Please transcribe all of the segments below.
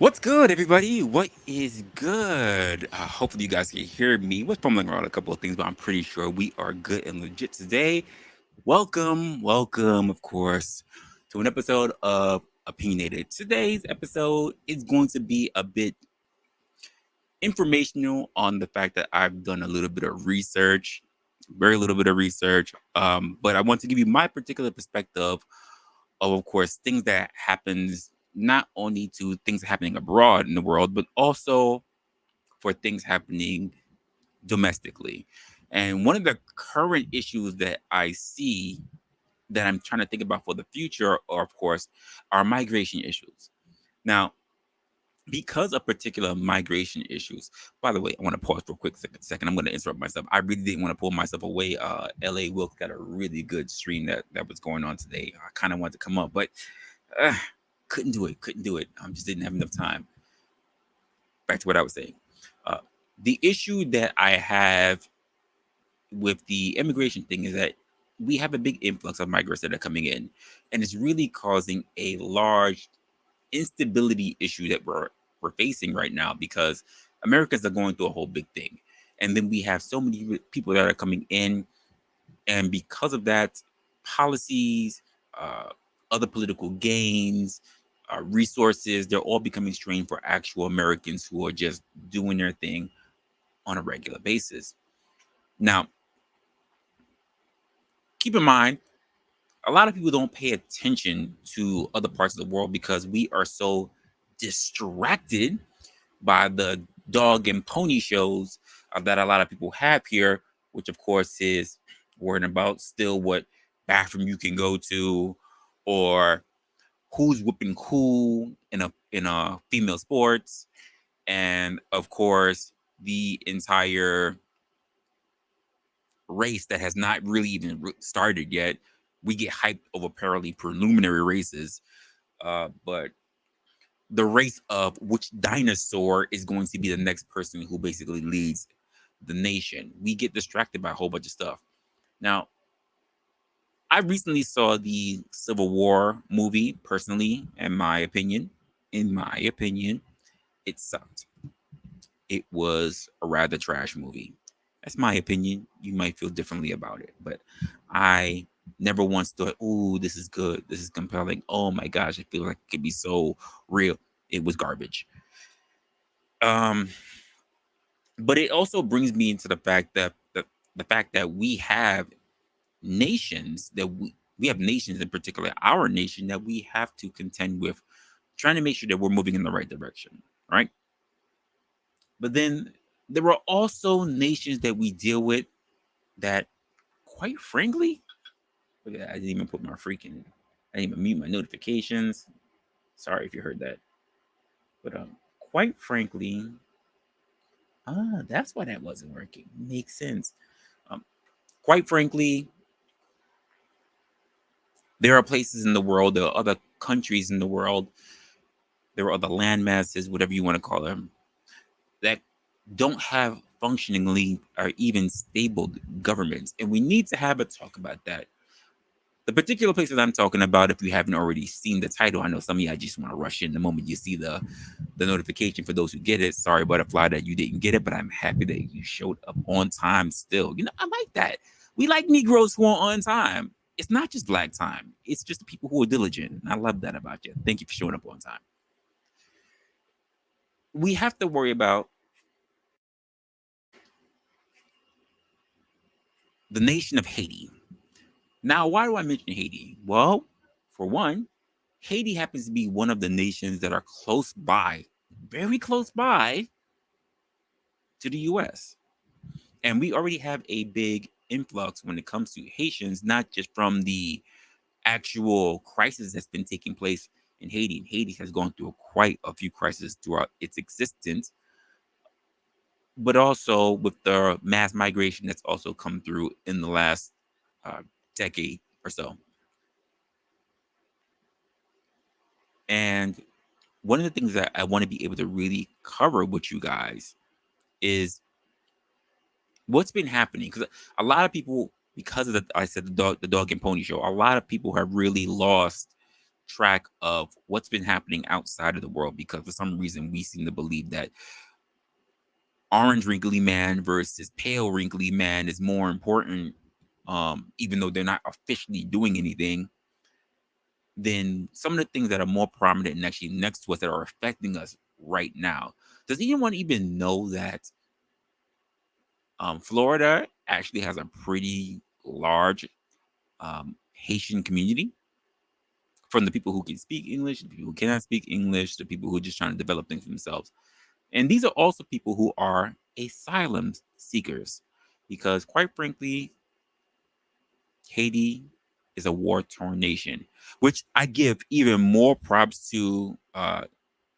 What's good, everybody? What is good? Hopefully, you guys can hear me. We're fumbling around a couple of things, but I'm pretty sure we are good and legit today. Welcome, of course, to an episode of Opinionated. Today's episode is going to be a bit informational on the fact that I've done a little bit of research, very little bit of research. But I want to give you my particular perspective of course, things that happens not only to things happening abroad in the world, but also for things happening domestically. And one of the current issues that I see that I'm trying to think about for the future, are, of course, are migration issues. Now, because of particular migration issues, by the way, I want to pause for a quick second. I'm going to interrupt myself. I really didn't want to pull myself away. LA Wilkes got a really good stream that was going on today. I kind of wanted to come up, but uh, couldn't do it. Just didn't have enough time. Back to what I was saying. Uh, the issue that I have with the immigration thing is that we have a big influx of migrants that are coming in, and it's really causing a large instability issue that we're facing right now because Americans are going through a whole big thing, and then we have so many people that are coming in, and because of that, policies, uh, other political gains, resources, they're all becoming strained for actual Americans who are just doing their thing on a regular basis. Now, keep in mind, a lot of people don't pay attention to other parts of the world because we are so distracted by the dog and pony shows that a lot of people have here, which of course is worrying about still what bathroom you can go to, or who's whipping cool in a female sports, and of course the entire race that has not really even started yet. We get hyped over apparently preliminary races, but the race of which dinosaur is going to be the next person who basically leads the nation. We get distracted by a whole bunch of stuff. Now, I recently saw the Civil War movie, personally, in my opinion, it sucked. It was a rather trash movie. That's my opinion. You might feel differently about it, but I never once thought, "Oh, this is good. This is compelling. Oh my gosh, I feel like it could be so real." It was garbage. Um, but it also brings me into the fact that the fact that we have nations that we have nations in particular, our nation, that we have to contend with, trying to make sure that we're moving in the right direction, right? But then there are also nations that we deal with that, quite frankly, look at that, I didn't even put my freaking, I didn't even mute my notifications. Sorry if you heard that. But quite frankly, that's why that wasn't working. Makes sense. Um, quite frankly, there are places in the world, there are other countries in the world, there are other land masses, whatever you want to call them, that don't have functioningly or even stable governments. And we need to have a talk about that. The particular places I'm talking about, if you haven't already seen the title, I know some of you, I just want to rush in the moment you see the notification. For those who get it, sorry, butterfly, that you didn't get it, but I'm happy that you showed up on time still. I like that. We like Negroes who are on time. It's not just black time. It's just the people who are diligent. And I love that about you. Thank you for showing up on time. We have to worry about the nation of Haiti. Now, why do I mention Haiti? Well, for one, Haiti happens to be one of the nations that are close by, very close by to the US. And we already have a big influx when it comes to Haitians, not just from the actual crisis that's been taking place in Haiti. Haiti has gone through quite a few crises throughout its existence, but also with the mass migration that's also come through in the last uh, decade or so. And one of the things that I want to be able to really cover with you guys is what's been happening, because a lot of people, because of the, I said, the dog and pony show, a lot of people have really lost track of what's been happening outside of the world, because for some reason we seem to believe that orange wrinkly man versus pale wrinkly man is more important, even though they're not officially doing anything, than some of the things that are more prominent and actually next to us that are affecting us right now. Does anyone even know that Florida actually has a pretty large Haitian community? From the people who can speak English, the people who cannot speak English, the people who are just trying to develop things for themselves. And these are also people who are asylum seekers, because quite frankly, Haiti is a war-torn nation, which I give even more props to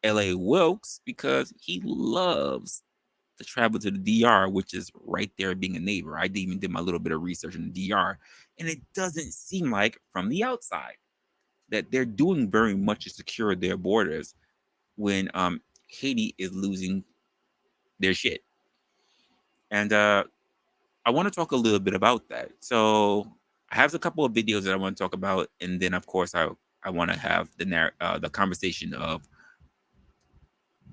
L.A. Wilkes, because he loves to travel to the DR, which is right there being a neighbor. I even did my little bit of research in the DR, and it doesn't seem like from the outside that they're doing very much to secure their borders when Haiti is losing their shit. And I want to talk a little bit about that. So I have a couple of videos that I want to talk about, and then of course I want to have the conversation of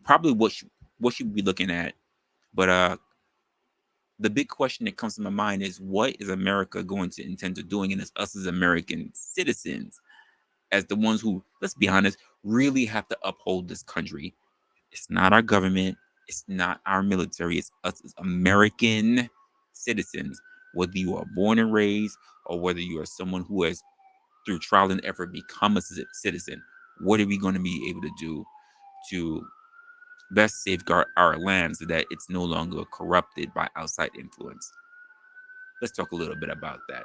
probably what should we be looking at. But the big question that comes to my mind is, what is America going to intend to doing, and it's us as American citizens, as the ones who, let's be honest, really have to uphold this country. It's not our government. It's not our military. It's us as American citizens, whether you are born and raised or whether you are someone who has, through trial and effort, become a citizen. What are we going to be able to do to best safeguard our land so that it's no longer corrupted by outside influence? Let's talk a little bit about that.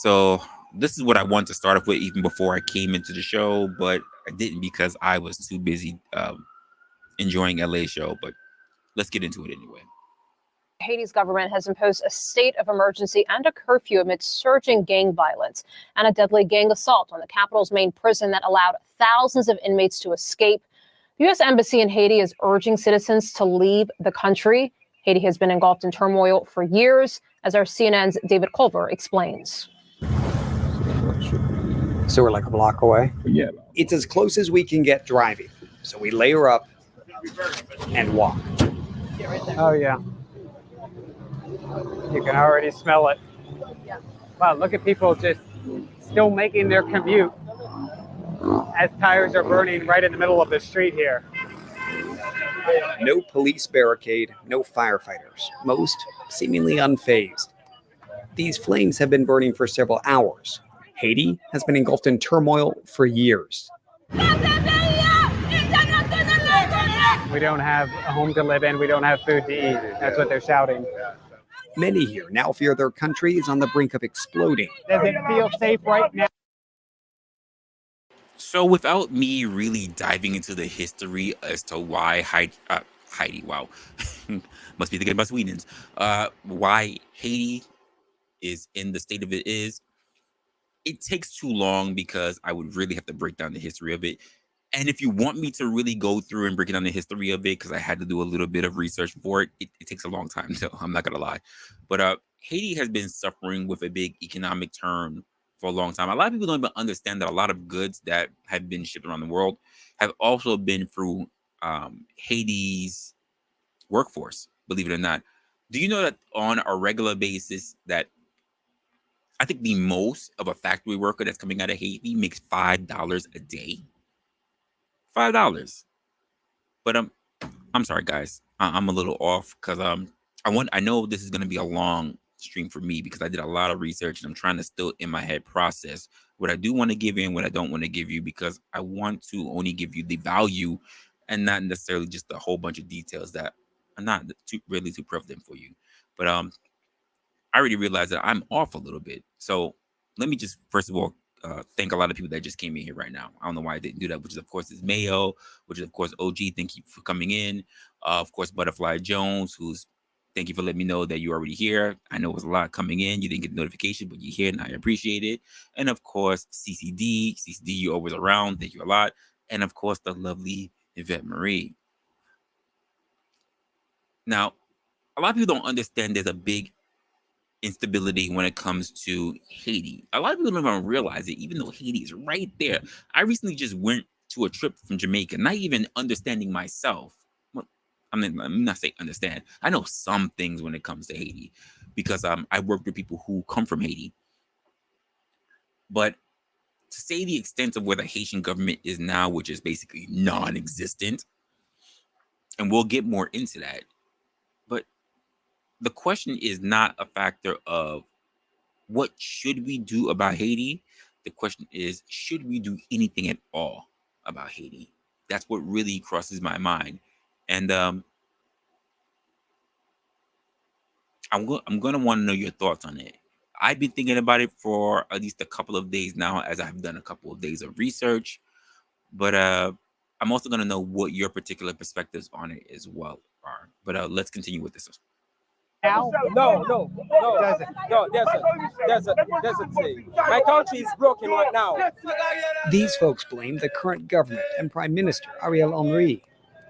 So this is what I wanted to start off with even before I came into the show, but I didn't because I was too busy enjoying LA show. But let's get into it anyway. Haiti's government has imposed a state of emergency and a curfew amidst surging gang violence and a deadly gang assault on the capital's main prison that allowed thousands of inmates to escape. The U.S. Embassy in Haiti is urging citizens to leave the country. Haiti has been engulfed in turmoil for years, as our CNN's David Culver explains. So we're like a block away? Yeah. It's as close as we can get driving. So we layer up and walk. Oh, yeah. You can already smell it. Wow, look at people just still making their commute as tires are burning right in the middle of the street here. No police barricade, no firefighters, most seemingly unfazed. These flames have been burning for several hours. Haiti has been engulfed in turmoil for years. We don't have a home to live in. We don't have food to eat. That's what they're shouting. Many here now fear their country is on the brink of exploding. Does it feel safe right now? So without me really diving into the history as to why Haiti, wow, must be thinking about Sweden's, why Haiti is in the state of it is, it takes too long because I would really have to break down the history of it. And if you want me to really go through and break down the history of it, because I had to do a little bit of research for it, it takes a long time. So I'm not gonna lie, but Haiti has been suffering with a big economic turn for a long time. A lot of people don't even understand that a lot of goods that have been shipped around the world have also been through Haiti's workforce. Believe it or not, do you know that on a regular basis that I think the most of a factory worker that's coming out of Haiti makes $5 a day? $5. But I'm sorry, guys. I'm a little off because I know this is gonna be a long stream for me because I did a lot of research and I'm trying to still in my head process what I do want to give you and what I don't want to give you, because I want to only give you the value and not necessarily just a whole bunch of details that are not really too prevalent for you. But I already realized that I'm off a little bit. So let me just first of all thank a lot of people that just came in here right now. I don't know why I didn't do that, which is of course is Mayo, which is of course OG. Thank you for coming in. Of course, Butterfly Jones, who's thank you for letting me know that you're already here. I know it was a lot coming in. You didn't get the notification, but you're here and I appreciate it. And of course, CCD, you're always around. Thank you a lot. And of course, the lovely Yvette Marie. Now, a lot of people don't understand there's a big instability when it comes to Haiti. A lot of people don't even realize it, even though Haiti is right there. I recently just went to a trip from Jamaica, not even understanding myself. Well, I'm not saying understand. I know some things when it comes to Haiti because I work with people who come from Haiti. But to say the extent of where the Haitian government is now, which is basically non-existent, and we'll get more into that. But the question is not a factor of what should we do about Haiti. The question is, should we do anything at all about Haiti? That's what really crosses my mind. And I'm gonna want to know your thoughts on it. I've been thinking about it for at least a couple of days now, as I've done a couple of days of research. But I'm also gonna know what your particular perspectives on it as well are. But let's continue with this. Now? No, no, no, Doesn't. no. There's a thing. My country is broken right now. These folks blame the current government and Prime Minister Ariel Henry,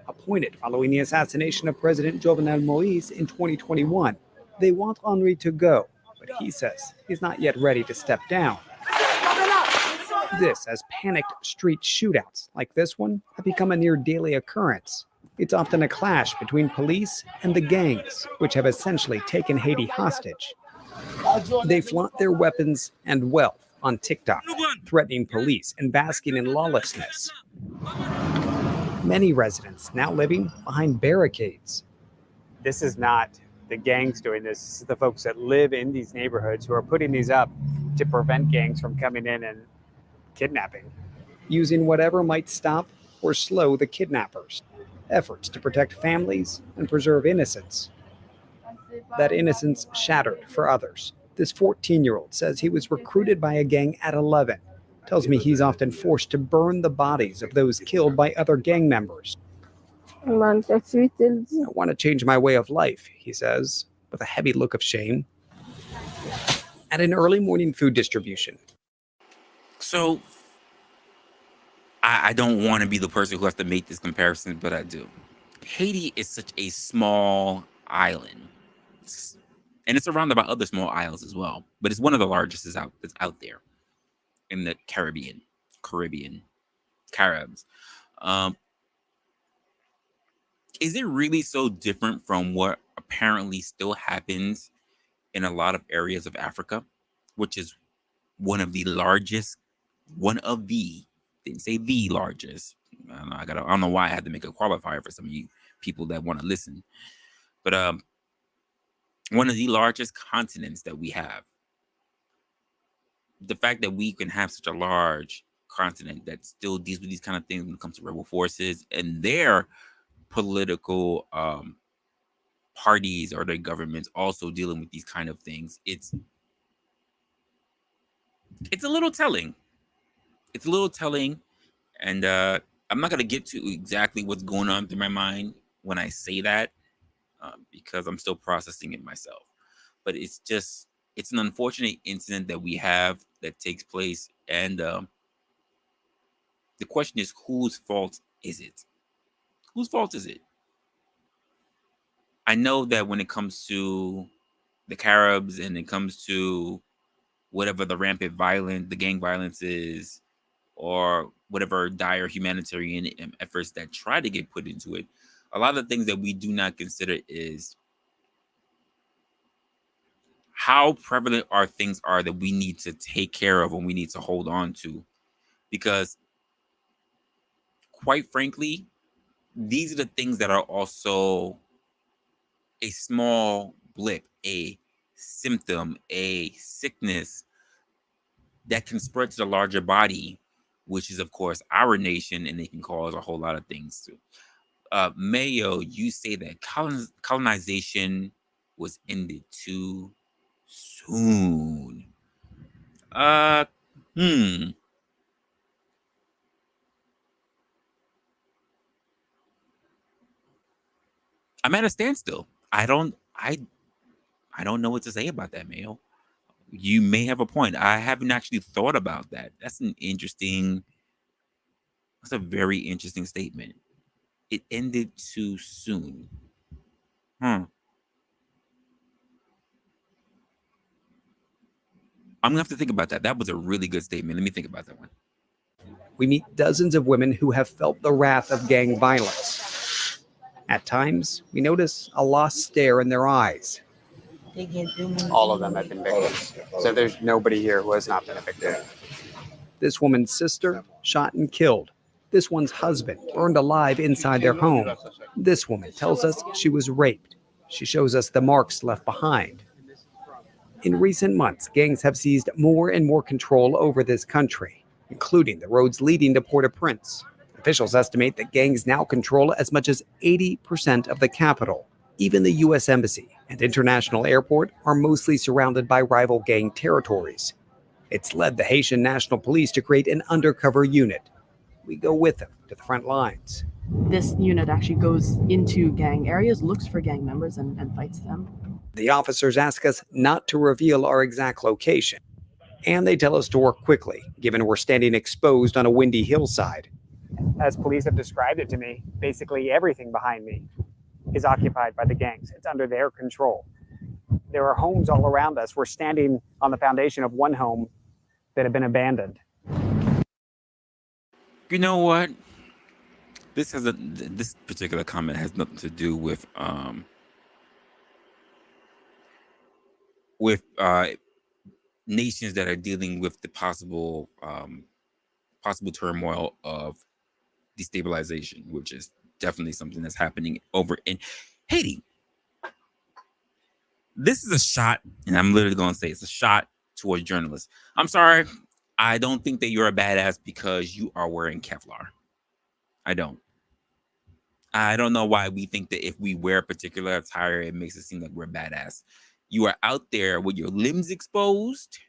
appointed following the assassination of President Jovenel Moïse in 2021. They want Henry to go, but he says he's not yet ready to step down. This as panicked street shootouts like this one have become a near daily occurrence. It's often a clash between police and the gangs, which have essentially taken Haiti hostage. They flaunt their weapons and wealth on TikTok, threatening police and basking in lawlessness. Many residents now living behind barricades. This is not the gangs doing this. This is the folks that live in these neighborhoods who are putting these up to prevent gangs from coming in and kidnapping. Using whatever might stop or slow the kidnappers. Efforts to protect families and preserve innocence. That innocence shattered for others. This 14-year-old says he was recruited by a gang at 11. Tells me he's often forced to burn the bodies of those killed by other gang members. I want to change my way of life, he says, with a heavy look of shame. At an early morning food distribution. So I don't want to be the person who has to make this comparison, but I do. Haiti is such a small island. And it's surrounded by other small islands as well. But it's one of the largest that's out there in the Caribbean, Caribs. Is it really so different from what apparently still happens in a lot of areas of Africa, which is one of the largest, didn't say the largest. I don't know why I had to make a qualifier for some of you people that want to listen. But one of the largest continents that we have. The fact that we can have such a large continent that still deals with these kind of things when it comes to rebel forces and their political parties or their governments also dealing with these kind of things, it's a little telling. It's a little telling, and I'm not gonna get to exactly what's going on through my mind when I say that because I'm still processing it myself. But it's an unfortunate incident that we have that takes place, and the question is, whose fault is it? Whose fault is it? I know that when it comes to the Caribs and it comes to whatever the the gang violence is, or whatever dire humanitarian efforts that try to get put into it, a lot of the things that we do not consider is how prevalent our things are that we need to take care of and we need to hold on to. Because quite frankly, these are the things that are also a small blip, a symptom, a sickness that can spread to the larger body, which is, of course, our nation, and it can cause a whole lot of things too. Mayo, you say that colonization was ended too soon. Uh, hmm. I'm at a standstill. I don't know what to say about that, Mayo. You may have a point. I haven't actually thought about that. That's a very interesting statement. It ended too soon. Hmm. I'm gonna have to think about that. That was a really good statement. Let me think about that one. We meet dozens of women who have felt the wrath of gang violence. At times, we notice a lost stare in their eyes. All of them have been victims. So there's nobody here who has not been a victim. This woman's sister shot and killed. This one's husband burned alive inside their home. This woman tells us she was raped. She shows us the marks left behind. In recent months, gangs have seized more and more control over this country, including the roads leading to Port-au-Prince. Officials estimate that gangs now control as much as 80% of the capital. Even the U.S. Embassy and International Airport are mostly surrounded by rival gang territories. It's led the Haitian National Police to create an undercover unit. We go with them to the front lines. This unit actually goes into gang areas, looks for gang members, and fights them. The officers ask us not to reveal our exact location, and they tell us to work quickly, given we're standing exposed on a windy hillside. As police have described it to me, basically everything behind me is occupied by the gangs. It's under their control. There are homes all around us. We're standing on the foundation of one home that had been abandoned. You know what? This particular comment has nothing to do with nations that are dealing with the possible turmoil of destabilization, which is definitely something that's happening over in Haiti. This is a shot, and I'm literally going to say it's a shot towards journalists. I'm sorry, I don't think that you're a badass because you are wearing Kevlar. I don't know why we think that if we wear a particular attire, it makes it seem like we're badass. You are out there with your limbs exposed,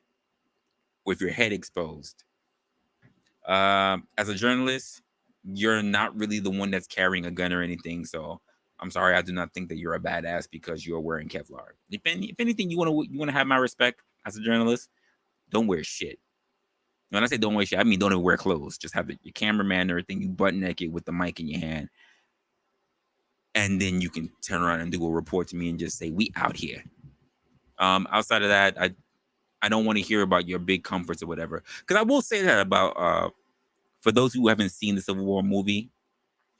with your head exposed. As a journalist, you're not really the one that's carrying a gun or anything. So I'm sorry, I do not think that you're a badass because you're wearing Kevlar. If anything, you want to have my respect as a journalist. Don't wear shit. When I say don't wear shit, I mean don't even wear clothes. Just have your cameraman and everything. You butt naked with the mic in your hand, and then you can turn around and do a report to me and just say we out here. Outside of that, I don't want to hear about your big comforts or whatever. Because I will say that about for those who haven't seen the Civil War movie,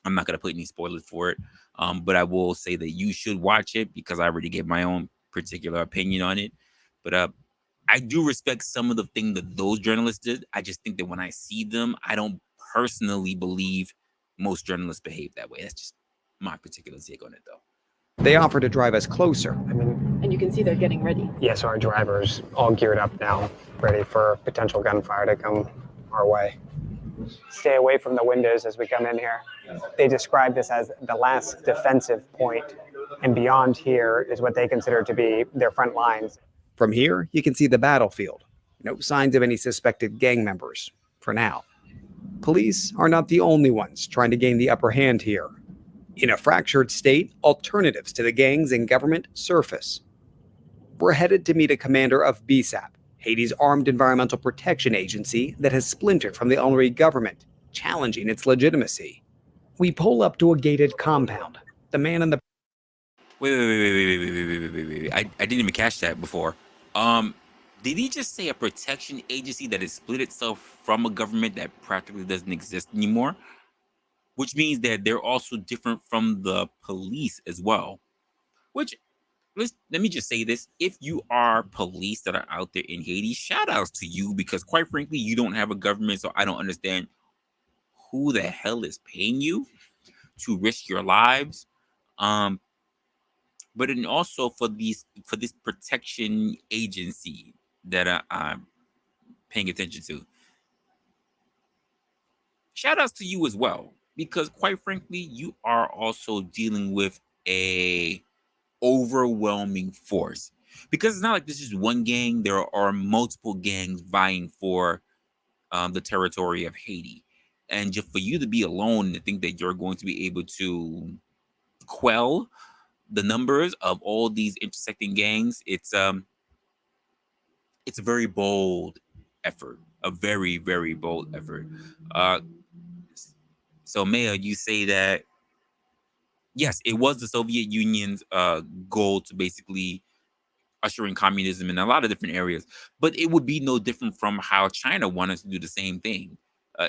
I'm not gonna put any spoilers for it. But I will say that you should watch it because I already gave my own particular opinion on it. But I do respect some of the things that those journalists did. I just think that when I see them, I don't personally believe most journalists behave that way. That's just my particular take on it, though. They offer to drive us closer. And you can see they're getting ready. Yes, our driver's all geared up now, ready for potential gunfire to come our way. Stay away from the windows as we come in here. They describe this as the last defensive point, and beyond here is what they consider to be their front lines. From here, you can see the battlefield. No signs of any suspected gang members, for now. Police are not the only ones trying to gain the upper hand here. In a fractured state, alternatives to the gangs and government surface. We're headed to meet a commander of BSAP, Haiti's armed environmental protection agency that has splintered from the Henry government, challenging its legitimacy. We pull up to a gated compound. The man in the... Wait. I didn't even catch that before. Did he just say a protection agency that has split itself from a government that practically doesn't exist anymore? Which means that they're also different from the police as well. Which, let me just say this. If you are police that are out there in Haiti, shout outs to you because quite frankly, you don't have a government. So I don't understand who the hell is paying you to risk your lives. But then also for this protection agency that I'm paying attention to. Shout outs to you as well. Because quite frankly, you are also dealing with a overwhelming force. Because it's not like this is one gang. There are multiple gangs vying for the territory of Haiti. And just for you to be alone and think that you're going to be able to quell the numbers of all these intersecting gangs, it's a very bold effort. A very, very bold effort. So, Maya, you say that, yes, it was the Soviet Union's goal to basically ushering communism in a lot of different areas. But it would be no different from how China wanted to do the same thing.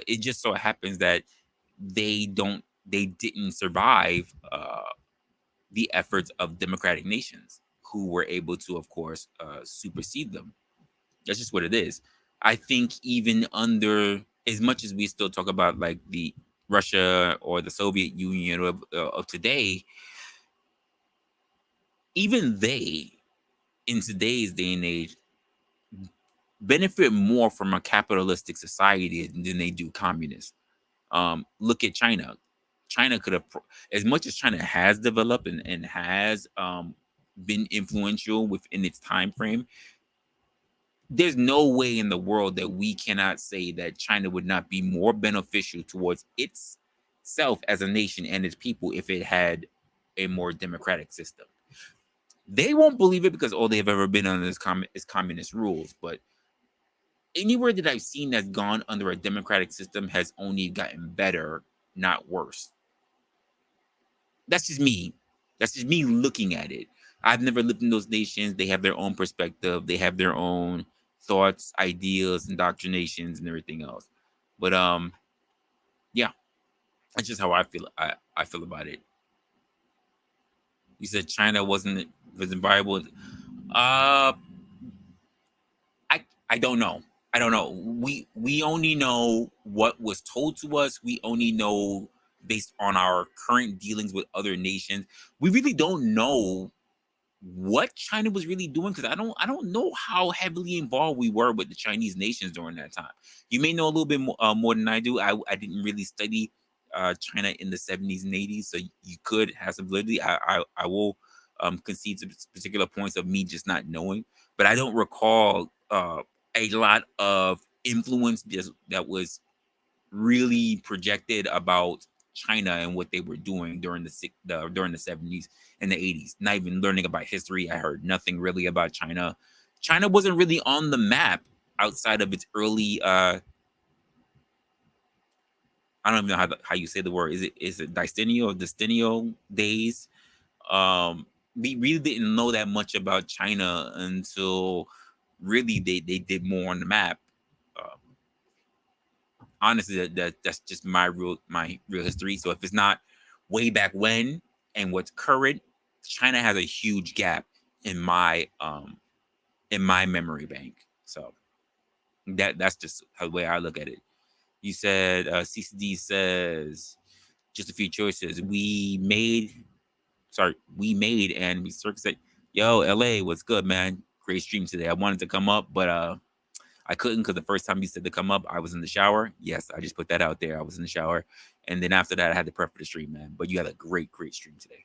It just so happens that they didn't survive the efforts of democratic nations who were able to, of course, supersede them. That's just what it is. I think even under, as much as we still talk about like the Russia or the Soviet Union of today, even they, in today's day and age, benefit more from a capitalistic society than they do communist. Look at China. China could have, as much as China has developed and has been influential within its time frame, there's no way in the world that we cannot say that China would not be more beneficial towards itself as a nation and its people if it had a more democratic system. They won't believe it because all they've ever been under is communist rules. But anywhere that I've seen that's gone under a democratic system has only gotten better, not worse. That's just me. That's just me looking at it. I've never lived in those nations. They have their own perspective. They have their own thoughts, ideas, indoctrinations, and everything else. But yeah, that's just how I feel. I feel about it. You said China wasn't viable. I don't know. I don't know. We only know what was told to us. We only know based on our current dealings with other nations. We really don't know what China was really doing because I don't know how heavily involved we were with the Chinese nations during that time. You may know a little bit more than I do. I didn't really study China in the 70s and 80s, so you could have some validity. I will concede to particular points of me just not knowing, but I don't recall a lot of influence that was really projected about China and what they were doing during the 70s and the 80s. Not even learning about history. I heard nothing really about China. China wasn't really on the map outside of its early I don't even know how you say the word. Is it Distinio days? We really didn't know that much about China until really they did more on the map. Honestly, that's just my real history. So if it's not way back when and what's current, China has a huge gap in my memory bank. So that's just the way I look at it. You said CCD says just a few choices. We made, and we Circus said, yo, LA, what's good, man? Great stream today. I wanted to come up, but I couldn't because the first time you said to come up, I was in the shower. Yes, I just put that out there. I was in the shower. And then after that, I had to prep for the stream, man. But you had a great stream today.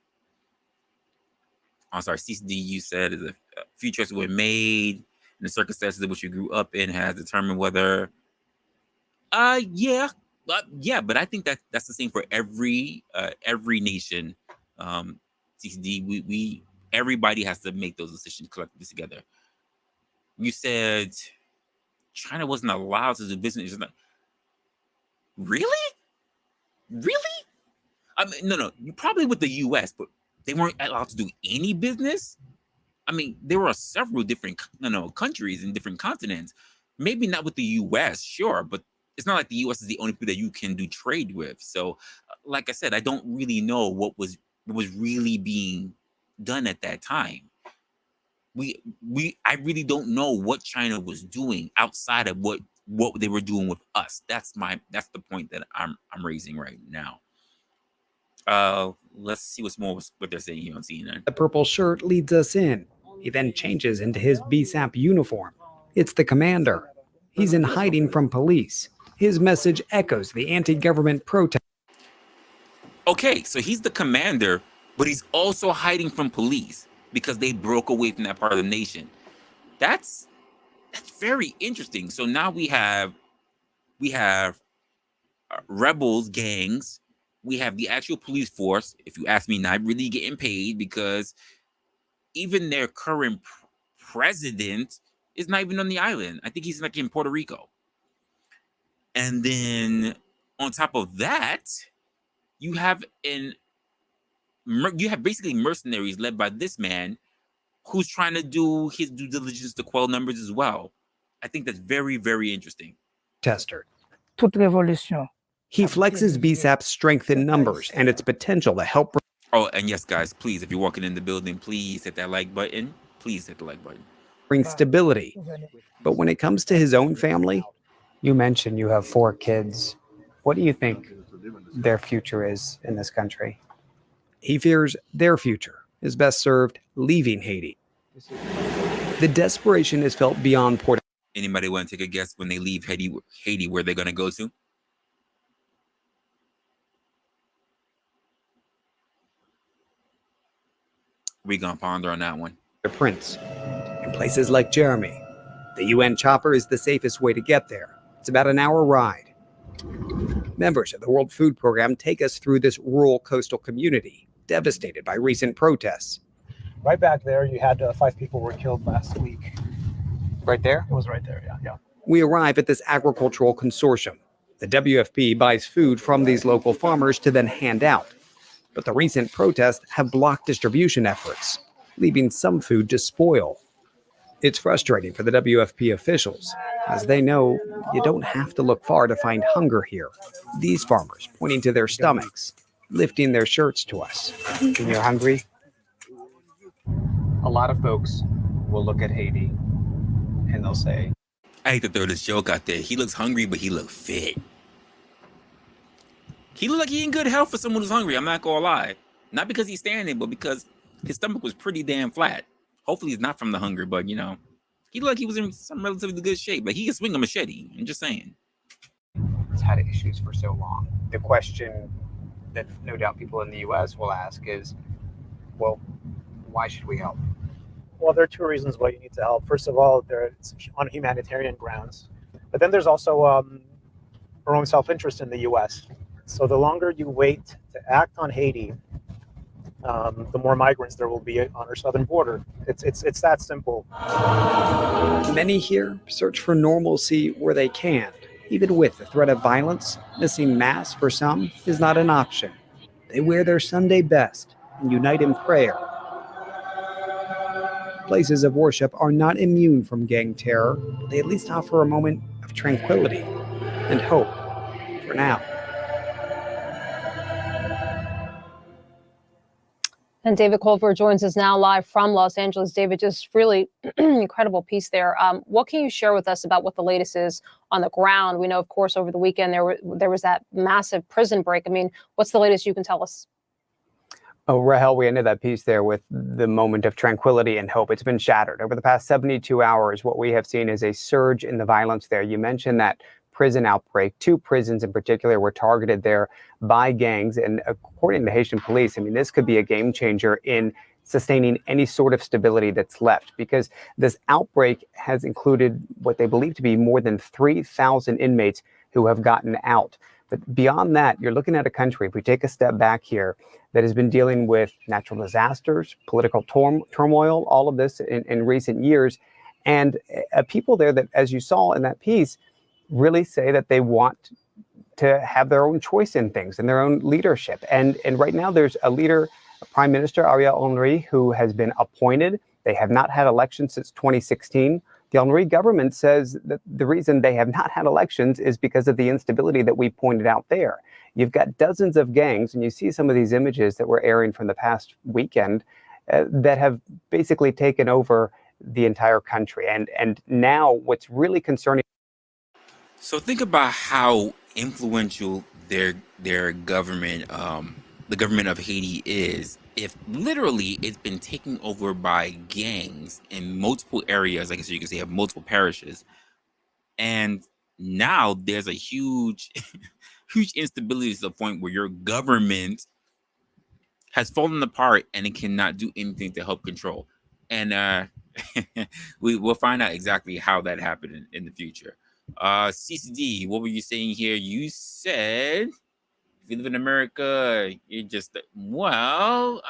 I'm sorry, CCD, you said is a few choices were made and the circumstances in which you grew up in has determined whether yeah. But I think that's the same for every nation. CCD, we everybody has to make those decisions collectively together. You said China wasn't allowed to do business. Really? Really? I mean, no. You probably with the U.S., but they weren't allowed to do any business. I mean, there were several different, countries and different continents. Maybe not with the U.S., sure, but it's not like the U.S. is the only people that you can do trade with. So, like I said, I don't really know what was really being done at that time. I really don't know what China was doing outside of what they were doing with us. That's the point that I'm raising right now. Let's see what they're saying here on CNN. The purple shirt leads us in. He then changes into his BSAP uniform. It's the commander. He's in hiding from police. His message echoes the anti-government protest. Okay, so he's the commander, but he's also hiding from police because they broke away from that part of the nation. That's very interesting. So now we have rebels, gangs. We have the actual police force, if you ask me, not really getting paid because even their current president is not even on the island. I think he's like in Puerto Rico. And then on top of that, you have basically mercenaries led by this man who's trying to do his due diligence to quell numbers as well. I think that's very, very interesting. Tester. Toute révolution. He flexes BSAP's strength in numbers and its potential to help Oh, and yes, guys, please, if you're walking in the building, please hit that like button. Please hit the like button. bring stability. But when it comes to his own family, You mentioned you have 4 kids. What do you think their future is in this country? he fears their future is best served leaving Haiti. The desperation is felt beyond port. Anybody want to take a guess when they leave Haiti where they're going to go to? We're going to ponder on that one. Prince. In places like Jeremy, the UN chopper is the safest way to get there. It's about an hour ride. Members of the World Food Program take us through this rural coastal community, devastated by recent protests. Right back there, you had 5 people were killed last week. Right there? It was right there, yeah. We arrive at this agricultural consortium. The WFP buys food from these local farmers to then hand out. But the recent protests have blocked distribution efforts, leaving some food to spoil. It's frustrating for the WFP officials, as they know you don't have to look far to find hunger here. These farmers pointing to their stomachs, lifting their shirts to us. When you're hungry, a lot of folks will look at Haiti and they'll say, I hate to throw this joke out there. He looks hungry, but he looks fit. He looked like he in good health for someone who's hungry. I'm not going to lie. Not because he's standing, but because his stomach was pretty damn flat. Hopefully he's not from the hunger, but he looked like he was in some relatively good shape. Like he can swing a machete. I'm just saying. it's had issues for so long. The question that no doubt people in the U.S. will ask is, well, why should we help? Well, there are 2 reasons why you need to help. First of all, it's on humanitarian grounds. But then there's also our own self-interest in the U.S. So the longer you wait to act on Haiti, the more migrants there will be on our southern border. It's that simple. Many here search for normalcy where they can. Even with the threat of violence, missing Mass for some is not an option. They wear their Sunday best and unite in prayer. Places of worship are not immune from gang terror, but they at least offer a moment of tranquility and hope for now. And David Culver joins us now live from Los Angeles. David, just really incredible piece there. What can you share with us about what the latest is on the ground? We know, of course, over the weekend there was that massive prison break. I mean, what's the latest you can tell us? Oh, Rahel, we ended that piece there with the moment of tranquility and hope. It's been shattered. Over the past 72 hours, what we have seen is a surge in the violence there. You mentioned that prison outbreak. 2 prisons in particular were targeted there by gangs. And according to Haitian police, I mean, this could be a game changer in sustaining any sort of stability that's left, because this outbreak has included what they believe to be more than 3,000 inmates who have gotten out. But beyond that, you're looking at a country, if we take a step back here, that has been dealing with natural disasters, political turmoil, all of this in recent years. And people there that, as you saw in that piece, really say that they want to have their own choice in things and their own leadership. And right now there's a leader, Prime Minister Ariel Henry, who has been appointed. They have not had elections since 2016. The Henry government says that the reason they have not had elections is because of the instability that we pointed out there. You've got dozens of gangs, and you see some of these images that were airing from the past weekend that have basically taken over the entire country. And now what's really concerning. So think about how influential their government, the government of Haiti is. If literally it's been taken over by gangs in multiple areas, I guess you can say, have multiple parishes, and now there's a huge, huge instability to the point where your government has fallen apart and it cannot do anything to help control. And we'll find out exactly how that happened in the future. CCD, what were you saying here? You said if you live in America, you're just well.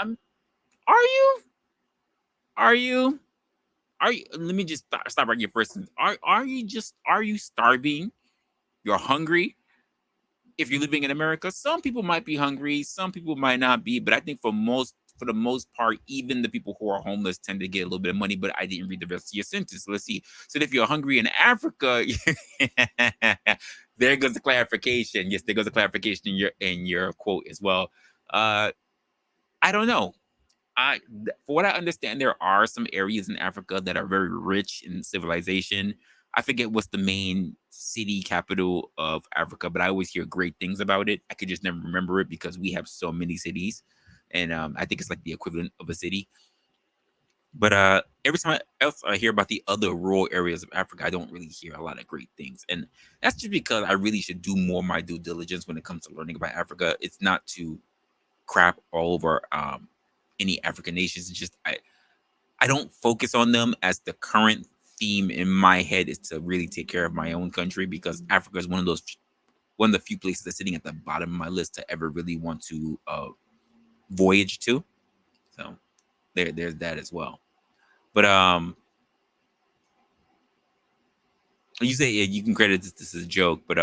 Are you? Let me just stop right here first. Are you starving? You're hungry. If you're living in America, some people might be hungry, some people might not be, but I think for most for the most part, even the people who are homeless tend to get a little bit of money, but I didn't read the rest of your sentence. So let's see. So if you're hungry in Africa, there goes the clarification. Yes, there goes the clarification in your quote as well. I don't know. For what I understand, there are some areas in Africa that are very rich in civilization. I forget what's the main city capital of Africa, but I always hear great things about it. I could just never remember it because we have so many cities, and I think it's like the equivalent of a city. But every time else I hear about the other rural areas of Africa, I don't really hear a lot of great things, and that's just because I really should do more of my due diligence when it comes to learning about Africa. It's not to crap all over any African nations. It's just I don't focus on them as the current theme in my head is to really take care of my own country, because Africa is one of the few places that's sitting at the bottom of my list to ever really want to voyage to. So there's that as well. But you say you can credit this as a joke, but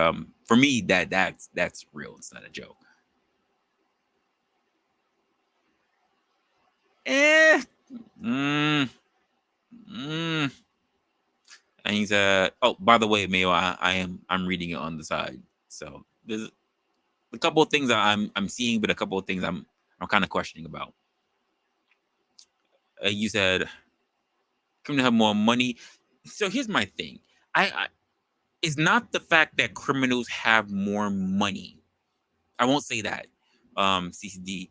for me that's real. It's not a joke. Mm, mm. And he's oh, by the way, Mayo, I'm reading it on the side. So there's a couple of things that I'm seeing, but a couple of things I'm kind of questioning about. You said come to have more money. So here's my thing. I it's not the fact that criminals have more money. I won't say that, CCD,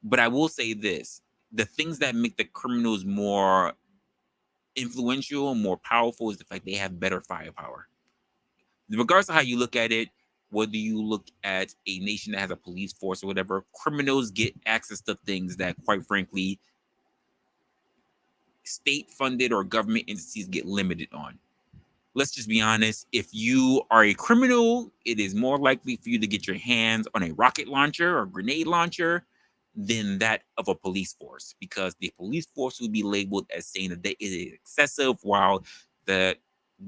but I will say this: the things that make the criminals more influential and more powerful is the fact they have better firepower. Regardless of how you look at it, whether you look at a nation that has a police force or whatever, criminals get access to things that, quite frankly, state-funded or government entities get limited on. Let's just be honest. If you are a criminal, it is more likely for you to get your hands on a rocket launcher or grenade launcher than that of a police force, because the police force would be labeled as saying that it is excessive, while the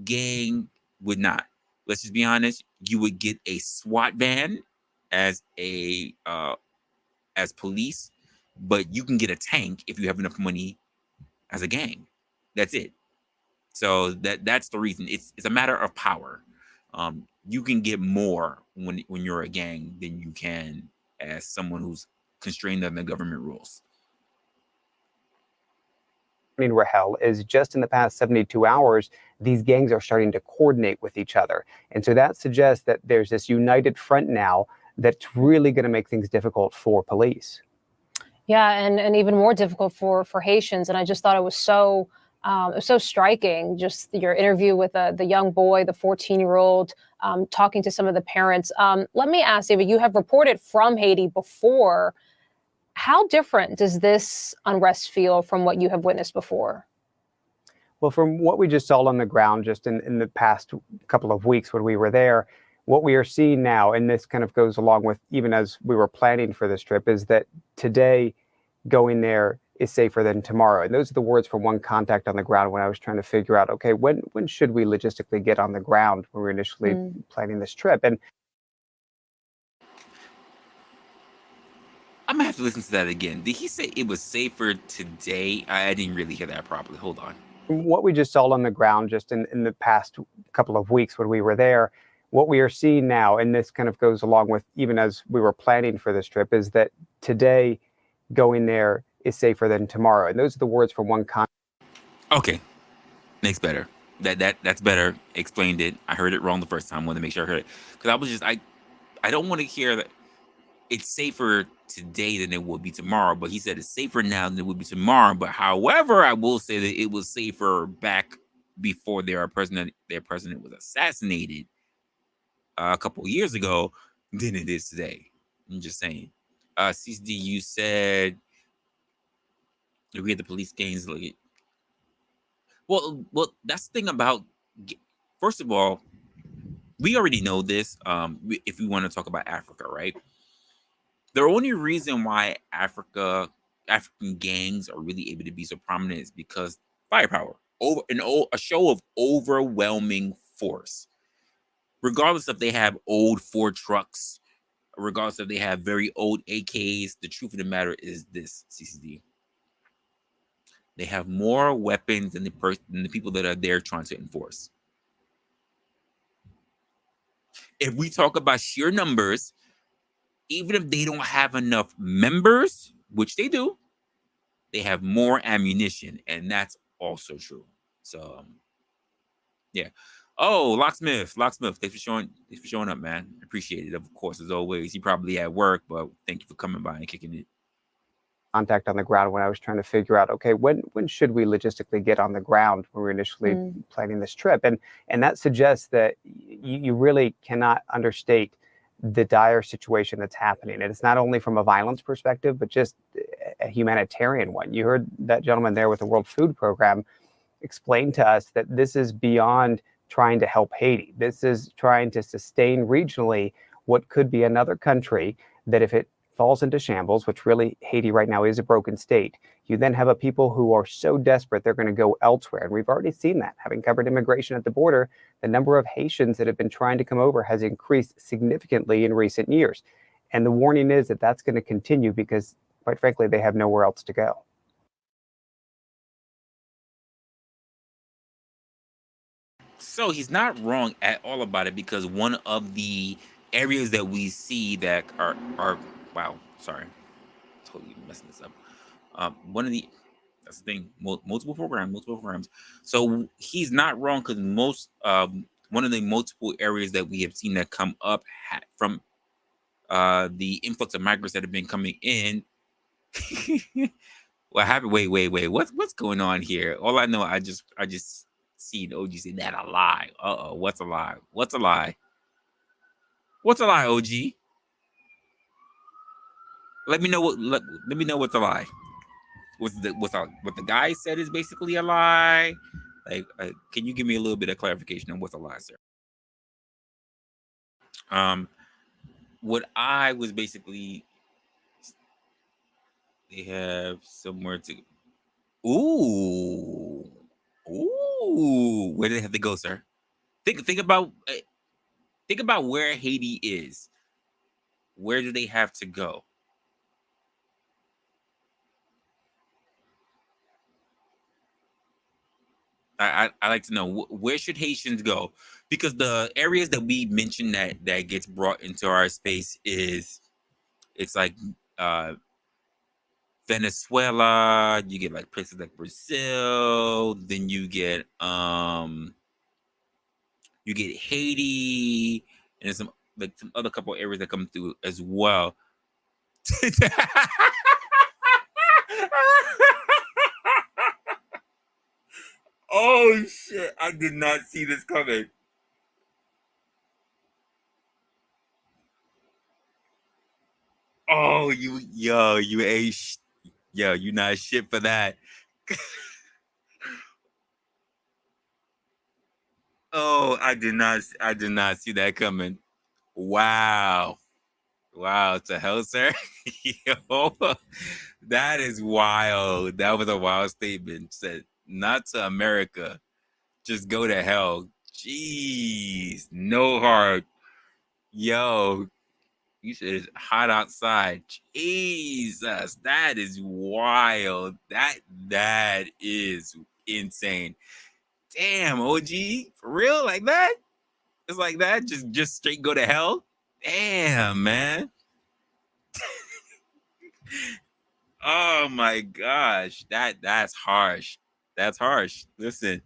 gang would not. Let's just be honest. You would get a SWAT van as a as police, but you can get a tank if you have enough money as a gang. That's it. So that's the reason. It's a matter of power. You can get more when you're a gang than you can as someone who's constrained under government rules. Rahel, is just in the past 72 hours, these gangs are starting to coordinate with each other. And so that suggests that there's this united front now that's really going to make things difficult for police. Yeah, and even more difficult for Haitians. And I just thought it was so striking, just your interview with the young boy, the 14-year-old, talking to some of the parents. Let me ask, David, you have reported from Haiti before. How different does this unrest feel from what you have witnessed before? Well, from what we just saw on the ground just in the past couple of weeks when we were there, what we are seeing now, and this kind of goes along with even as we were planning for this trip, is that today going there is safer than tomorrow. And those are the words from one contact on the ground when I was trying to figure out, okay, when should we logistically get on the ground when we were initially planning this trip? And I'm gonna have to listen to that again. Did he say it was safer today? I didn't really hear that properly. Hold on. What we just saw on the ground just in the past couple of weeks when we were there, what we are seeing now, and this kind of goes along with even as we were planning for this trip, is that today going there is safer than tomorrow. And those are the words from one contact. Okay, makes better. That's better. Explained it. I heard it wrong the first time. I wanted to make sure I heard it, because I was just I don't want to hear that it's safer today than it would be tomorrow, but he said it's safer now than it would be tomorrow. But however, I will say that it was safer back before their president was assassinated a couple of years ago than it is today. I'm just saying. CCD, you said we had the police gangs. Well, that's the thing about. First of all, we already know this. If we want to talk about Africa, right? The only reason why African gangs are really able to be so prominent is because firepower, a show of overwhelming force. Regardless if they have old Ford trucks, regardless if they have very old AKs. The truth of the matter is this, CCD. They have more weapons than the people that are there trying to enforce. If we talk about sheer numbers, even if they don't have enough members, which they do, they have more ammunition, and that's also true. So, yeah. Oh, Locksmith, thanks for showing up, man. Appreciate it. Of course, as always, you probably at work, but thank you for coming by and kicking it. Contact on the ground when I was trying to figure out, okay, when should we logistically get on the ground when we were initially planning this trip? And that suggests that you really cannot understate the dire situation that's happening. And it's not only from a violence perspective, but just a humanitarian one. You heard that gentleman there with the World Food Program explain to us that this is beyond trying to help Haiti. This is trying to sustain regionally what could be another country that, if it falls into shambles, which really Haiti right now is a broken state, you then have a people who are so desperate they're going to go elsewhere. And we've already seen that. Having covered immigration at the border, the number of Haitians that have been trying to come over has increased significantly in recent years. And the warning is that that's going to continue because, quite frankly, they have nowhere else to go. So he's not wrong at all about it, because one of the areas that we see that are wow, sorry, totally messing this up. That's the thing, multiple programs. So he's not wrong, because one of the multiple areas that we have seen that come up from the influx of migrants that have been coming in. What happened? Wait. What's going on here? All I know, I just see the OG say that a lie. What's a lie? What's a lie? What's a lie, OG? Let me know what's a lie. What the guy said is basically a lie? Like, can you give me a little bit of clarification on what's a lie, sir? What I was basically, they have somewhere to. Ooh, where do they have to go, sir? Think about where Haiti is. Where do they have to go? I like to know, where should Haitians go? Because the areas that we mentioned that gets brought into our space it's like Venezuela. You get like places like Brazil. Then you get Haiti, and there's some other couple areas that come through as well. Oh shit! I did not see this coming. Oh, you ain't you not shit for that. Oh, I did not see that coming. Wow. To hell, sir. Yo, that is wild. That was a wild statement. Said, not to America, just go to hell. Jeez, no heart. Yo, you said it's hot outside. Jesus, that is wild. That is insane. Damn, OG, for real, like that? It's like that? Just straight go to hell? Damn, man. Oh my gosh, that's harsh. That's harsh. Listen,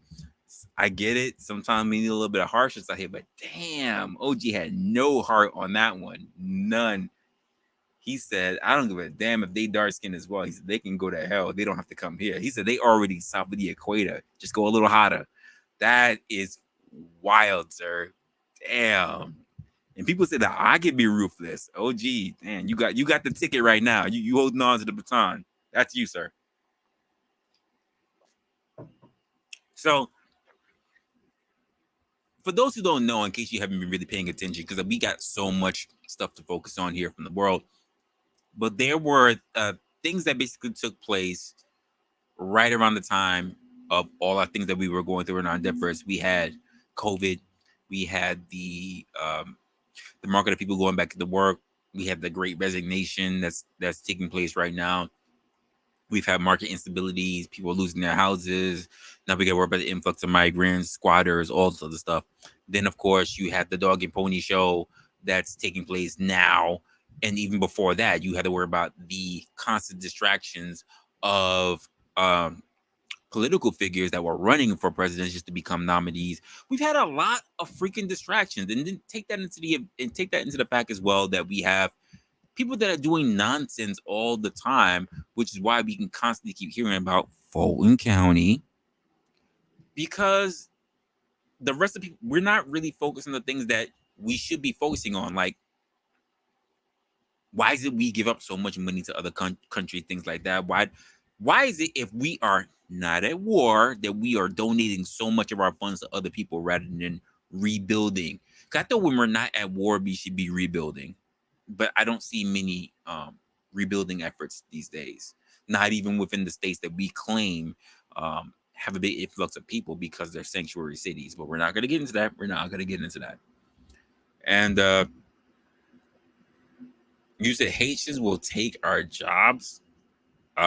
I get it. Sometimes we need a little bit of harshness out here, but damn, OG had no heart on that one. None. He said, I don't give a damn if they dark skin as well. He said they can go to hell. They don't have to come here. He said they already south of the equator. Just go a little hotter. That is wild, sir. Damn. And people say that I can be ruthless. Oh, gee, damn, you got the ticket right now. You holding on to the baton. That's you, sir. So, for those who don't know, in case you haven't been really paying attention, because we got so much stuff to focus on here from the world, but there were things that basically took place right around the time of all our things that we were going through in our endeavors. We had COVID. We had the market of people going back to the work. We have the Great Resignation that's taking place right now. We've had market instabilities, people losing their houses. Now we got to worry about the influx of migrants, squatters, all this other stuff. Then, of course, you have the dog and pony show that's taking place now. And even before that, you had to worry about the constant distractions of political figures that were running for president just to become nominees. We've had a lot of freaking distractions, and then take that into the fact as well that we have people that are doing nonsense all the time, which is why we can constantly keep hearing about Fulton County, because the rest of the people, we're not really focused on the things that we should be focusing on. Like, why is it we give up so much money to other countries, things like that? Why is it if we are not at war that we are donating so much of our funds to other people rather than rebuilding? Because I thought when we're not at war, we should be rebuilding. But I don't see many rebuilding efforts these days, not even within the states that we claim have a big influx of people because they're sanctuary cities. But we're not going to get into that. We're not going to get into that. And you said Haitians will take our jobs. How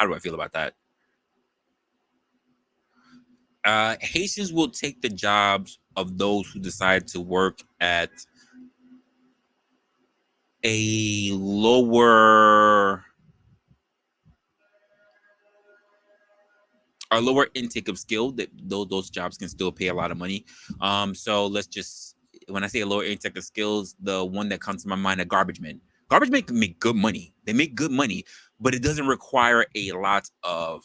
do I feel about that? Haitians will take the jobs of those who decide to work at a lower intake of skill, that those jobs can still pay a lot of money. So let's just, when I say a lower intake of skills, the one that comes to my mind, a garbage men. Garbage men can make good money. They make good money, but it doesn't require a lot of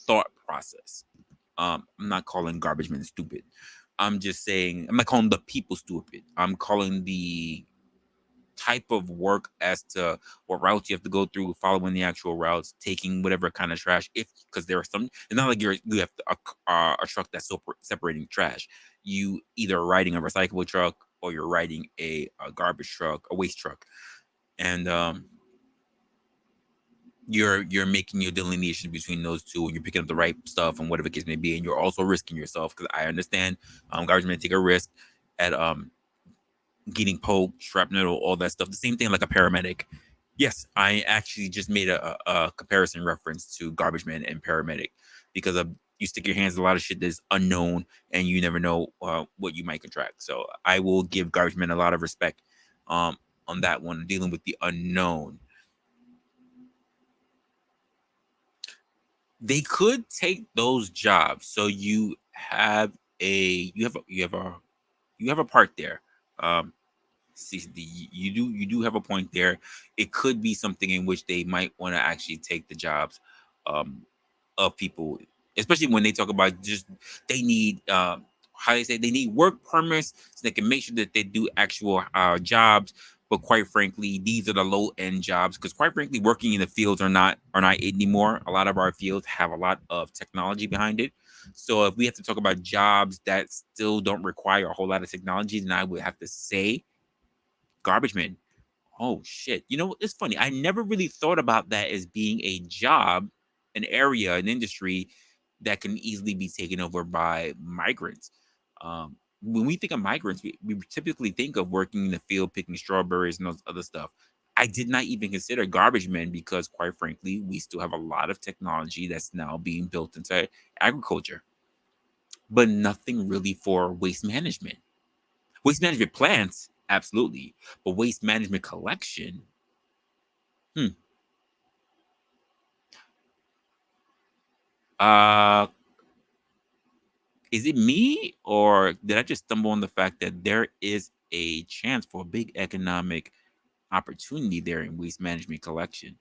thought process. I'm not calling garbage men stupid. I'm just saying, I'm not calling the people stupid. I'm calling the type of work as to what routes you have to go through, following the actual routes, taking whatever kind of trash. If because there are some, it's not like you have a truck that's separating trash. You either riding a recyclable truck or you're riding a garbage truck, a waste truck, and you're making your delineation between those two, and you're picking up the right stuff and whatever case may be, and you're also risking yourself, because I understand garbage men take a risk at getting poked, shrapnel, all that stuff. The same thing like a paramedic. Yes, I actually just made a comparison reference to garbage man and paramedic, because you stick your hands in a lot of shit that's unknown, and you never know what you might contract. So I will give garbage men a lot of respect on that one, dealing with the unknown. They could take those jobs. So you have a part there. You do have a point there. It could be something in which they might want to actually take the jobs of people, especially when they talk about just they need how they say they need work permits so they can make sure that they do actual jobs. But quite frankly, these are the low end jobs, because quite frankly, working in the fields are not it anymore. A lot of our fields have a lot of technology behind it. So if we have to talk about jobs that still don't require a whole lot of technology, then I would have to say garbage man. Oh shit. You know, it's funny. I never really thought about that as being a job, an area, an industry that can easily be taken over by migrants. When we think of migrants, we typically think of working in the field, picking strawberries and those other stuff. I did not even consider garbage men, because quite frankly, we still have a lot of technology that's now being built into agriculture, but nothing really for waste management. Waste management plants, absolutely, but waste management collection, hmm. Uh, is it me, or did I just stumble on the fact that there is a chance for a big economic opportunity there in waste management collection?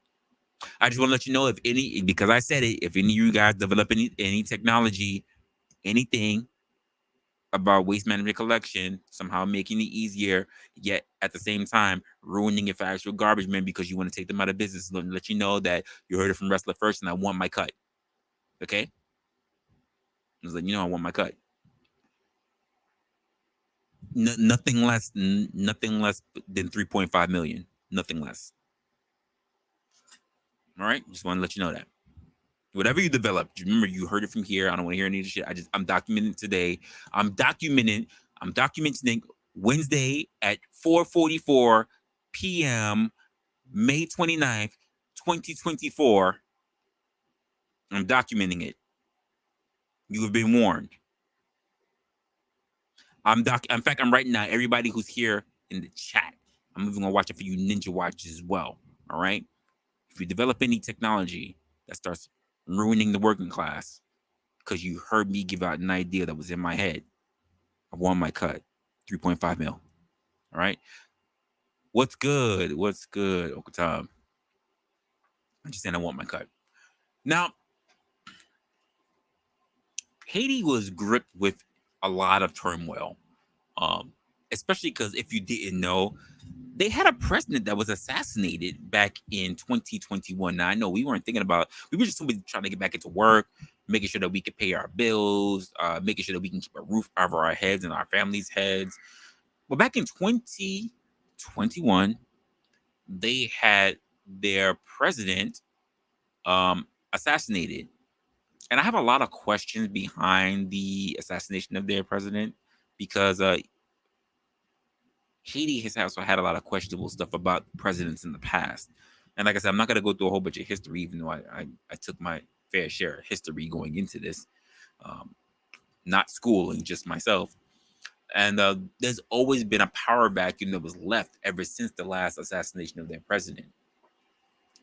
I just want to let you know, if any, because I said it, if any of you guys develop any technology, anything about waste management collection, somehow making it easier, yet at the same time ruining it for actual garbage men because you want to take them out of business, let you know that you heard it from Resla first, and I want my cut. Okay? I was like, I want my cut. Nothing less than 3.5 million. Nothing less. All right? Just want to let you know that. Whatever you develop, remember, you heard it from here. I don't want to hear any of the shit. I'm documenting today. I'm documenting Wednesday at 4:44 p.m., May 29th, 2024. I'm documenting it. You have been warned. In fact, I'm writing now everybody who's here in the chat. I'm even gonna watch it for you ninja watchers as well. All right. If you develop any technology that starts ruining the working class because you heard me give out an idea that was in my head, I want my cut. 3.5 mil. All right. What's good? What's good, Okatam? I'm just saying I want my cut. Now, Haiti was gripped with a lot of turmoil, especially because if you didn't know, they had a president that was assassinated back in 2021. Now, I know we weren't thinking about, we were just simply trying to get back into work, making sure that we could pay our bills, making sure that we can keep a roof over our heads and our families' heads. But back in 2021, they had their president assassinated. And I have a lot of questions behind the assassination of their president because Haiti has also had a lot of questionable stuff about presidents in the past. And like I said, I'm not going to go through a whole bunch of history, even though I took my fair share of history going into this, not schooling, just myself. And there's always been a power vacuum that was left ever since the last assassination of their president.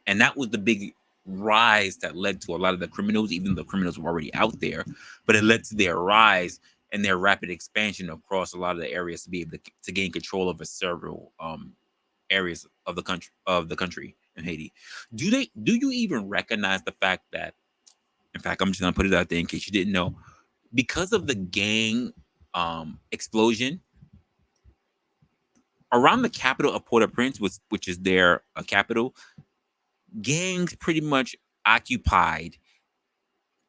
And that was the big rise that led to a lot of the criminals, even though the criminals were already out there, but it led to their rise and their rapid expansion across a lot of the areas to be able to gain control over several areas of the country in Haiti. Do you even recognize the fact that, in fact, I'm just gonna put it out there in case you didn't know, because of the gang explosion around the capital of Port-au-Prince, which is their capital, gangs pretty much occupied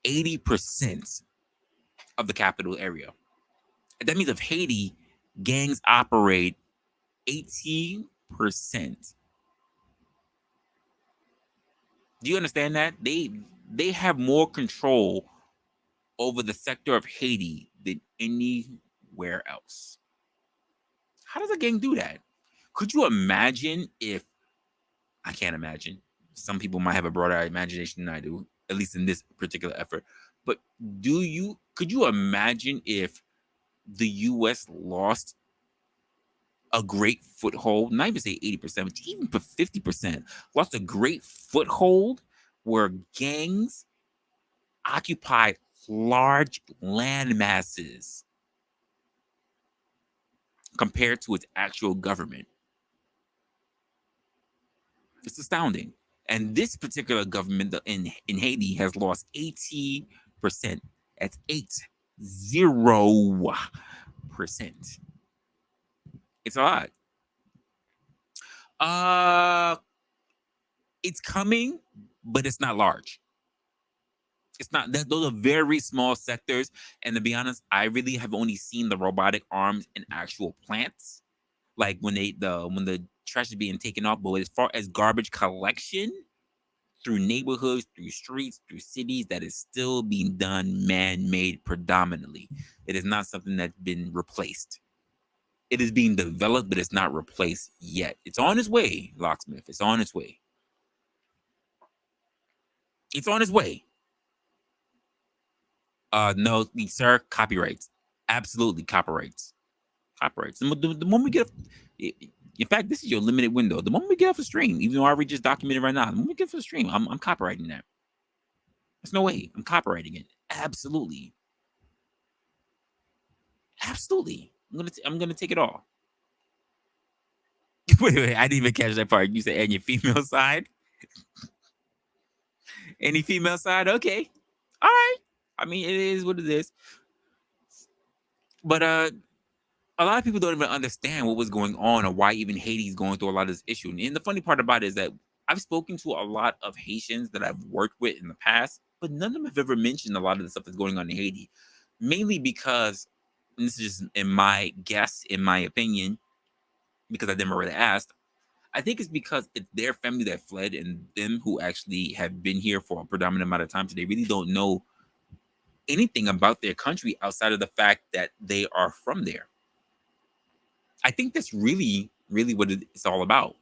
80% of the capital area. That means of Haiti, gangs operate 18%. Do you understand that? They have more control over the sector of Haiti than anywhere else. How does a gang do that? Could you imagine if, I can't imagine. Some people might have a broader imagination than I do, at least in this particular effort. But could you imagine if the US lost a great foothold, not even say 80%, but even 50%, lost a great foothold where gangs occupied large land masses compared to its actual government? It's astounding. And this particular government in Haiti has lost 80%. That's 80%. It's a lot. It's coming, but it's not large. It's not that, those are very small sectors. And to be honest, I really have only seen the robotic arms in actual plants, like when the trash is being taken off. But as far as garbage collection through neighborhoods, through streets, through cities, that is still being done man-made predominantly. It is not something that's been replaced. It is being developed, but it's not replaced yet. It's on its way, Locksmith. It's on its way. It's on its way. No, sir, copyrights. Absolutely copyrights. Copyrights. The moment we get, in fact, this is your limited window. The moment we get off the stream, even though I already just documented right now, the moment we get off the stream, I'm copyrighting that. There's no way. I'm copyrighting it. Absolutely. Absolutely. I'm gonna take it all. Wait, I didn't even catch that part. You said and your female side? Any female side? Okay. All right. I mean, it is what it is. But a lot of people don't even understand what was going on or why even Haiti's going through a lot of this issue. And the funny part about it is that I've spoken to a lot of Haitians that I've worked with in the past, but none of them have ever mentioned a lot of the stuff that's going on in Haiti. Mainly because, and this is just in my guess, in my opinion, because I never really asked, I think it's because it's their family that fled and them who actually have been here for a predominant amount of time. So they really don't know anything about their country outside of the fact that they are from there. I think that's really, really what it's all about.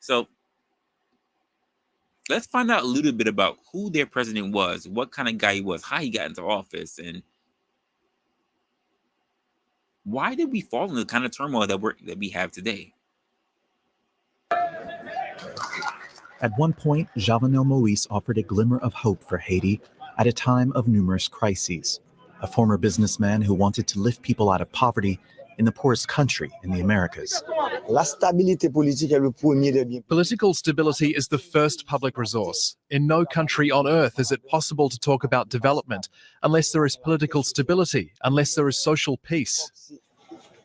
So let's find out a little bit about who their president was, what kind of guy he was, how he got into office, and why did we fall into the kind of turmoil that we have today. At one point, Jovenel Moïse offered a glimmer of hope for Haiti at a time of numerous crises. A former businessman who wanted to lift people out of poverty in the poorest country in the Americas. Political stability is the first public resource. In no country on earth is it possible to talk about development unless there is political stability, unless there is social peace.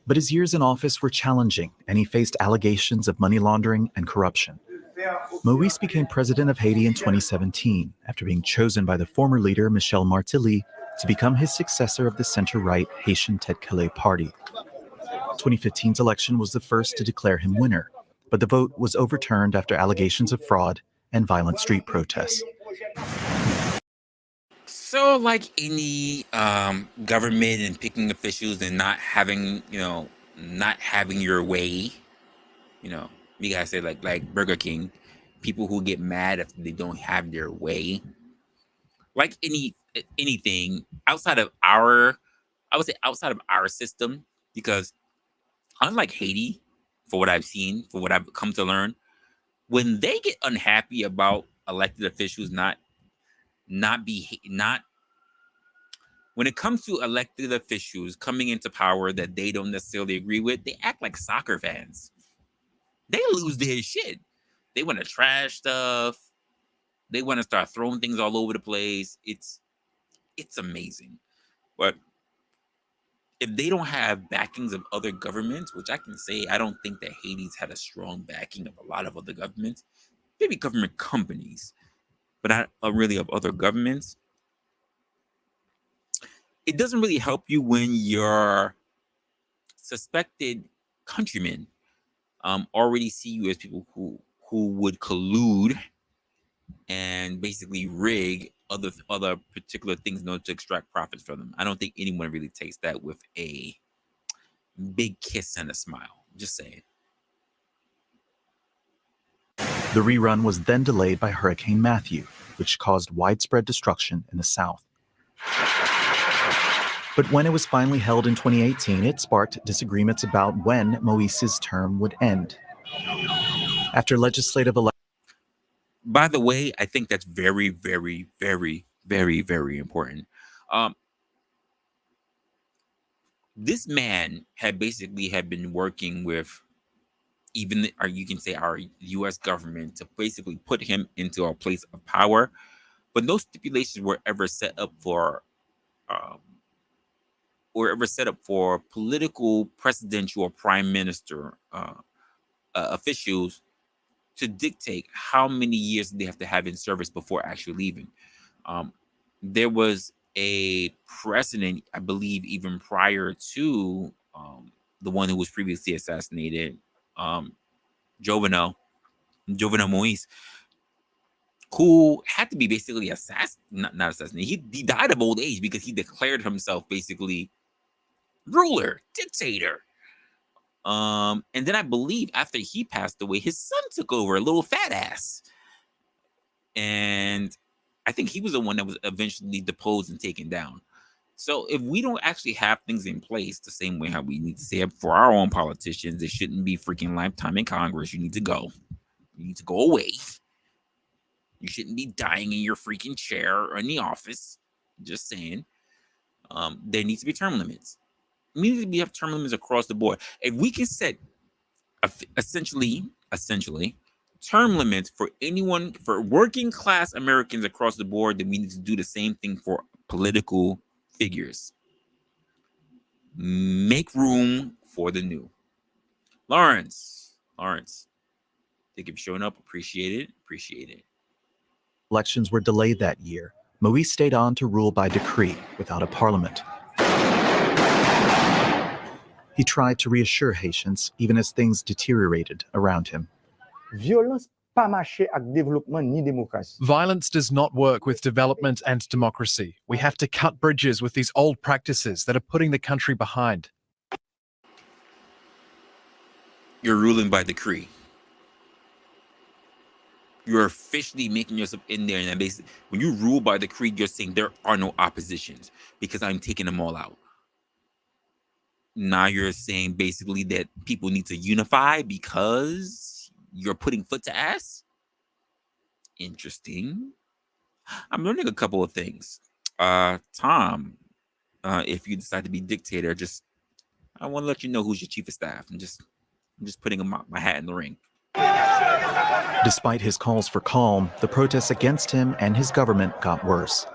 But his years in office were challenging, and he faced allegations of money laundering and corruption. Moïse became president of Haiti in 2017 after being chosen by the former leader Michel Martelly to become his successor of the center-right Haitian party. 2015's election was the first to declare him winner, but the vote was overturned after allegations of fraud and violent street protests. So, like any government and picking officials and not having your way, you guys say like Burger King, people who get mad if they don't have their way. Like anything outside of our system, because unlike Haiti, for what I've seen, for what I've come to learn, when they get unhappy about elected officials when it comes to elected officials coming into power that they don't necessarily agree with, they act like soccer fans. They lose their shit. They want to trash stuff. They want to start throwing things all over the place. It's amazing. But if they don't have backings of other governments, which I can say I don't think that Haiti's had a strong backing of a lot of other governments, maybe government companies, but not really of other governments, it doesn't really help you when your suspected countrymen already see you as people who would collude and basically rig other particular things in order to extract profits from them. I don't think anyone really takes that with a big kiss and a smile. Just saying. The rerun was then delayed by Hurricane Matthew, which caused widespread destruction in the South. But when it was finally held in 2018, it sparked disagreements about when Moïse's term would end. After legislative elections. By the way, I think that's very, very, very, very, very important. This man had been working with or you can say our U.S. government to basically put him into a place of power, but no stipulations were ever set up for political, presidential, or prime minister officials to dictate how many years they have to have in service before actually leaving. There was a precedent, I believe, even prior to the one who was previously assassinated, Jovenel Moïse, who had to be basically not assassinated. He died of old age because he declared himself basically ruler, dictator. And then I believe after he passed away, his son took over, a little fat ass. And I think he was the one that was eventually deposed and taken down. So if we don't actually have things in place the same way how we need to say it for our own politicians, it shouldn't be freaking lifetime in Congress. You need to go. You need to go away. You shouldn't be dying in your freaking chair or in the office. Just saying. There needs to be term limits. We have term limits across the board. If we can set essentially term limits for working class Americans across the board, then we need to do the same thing for political figures. Make room for the new. Lawrence, thank you for showing up. Appreciate it. Elections were delayed that year. Moïse stayed on to rule by decree without a parliament. He tried to reassure Haitians, even as things deteriorated around him. Violence does not work with development and democracy. We have to cut bridges with these old practices that are putting the country behind. you're ruling by decree. You're officially making yourself in there, and basically, when you rule by decree, you're saying there are no oppositions because I'm taking them all out. Now you're saying basically that people need to unify because you're putting foot to ass. Interesting. I'm learning a couple of things. Tom, if you decide to be dictator, I want to let you know who's your chief of staff. I'm just putting my hat in the ring. Despite his calls for calm, the protests against him and his government got worse.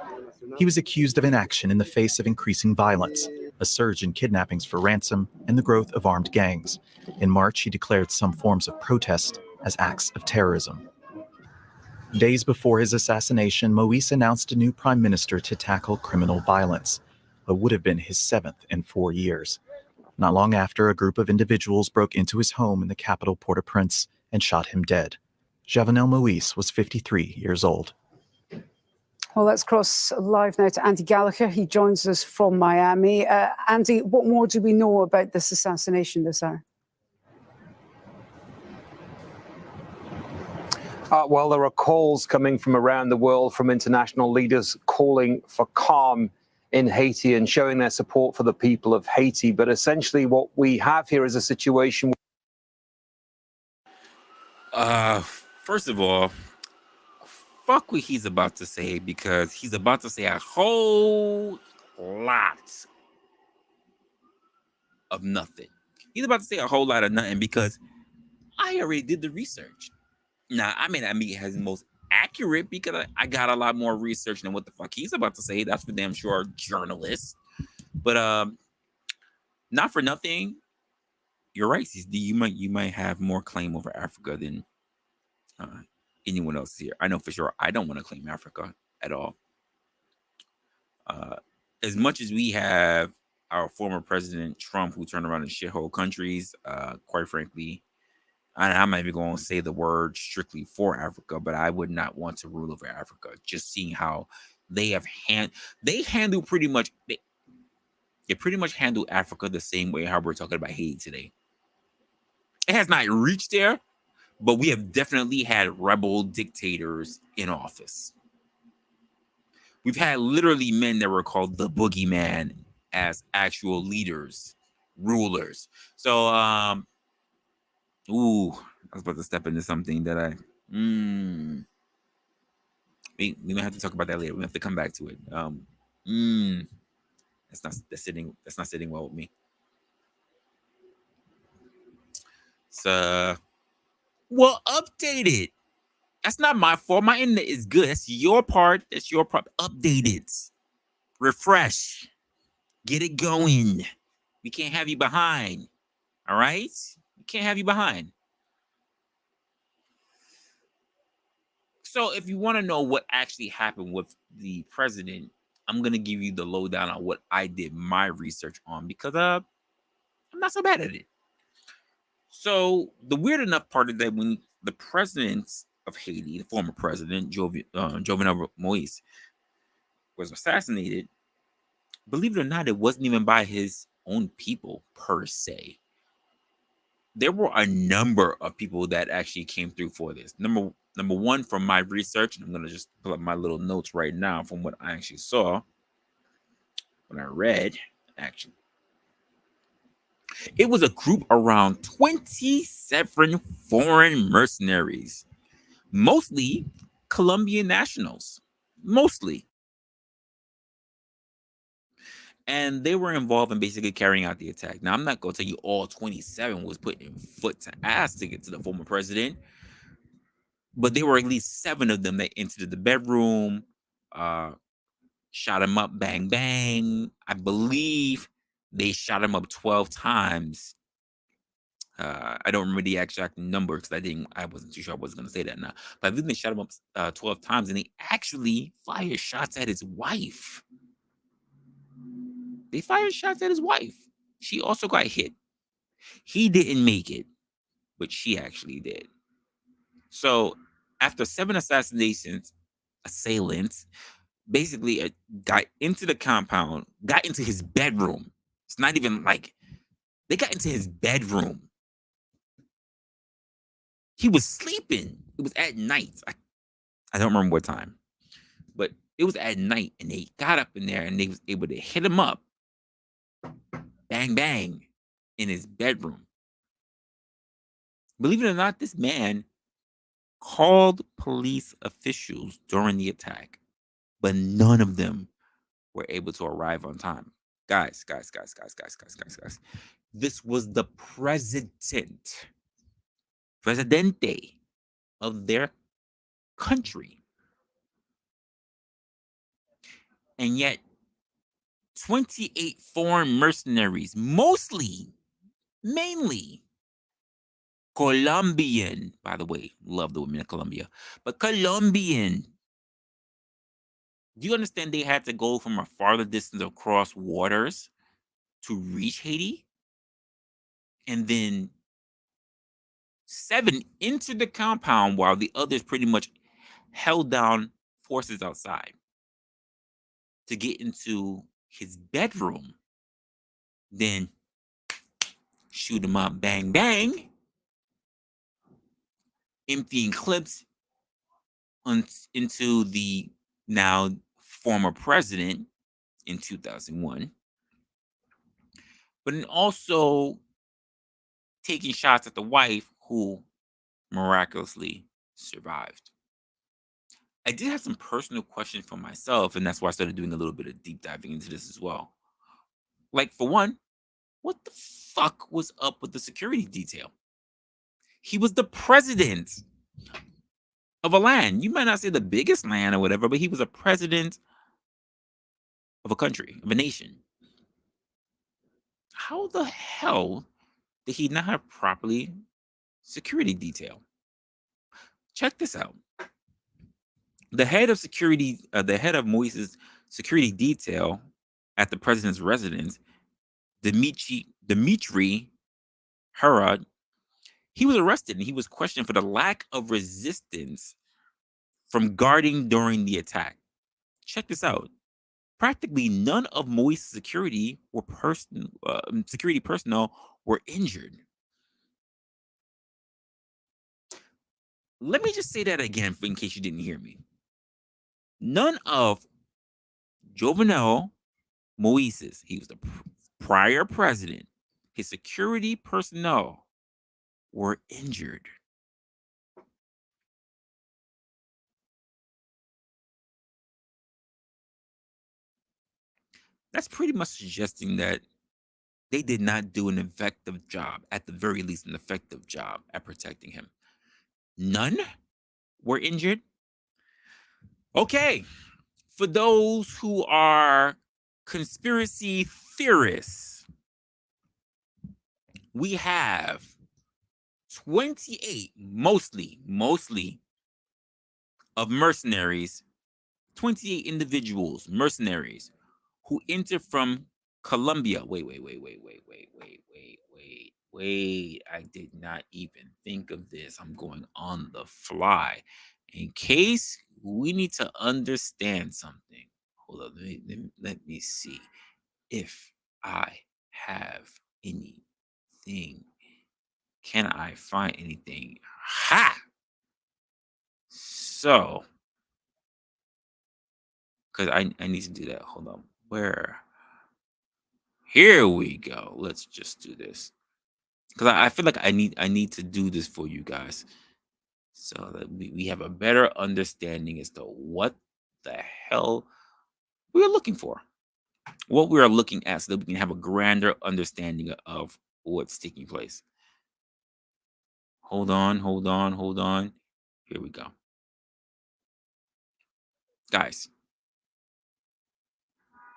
He was accused of inaction in the face of increasing violence, a surge in kidnappings for ransom, and the growth of armed gangs. In March, he declared some forms of protest as acts of terrorism. Days before his assassination, Moïse announced a new prime minister to tackle criminal violence, what would have been his 7th in 4 years. Not long after, a group of individuals broke into his home in the capital Port-au-Prince and shot him dead. Jovenel Moïse was 53 years old. Well, let's cross live now to Andy Gallagher. He joins us from Miami. Andy, what more do we know about this assassination this hour? Well, there are calls coming from around the world from international leaders calling for calm in Haiti and showing their support for the people of Haiti. But essentially what we have here is a situation. First of all, fuck what he's about to say, because he's about to say a whole lot of nothing. He's about to say a whole lot of nothing because I already did the research. Now, I may not be his most accurate because I got a lot more research than what the fuck he's about to say. That's for damn sure, journalist. But not for nothing, you're right. You might have more claim over Africa than anyone else here. I know for sure I don't want to claim Africa at all. As much as we have our former president Trump, who turned around and shithole countries, quite frankly, I'm not even going to say the word strictly for Africa, but I would not want to rule over Africa. Just seeing how they handle pretty much they pretty much handle Africa the same way how we're talking about Haiti today. It has not reached there, but we have definitely had rebel dictators in office. We've had literally men that were called the boogeyman as actual leaders, rulers. So, I was about to step into something that we might have to talk about that later. We have to come back to it. That's not sitting well with me. So, well, update it. That's not my fault. My internet is good. That's your part. That's your part. Update it. Refresh. Get it going. We can't have you behind. All right? We can't have you behind. So if you want to know what actually happened with the president, I'm going to give you the lowdown on what I did my research on, because I'm not so bad at it. So the weird enough part is that when the president of Haiti, the former president, Jovenel Moïse, was assassinated, believe it or not, it wasn't even by his own people per se. There were a number of people that actually came through for this. Number one, from my research, and I'm going to just pull up my little notes right now from what I actually saw, what I read, actually. It was a group around 27 foreign mercenaries, mostly Colombian nationals, mostly. And they were involved in basically carrying out the attack. Now, I'm not going to tell you all 27 was putting foot to ass to get to the former president, but there were at least 7 of them that entered the bedroom, shot him up, bang, bang. I believe they shot him up 12 times. I don't remember the exact number because I wasn't too sure I was going to say that now. But I believe they shot him up 12 times, and they actually fired shots at his wife. They fired shots at his wife. She also got hit. He didn't make it, but she actually did. So after 7 assailants basically got into the compound, got into his bedroom. It's not even like they got into his bedroom He was sleeping. It was at night. I don't remember what time, but it was at night, and they got up in there and they was able to hit him up, bang bang, in his bedroom. Believe it or not, this man called police officials during the attack, but none of them were able to arrive on time. Guys. This was the presidente of their country. And yet 28 foreign mercenaries, mainly Colombian, by the way, love the women of Colombia, but Colombian. Do you understand they had to go from a farther distance across waters to reach Haiti? And then 7 entered the compound while the others pretty much held down forces outside to get into his bedroom. Then shoot him up, bang, bang, emptying clips into the now former president in 2001. But then also taking shots at the wife who miraculously survived. I did have some personal questions for myself, and that's why I started doing a little bit of deep diving into this as well. Like, for one, what the fuck was up with the security detail? He was the president of a land. You might not say the biggest land or whatever, but he was a president of a country, of a nation. How the hell did he not have properly security detail? Check this out. The head of security, the head of Moïse's security detail at the president's residence, Dimitri Herod, he was arrested and he was questioned for the lack of resistance from guarding during the attack. Check this out. Practically none of Moïse's security personnel were injured. Let me just say that again in case you didn't hear me. None of Jovenel Moïse, he was the prior president, his security personnel were injured. That's pretty much suggesting that they did not do an effective job, at the very least, an effective job at protecting him. None were injured. Okay, for those who are conspiracy theorists, we have 28, mostly of mercenaries, 28 individuals, mercenaries, who enter from Colombia. Wait. I did not even think of this. I'm going on the fly. In case we need to understand something. Hold on, let me see if I have anything. Can I find anything? Ha! So, because I need to do that. Hold on. Where? Here we go. Let's just do this. Because I feel like I need to do this for you guys. So that we have a better understanding as to what the hell we are looking for. What we are looking at, so that we can have a grander understanding of what's taking place. Hold on. Here we go. Guys.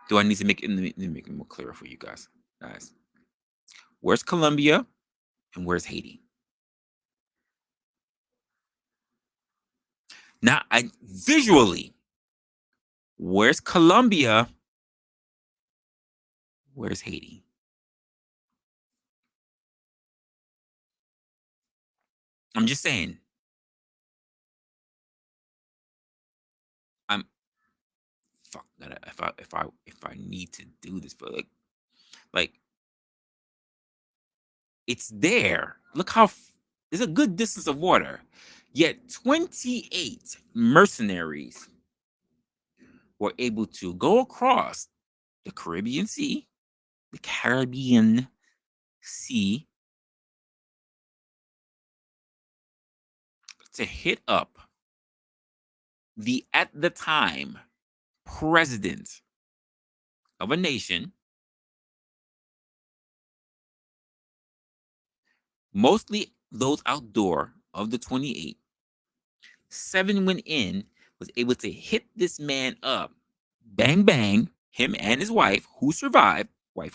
Do I need to make it more clearer for you guys? Guys. Where's Colombia and where's Haiti? Now, visually, where's Colombia? Where's Haiti? I'm just saying. Fuck that. If I need to do this, for like it's there. Look how It's a good distance of water. Yet 28 mercenaries were able to go across the Caribbean Sea, to hit up the, at the time, president of a nation, mostly those outdoor of the 28. 7 went in, was able to hit this man up. Bang, bang. Him and his wife, who survived, was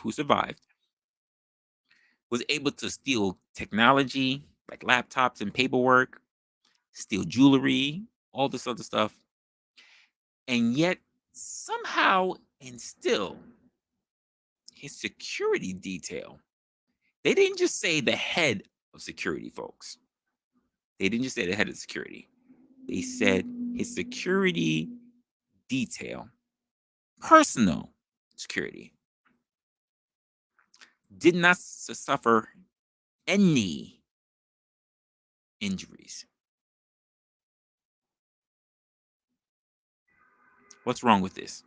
able to steal technology, like laptops and paperwork, steal jewelry, all this other stuff. And yet, somehow, and still, his security detail, they didn't just say the head of security, folks. They didn't just say the head of security. They said his security detail, personal security, did not suffer any injuries. What's wrong with this?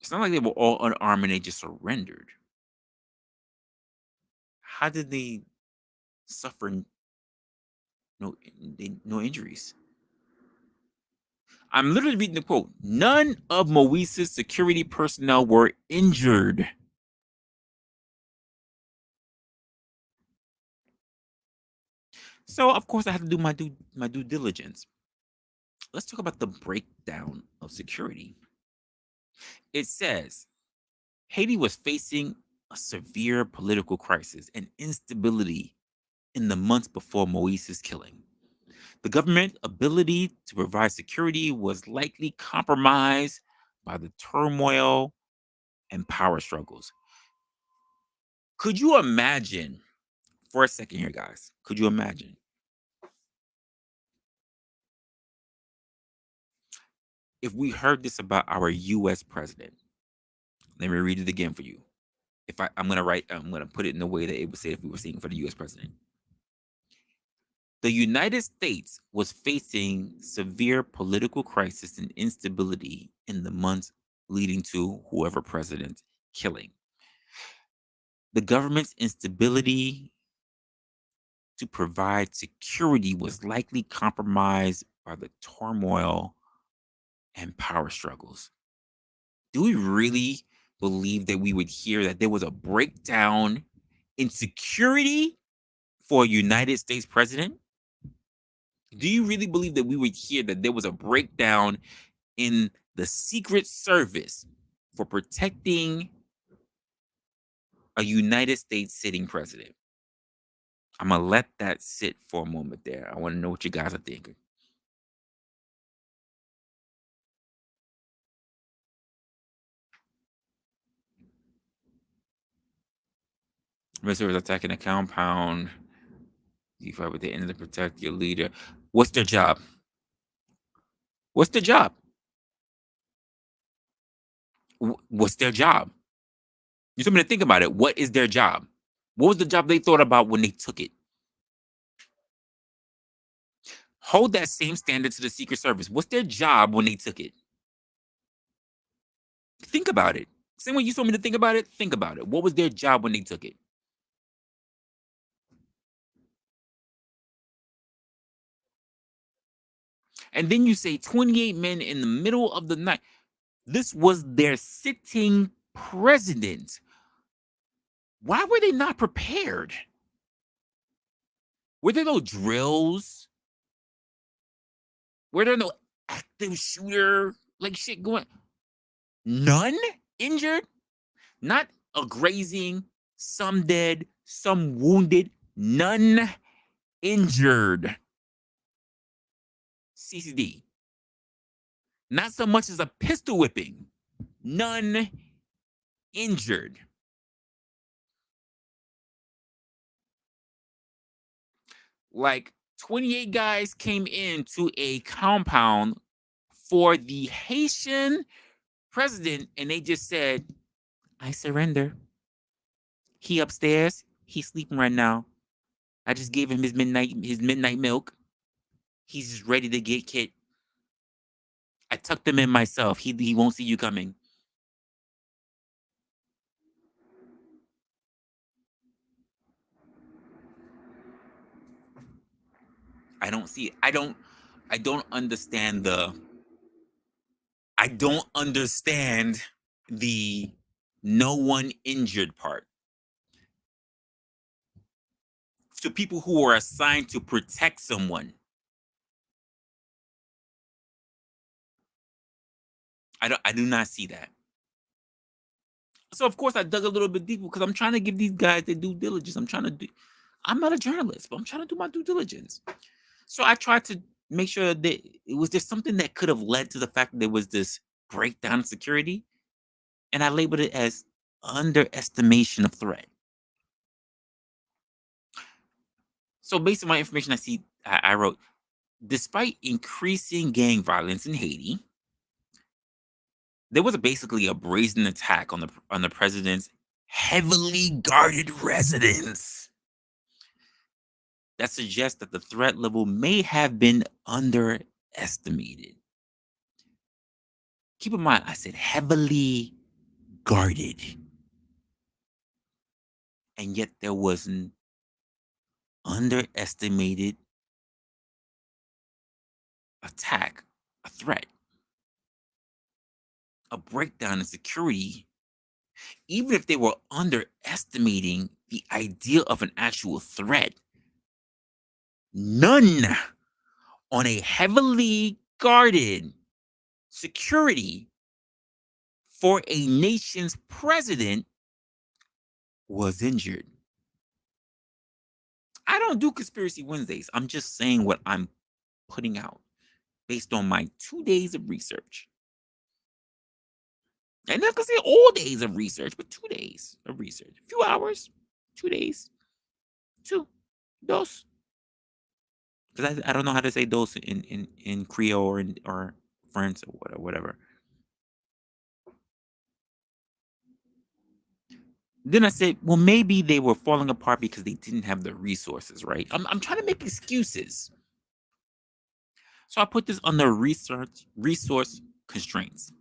It's not like they were all unarmed and they just surrendered. How did they suffer no injuries? I'm literally reading the quote. None of Moise's security personnel were injured. So, of course, I had to do my due diligence. Let's talk about the breakdown of security. It says Haiti was facing a severe political crisis and instability in the months before Moise's killing. The government's ability to provide security was likely compromised by the turmoil and power struggles. Could you imagine, for a second here, guys, could you imagine if we heard this about our US president? Let me read it again for you. I'm gonna put it in the way that it would say if we were saying for the US president. The United States was facing severe political crisis and instability in the months leading to whoever president killing. The government's instability to provide security was likely compromised by the turmoil and power struggles. Do we really believe that we would hear that there was a breakdown in security for a United States president? Do you really believe that we would hear that there was a breakdown in the Secret Service for protecting a United States sitting president? I'm going to let that sit for a moment there. I want to know what you guys are thinking. Mr. was attacking a compound. You fight with the end to protect your leader. What's their job? What's their job? What's their job? You told me to think about it. What is their job? What was the job they thought about when they took it? Hold that same standard to the Secret Service. What's their job when they took it? Think about it. Same way you told me to think about it, think about it. What was their job when they took it? And then you say 28 men in the middle of the night. This was their sitting president. Why were they not prepared? Were there no drills? Were there no active shooter like shit going? None injured? Not a grazing, some dead, some wounded, none injured. CCD. Not so much as a pistol whipping. None injured. Like 28 guys came into a compound for the Haitian president and they just said, I surrender. He upstairs. He's sleeping right now. I just gave him his midnight milk. He's just ready to get kit. I tucked him in myself. He won't see you coming. I don't see it. I don't understand the no one injured part. To people who are assigned to protect someone. I do not see that. So of course I dug a little bit deeper because I'm trying to give these guys their due diligence. I'm not a journalist, but I'm trying to do my due diligence. So I tried to make sure that it was just something that could have led to the fact that there was this breakdown in security. And I labeled it as underestimation of threat. So based on my information I wrote, despite increasing gang violence in Haiti, there was basically a brazen attack on the president's heavily guarded residence that suggests that the threat level may have been underestimated. Keep in mind, I said heavily guarded. And yet there was an underestimated attack, a threat, a breakdown in security. Even if they were underestimating the idea of an actual threat, none on a heavily guarded security for a nation's president was injured. I don't do Conspiracy Wednesdays. I'm just saying what I'm putting out based on my 2 days of research. I'm not gonna say all days of research, but 2 days of research. A few hours, 2 days, dos. Because I don't know how to say dos in Creole or French or whatever. Then I said, well, maybe they were falling apart because they didn't have the resources, right? I'm trying to make excuses. So I put this under resource constraints.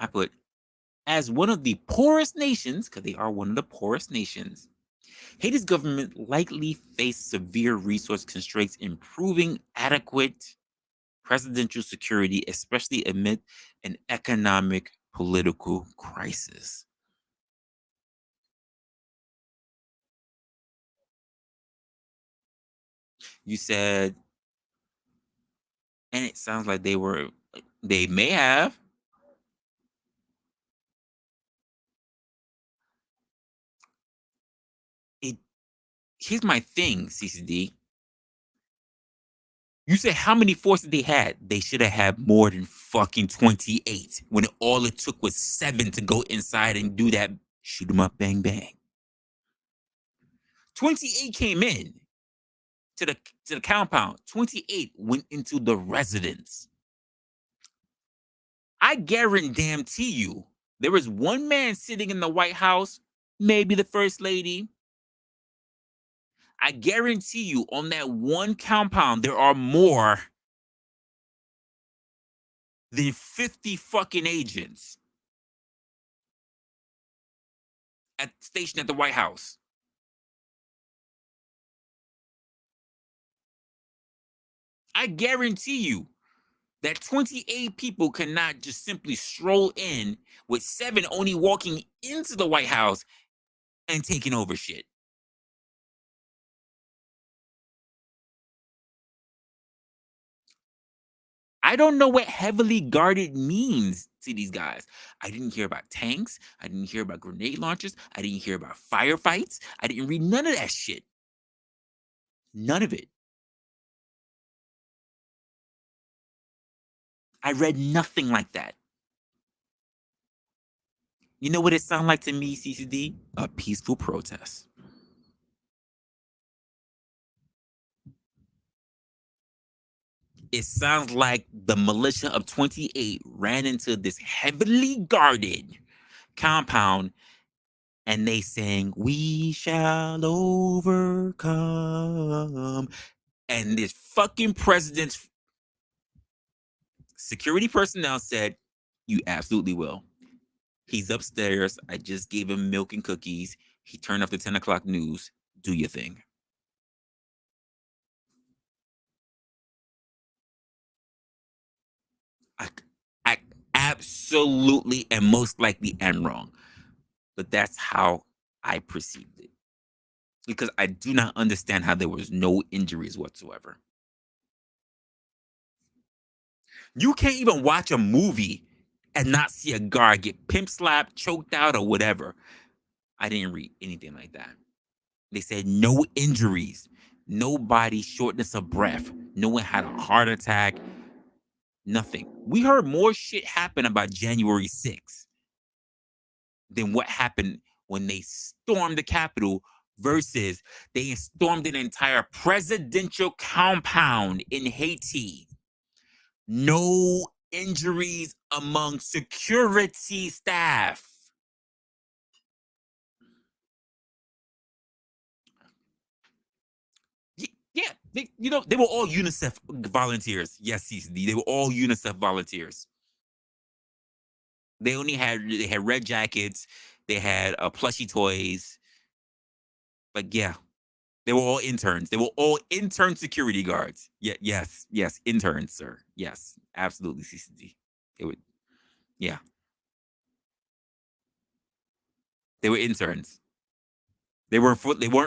I put, as one of the poorest nations, because they are one of the poorest nations, Haiti's government likely faced severe resource constraints in proving adequate presidential security, especially amid an economic political crisis. You said, and it sounds like they may have. Here's my thing, CCD. You said how many forces they had? They should have had more than fucking 28 when all it took was 7 to go inside and do that shoot 'em up, bang, bang. 28 came in to the compound. 28 went into the residence. I guarantee you there was one man sitting in the White House, maybe the first lady. I guarantee you on that one compound, there are more than 50 fucking agents stationed at the White House. I guarantee you that 28 people cannot just simply stroll in with 7 only walking into the White House and taking over shit. I don't know what heavily guarded means to these guys. I didn't hear about tanks. I didn't hear about grenade launchers. I didn't hear about firefights. I didn't read none of that shit. None of it. I read nothing like that. You know what it sounded like to me, CCD? A peaceful protest. It sounds like the militia of 28 ran into this heavily guarded compound and they sang, "We shall overcome." And this fucking president's security personnel said, "You absolutely will." He's upstairs. I just gave him milk and cookies. He turned off the 10 o'clock news. Do your thing. I absolutely and most likely am wrong. But that's how I perceived it. Because I do not understand how there was no injuries whatsoever. You can't even watch a movie and not see a guard get pimp slapped, choked out, or whatever. I didn't read anything like that. They said no injuries, nobody shortness of breath, no one had a heart attack, nothing. We heard more shit happen about January 6th than what happened when they stormed the Capitol versus they stormed an entire presidential compound in Haiti. No injuries among security staff. Yeah, they were all UNICEF volunteers. Yes, CCD, they were all UNICEF volunteers. They had red jackets, they had plushy toys, but yeah, they were all interns. They were all intern security guards. Yeah, yes, interns, sir. Yes, absolutely, CCD. They were, yeah, they were interns. They weren't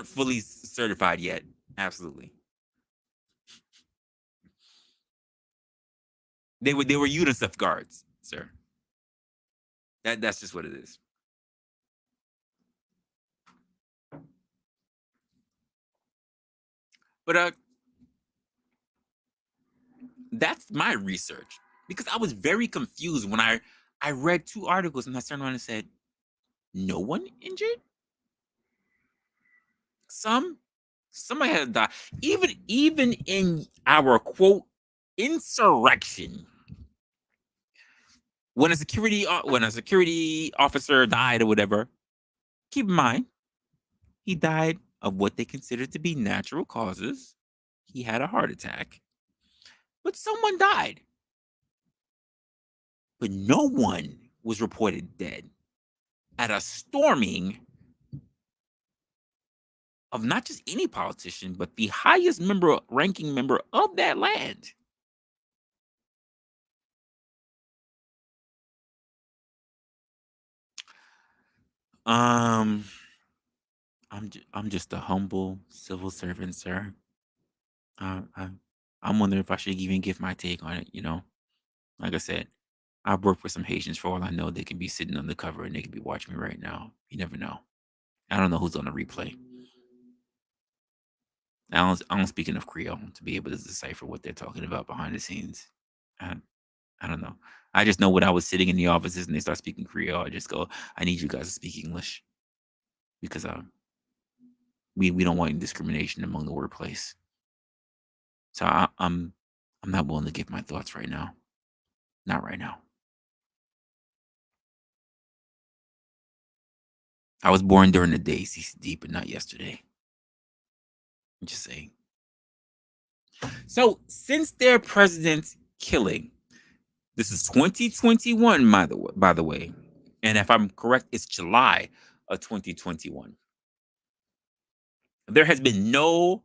fully certified yet. Absolutely. They were UNICEF guards, sir. That's just what it is. But that's my research because I was very confused when I read two articles and I turned around and said, "No one injured? Somebody had died." Even in our quote insurrection, when a security officer died or whatever, keep in mind he died of what they considered to be natural causes. He had a heart attack, but someone died. But no one was reported dead at a storming of not just any politician, but the highest ranking member of that land. Um, I'm just a humble civil servant, sir. Uh, I, I'm wondering if I should even give my take on it. Like I said, I've worked with some Haitians. For all I know, they can be sitting on the cover and they could be watching me right now. You never know. I don't know who's on the replay. I don't speak enough Creole to be able to decipher what they're talking about behind the scenes. I, I don't know. I just know when I was sitting in the offices and they start speaking Creole, I just go, I need you guys to speak English because we don't want any discrimination among the workplace. So I'm not willing to give my thoughts right now. Not right now. I was born during the day, CCD, but not yesterday. I'm just saying. So since their president's killing, this is 2021, by the way, and if I'm correct, it's July of 2021. There has been no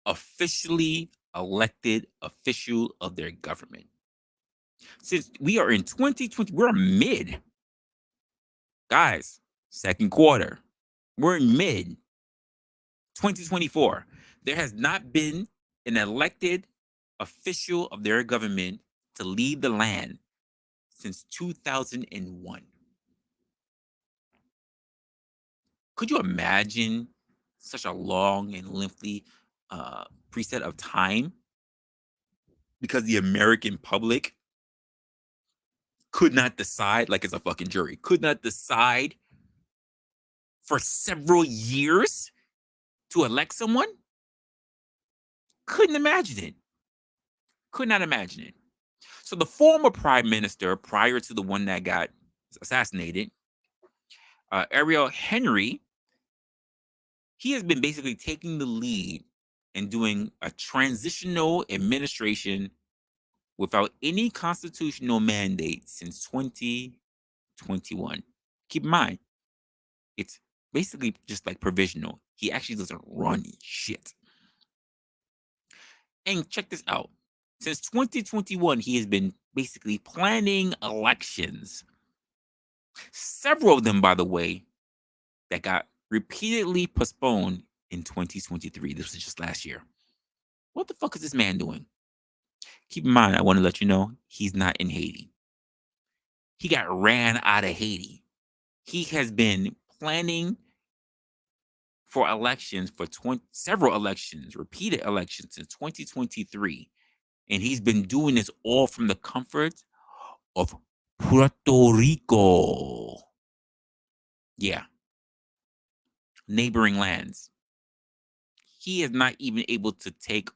officially elected official of their government. Since we are in 2020, we're mid. Guys, second quarter. We're in mid 2024. There has not been an elected official of their government to lead the land since 2001. Could you imagine such a long and lengthy preset of time? Because the American public could not decide, like it's a fucking jury, could not decide for several years to elect someone? Couldn't imagine it. Could not imagine it. So the former prime minister, prior to the one that got assassinated, Ariel Henry, he has been basically taking the lead and doing a transitional administration without any constitutional mandate since 2021. Keep in mind, it's basically just like provisional. He actually doesn't run shit. And check this out. Since 2021, he has been basically planning elections. Several of them, by the way, that got repeatedly postponed in 2023. This was just last year. What the fuck is this man doing? Keep in mind, I want to let you know, he's not in Haiti. He got ran out of Haiti. He has been planning for elections for several elections, repeated elections since 2023. And he's been doing this all from the comfort of Puerto Rico. Yeah. Neighboring lands. He is not even able to take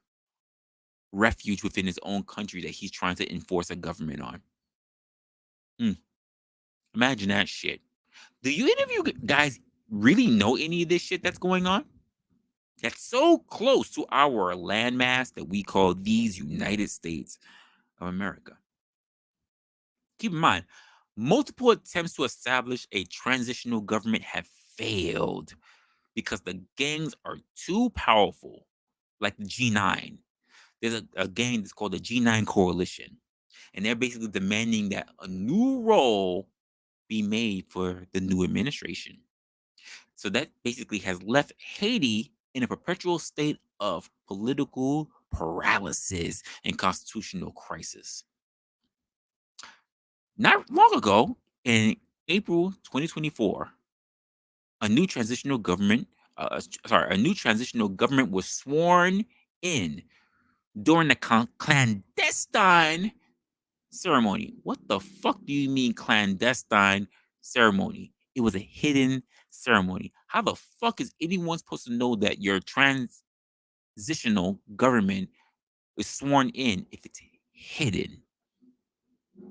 refuge within his own country that he's trying to enforce a government on. Imagine that shit. Do any of you guys really know any of this shit that's going on? That's so close to our landmass that we call these United States of America. Keep in mind, multiple attempts to establish a transitional government have failed because the gangs are too powerful, like the G9. There's a gang that's called the G9 Coalition, and they're basically demanding that a new role be made for the new administration. So that basically has left Haiti in a perpetual state of political paralysis and constitutional crisis. Not long ago, in April 2024, a new transitional government was sworn in during the clandestine ceremony. What the fuck do you mean clandestine ceremony? It was a hidden ceremony. How the fuck is anyone supposed to know that your transitional government is sworn in if it's hidden?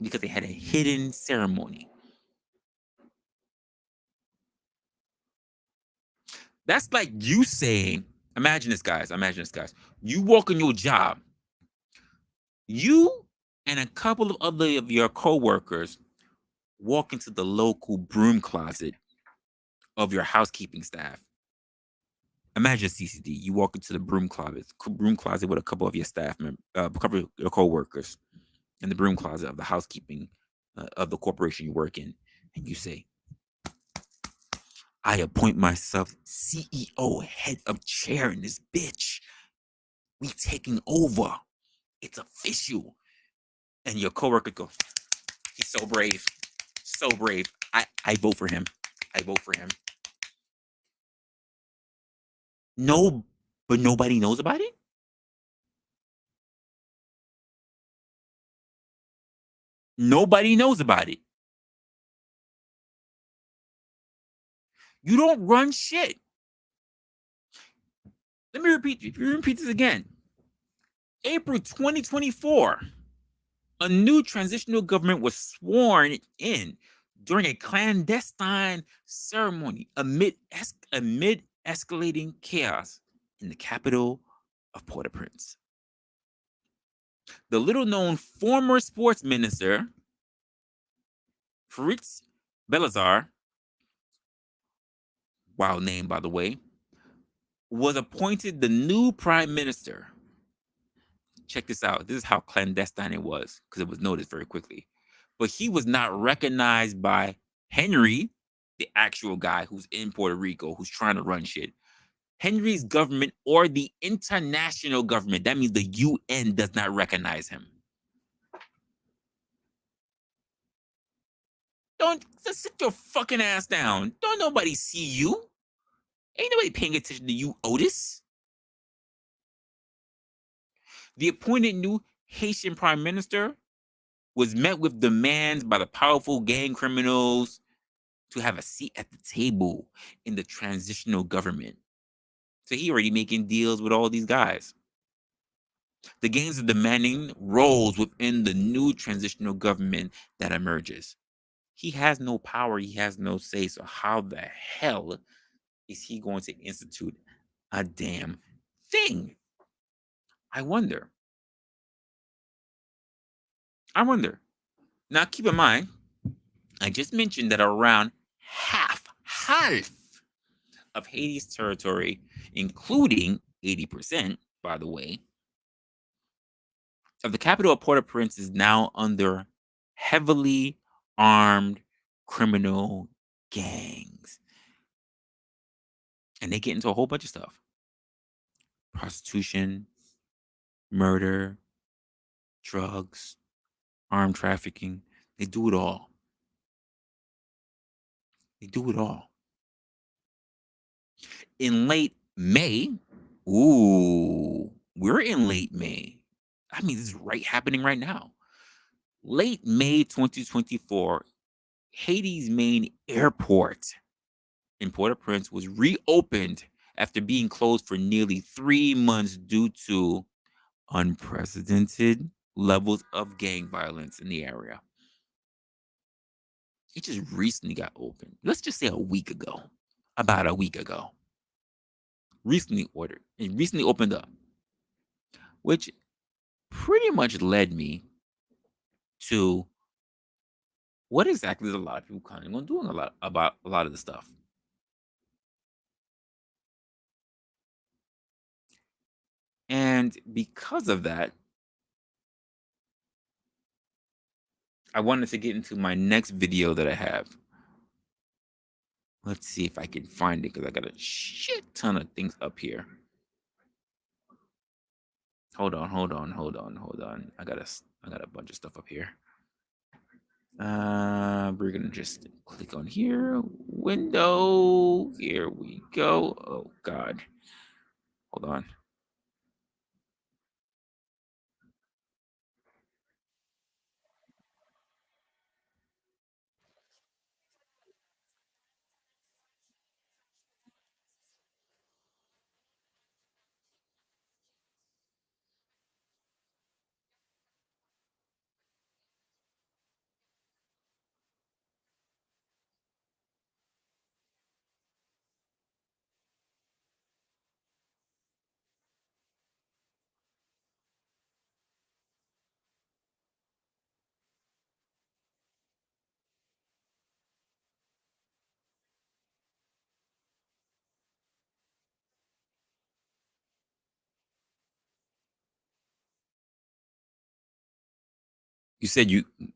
Because they had a hidden ceremony. That's like you saying, imagine this, guys. You walk in your job. You and a couple of other of your coworkers walk into the local broom closet of your housekeeping staff. Imagine CCD. You walk into the broom closet with a couple of your staff members, a couple of your coworkers, in the broom closet of the housekeeping of the corporation you work in, and you say, "I appoint myself CEO, head of chair in this bitch. We taking over. It's official." And your coworker go, "He's so brave, so brave. I vote for him. I vote for him." No, but nobody knows about it. Nobody knows about it. You don't run shit. Let me repeat this again. April 2024, a new transitional government was sworn in during a clandestine ceremony amid escalating chaos in the capital of Port-au-Prince. The little-known former sports minister, Fritz Belazar, wild name by the way, was appointed the new prime minister. Check this out. This is how clandestine it was, because it was noticed very quickly. But he was not recognized by Henry, the actual guy who's in Puerto Rico, who's trying to run shit. Henry's government or the international government, that means the UN, does not recognize him. Don't just sit your fucking ass down. Don't nobody see you. Ain't nobody paying attention to you, Otis. The appointed new Haitian prime minister was met with demands by the powerful gang criminals to have a seat at the table in the transitional government. So he already making deals with all these guys. The gangs are demanding roles within the new transitional government that emerges. He has no power. He has no say. So how the hell is he going to institute a damn thing? I wonder. I wonder. Now, keep in mind, I just mentioned that around half of Haiti's territory, including 80%, by the way, of the capital of Port-au-Prince is now under heavily armed criminal gangs. And they get into a whole bunch of stuff: prostitution, murder, drugs, armed trafficking. They do it all. They do it all. In late May, we're in late May. I mean, this is happening right now. Late May 2024, Haiti's main airport in Port-au-Prince was reopened after being closed for nearly 3 months due to unprecedented levels of gang violence in the area. It just recently got opened. Let's just say a week ago. About a week ago. Recently opened up. Which pretty much led me to what exactly is a lot of people planning on doing about a lot of the stuff. And because of that, I wanted to get into my next video that I have. Let's see if I can find it, because I got a shit ton of things up here. Hold on. I got a bunch of stuff up here. We're gonna just click on here. Window. Here we go. Oh God. Hold on.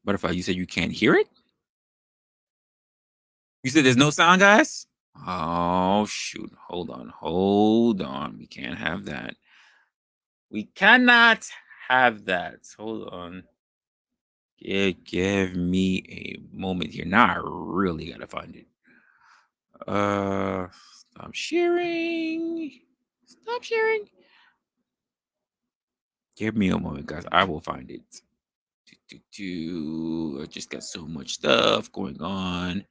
Butterfly, you said you can't hear it? You said there's no sound, guys? Oh, shoot. Hold on. We can't have that. We cannot have that. Hold on. Give me a moment here. Now I really gotta find it. Stop sharing. Stop sharing. Give me a moment, guys. I will find it. I just got so much stuff going on.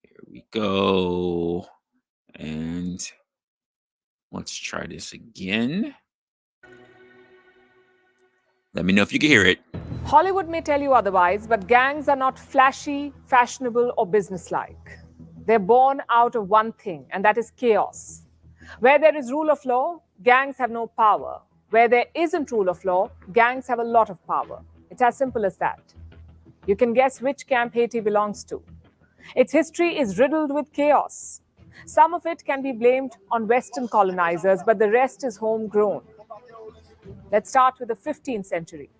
Here we go. And let's try this again. Let me know if you can hear it. Hollywood may tell you otherwise, but gangs are not flashy, fashionable, or businesslike. They're born out of one thing, and that is chaos. Where there is rule of law, gangs have no power. Where there isn't rule of law, gangs have a lot of power. It's as simple as that. You can guess which camp Haiti belongs to. Its history is riddled with chaos. Some of it can be blamed on Western colonizers, but the rest is homegrown. Let's start with the 15th century.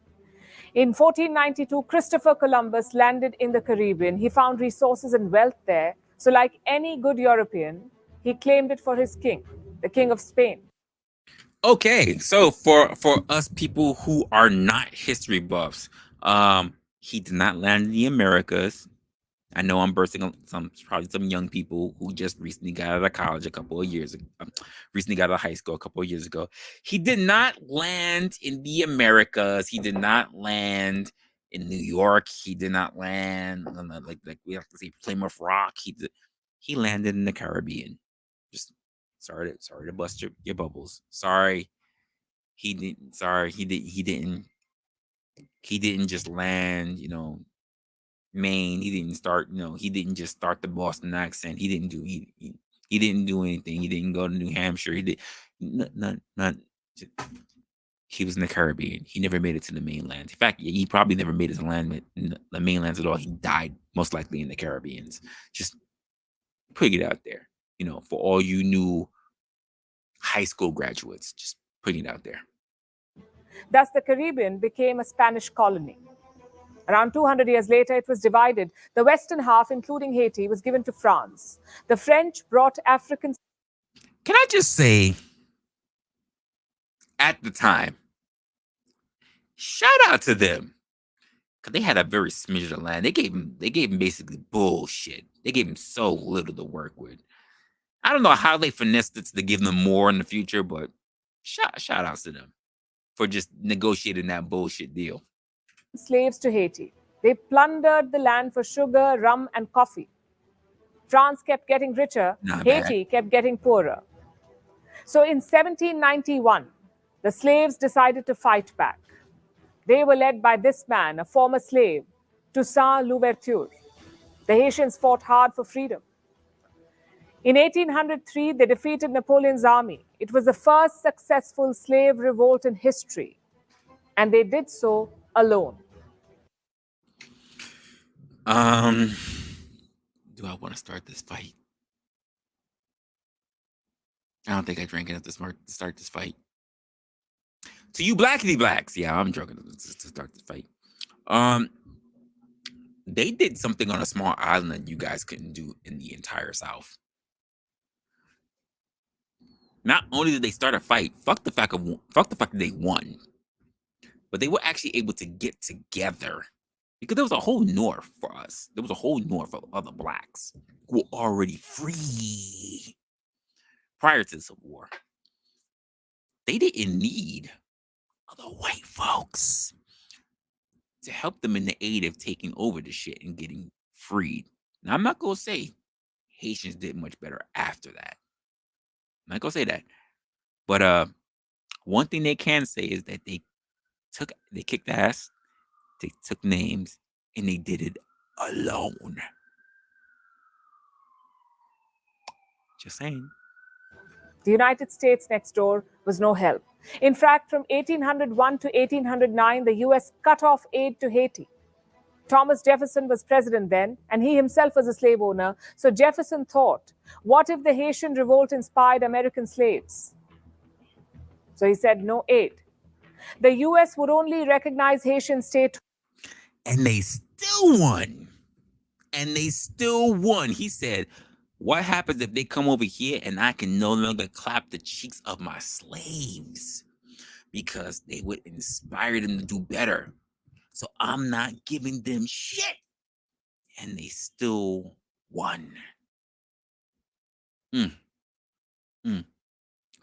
In 1492, Christopher Columbus landed in the Caribbean. He found resources and wealth there. So like any good European, he claimed it for his king, the King of Spain. Okay, so for us people who are not history buffs, he did not land in the Americas. I know I'm bursting on probably some young people who just recently got out of college a couple of years ago, recently got out of high school a couple of years ago. He did not land in the Americas. He did not land in New York. He did not land like we have to say Plymouth Rock. He landed in the Caribbean. Just sorry to bust your bubbles. Sorry. He didn't just land, Maine. He didn't start, he didn't just start the Boston accent. He didn't do he didn't do anything. He didn't go to New Hampshire. He did not. He was in the Caribbean. He never made it to the mainland. In fact, he probably never made it to the mainlands at all. He died most likely in the Caribbeans. Just putting it out there, for all you new high school graduates, just putting it out there. Thus, the Caribbean became a Spanish colony. Around 200 years later, it was divided. The western half, including Haiti, was given to France. The French brought Africans. Can I just say, at the time, shout out to them, because they had a very smidge of land. They gave him basically bullshit. They gave him so little to work with. I don't know how they finessed it to give them more in the future, but shout outs to them for just negotiating that bullshit deal. Slaves to Haiti. They plundered the land for sugar, rum, and coffee. France kept getting richer. Haiti kept getting poorer. So in 1791, the slaves decided to fight back. They were led by this man, a former slave, Toussaint Louverture. The Haitians fought hard for freedom. In 1803, they defeated Napoleon's army. It was the first successful slave revolt in history, and they did so alone. Do I want to start this fight? I don't think I drank enough to start this fight. To you blackity blacks, yeah, I'm drunk enough to start this fight. They did something on a small island that you guys couldn't do in the entire South. Not only did they start a fight, fuck the fact that they won, but they were actually able to get together, because there was a whole north for us. There was a whole north of other blacks who were already free prior to the Civil War. They didn't need other white folks to help them in the aid of taking over the shit and getting freed. Now, I'm not going to say Haitians did much better after that. I'm not going to say that. But one thing they can say is that they kicked ass, they took names, and they did it alone. Just saying. The United States next door was no help. In fact, from 1801 to 1809, the US cut off aid to Haiti. Thomas Jefferson was president then, and he himself was a slave owner. So Jefferson thought, what if the Haitian revolt inspired American slaves? So he said no aid. The US would only recognize Haitian state. And they still won. He said, what happens if they come over here and I can no longer clap the cheeks of my slaves? Because they would inspire them to do better. So I'm not giving them shit. And they still won.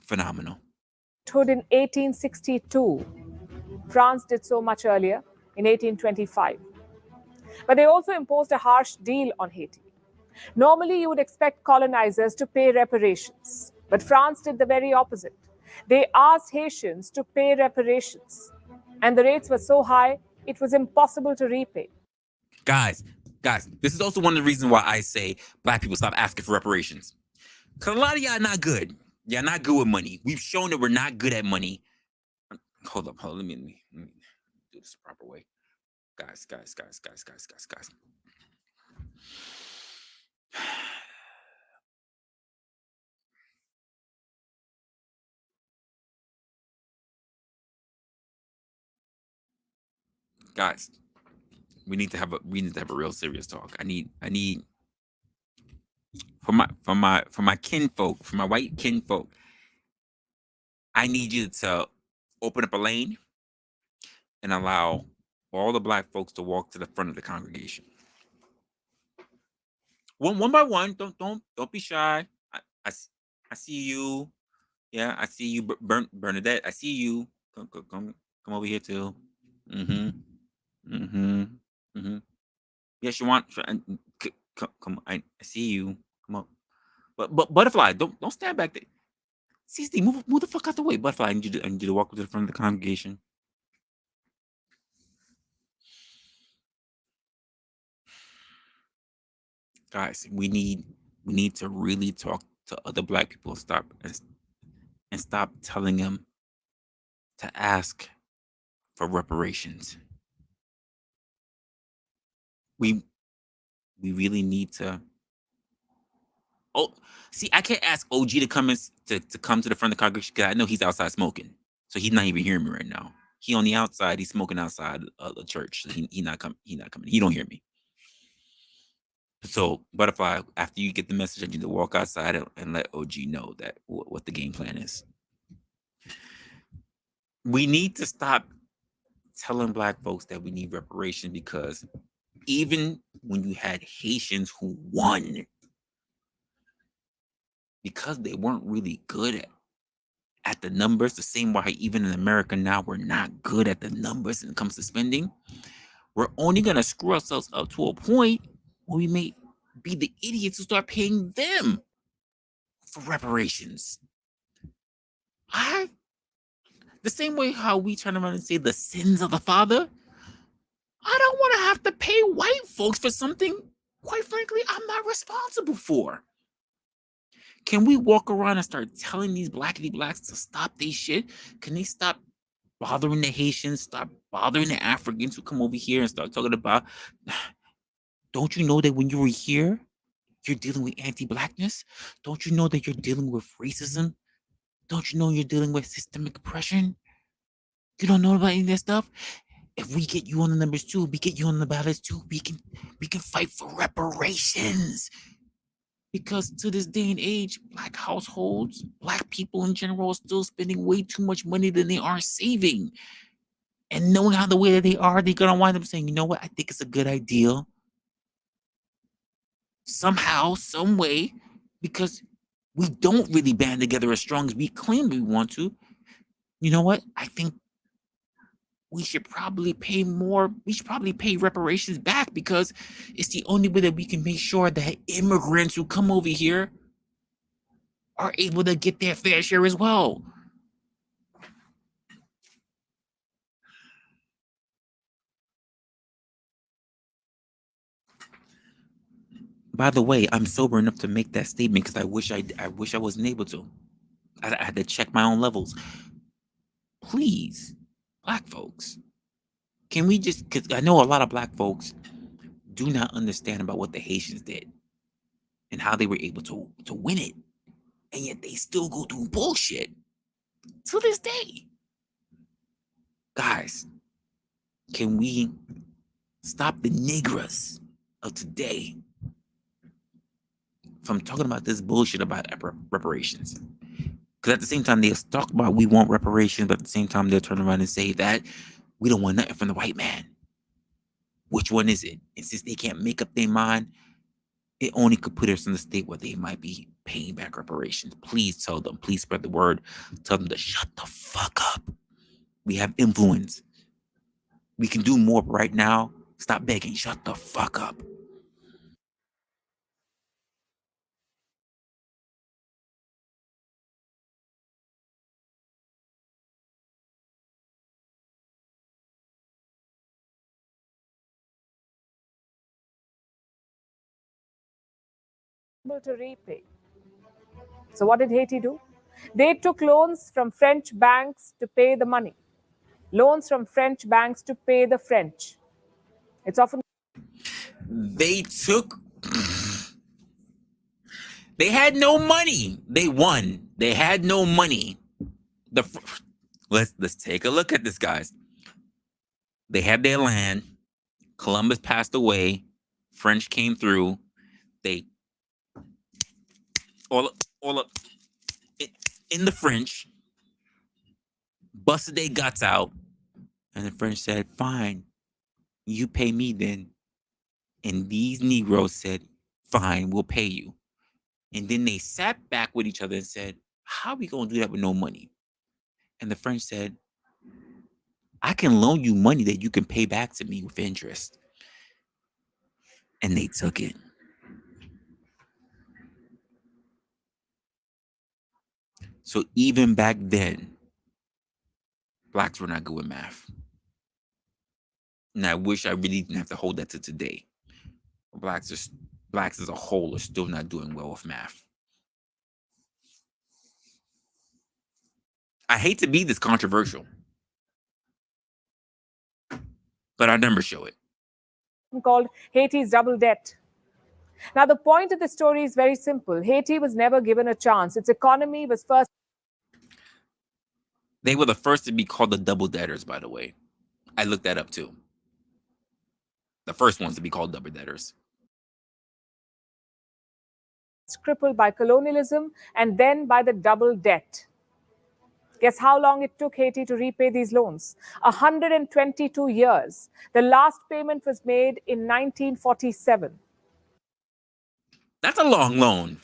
Phenomenal. In 1862. France did so much earlier, in 1825. But they also imposed a harsh deal on Haiti. Normally, you would expect colonizers to pay reparations, but France did the very opposite. They asked Haitians to pay reparations, and the rates were so high, it was impossible to repay. Guys, this is also one of the reasons why I say black people stop asking for reparations. Because a lot of y'all are not good. Y'all not good with money. We've shown that we're not good at money. Hold up. Let me do this the proper way. Guys. Guys, we need to have a real serious talk. I need for my kinfolk, for my white kinfolk, I need you to open up a lane and allow all the black folks to walk to the front of the congregation. One by one. Don't be shy. I see you. Yeah, I see you, Bernadette. I see you. Come over here too. Yes, you want? Come. I see you. Come on. But Butterfly, don't stand back there. CC, move the fuck out the way, Butterfly. I need you to walk to the front of the congregation. Guys, we need to really talk to other black people and stop telling them to ask for reparations. We really need to. Oh, see, I can't ask OG to come to come to the front of the congregation because I know he's outside smoking, so he's not even hearing me right now. He on the outside. He's smoking outside of the church. So he not coming. He not coming. He don't hear me. So Butterfly, after you get the message, I need to walk outside and let OG know that what the game plan is. We need to stop telling black folks that we need reparations because even when you had Haitians who won because they weren't really good at the numbers, the same way even in America now we're not good at the numbers when it comes to spending, we're only going to screw ourselves up to a point where we may be the idiots who start paying them for reparations. The same way how we turn around and say the sins of the father, I don't want to have to pay white folks for something, quite frankly, I'm not responsible for. Can we walk around and start telling these blackity blacks to stop these shit? Can they stop bothering the Haitians, stop bothering the Africans who come over here and start talking about, don't you know that when you were here, you're dealing with anti-blackness? Don't you know that you're dealing with racism? Don't you know you're dealing with systemic oppression? You don't know about any of that stuff? If we get you on the numbers too, we get you on the ballots too, we can fight for reparations. Because to this day and age, black households, black people in general are still spending way too much money than they are saving. And knowing how the way that they are, they're gonna wind up saying, you know what, I think it's a good idea. Somehow, some way, because we don't really band together as strong as we claim we want to. You know what? I think we should probably pay more. We should probably pay reparations back because it's the only way that we can make sure that immigrants who come over here are able to get their fair share as well. By the way, I'm sober enough to make that statement because I wish I wasn't able to. I had to check my own levels. Please, black folks, can we just? Because I know a lot of black folks do not understand about what the Haitians did and how they were able to win it, and yet they still go through bullshit to this day. Guys, can we stop the niggas of today from talking about this bullshit about reparations? Because at the same time, they'll talk about we want reparations, but at the same time, they'll turn around and say that we don't want nothing from the white man. Which one is it? And since they can't make up their mind, it only could put us in the state where they might be paying back reparations. Please tell them. Please spread the word. Tell them to shut the fuck up. We have influence. We can do more right now. Stop begging. Shut the fuck up. To repay. So what did Haiti do? They took loans from French banks to pay the money. Loans from French banks to pay the French. It's often They had no money. They won. They had no money. Let's take a look at this, guys. They had their land. Columbus passed away. French came through. They all up in the French, busted their guts out, and the French said, "Fine, you pay me then." And these Negroes said, "Fine, we'll pay you." And then they sat back with each other and said, "How are we gonna do that with no money?" And the French said, "I can loan you money that you can pay back to me with interest." And they took it. So even back then, blacks were not good with math. And I wish I really didn't have to hold that to today. Blacks blacks as a whole are still not doing well with math. I hate to be this controversial, but our numbers show it. Called Haiti's double debt. Now, the point of the story is very simple. Haiti was never given a chance. Its economy was first. They were the first to be called the double debtors, by the way. I looked that up too. The first ones to be called double debtors. Crippled by colonialism and then by the double debt. Guess how long it took Haiti to repay these loans? 122 years. The last payment was made in 1947. That's a long loan.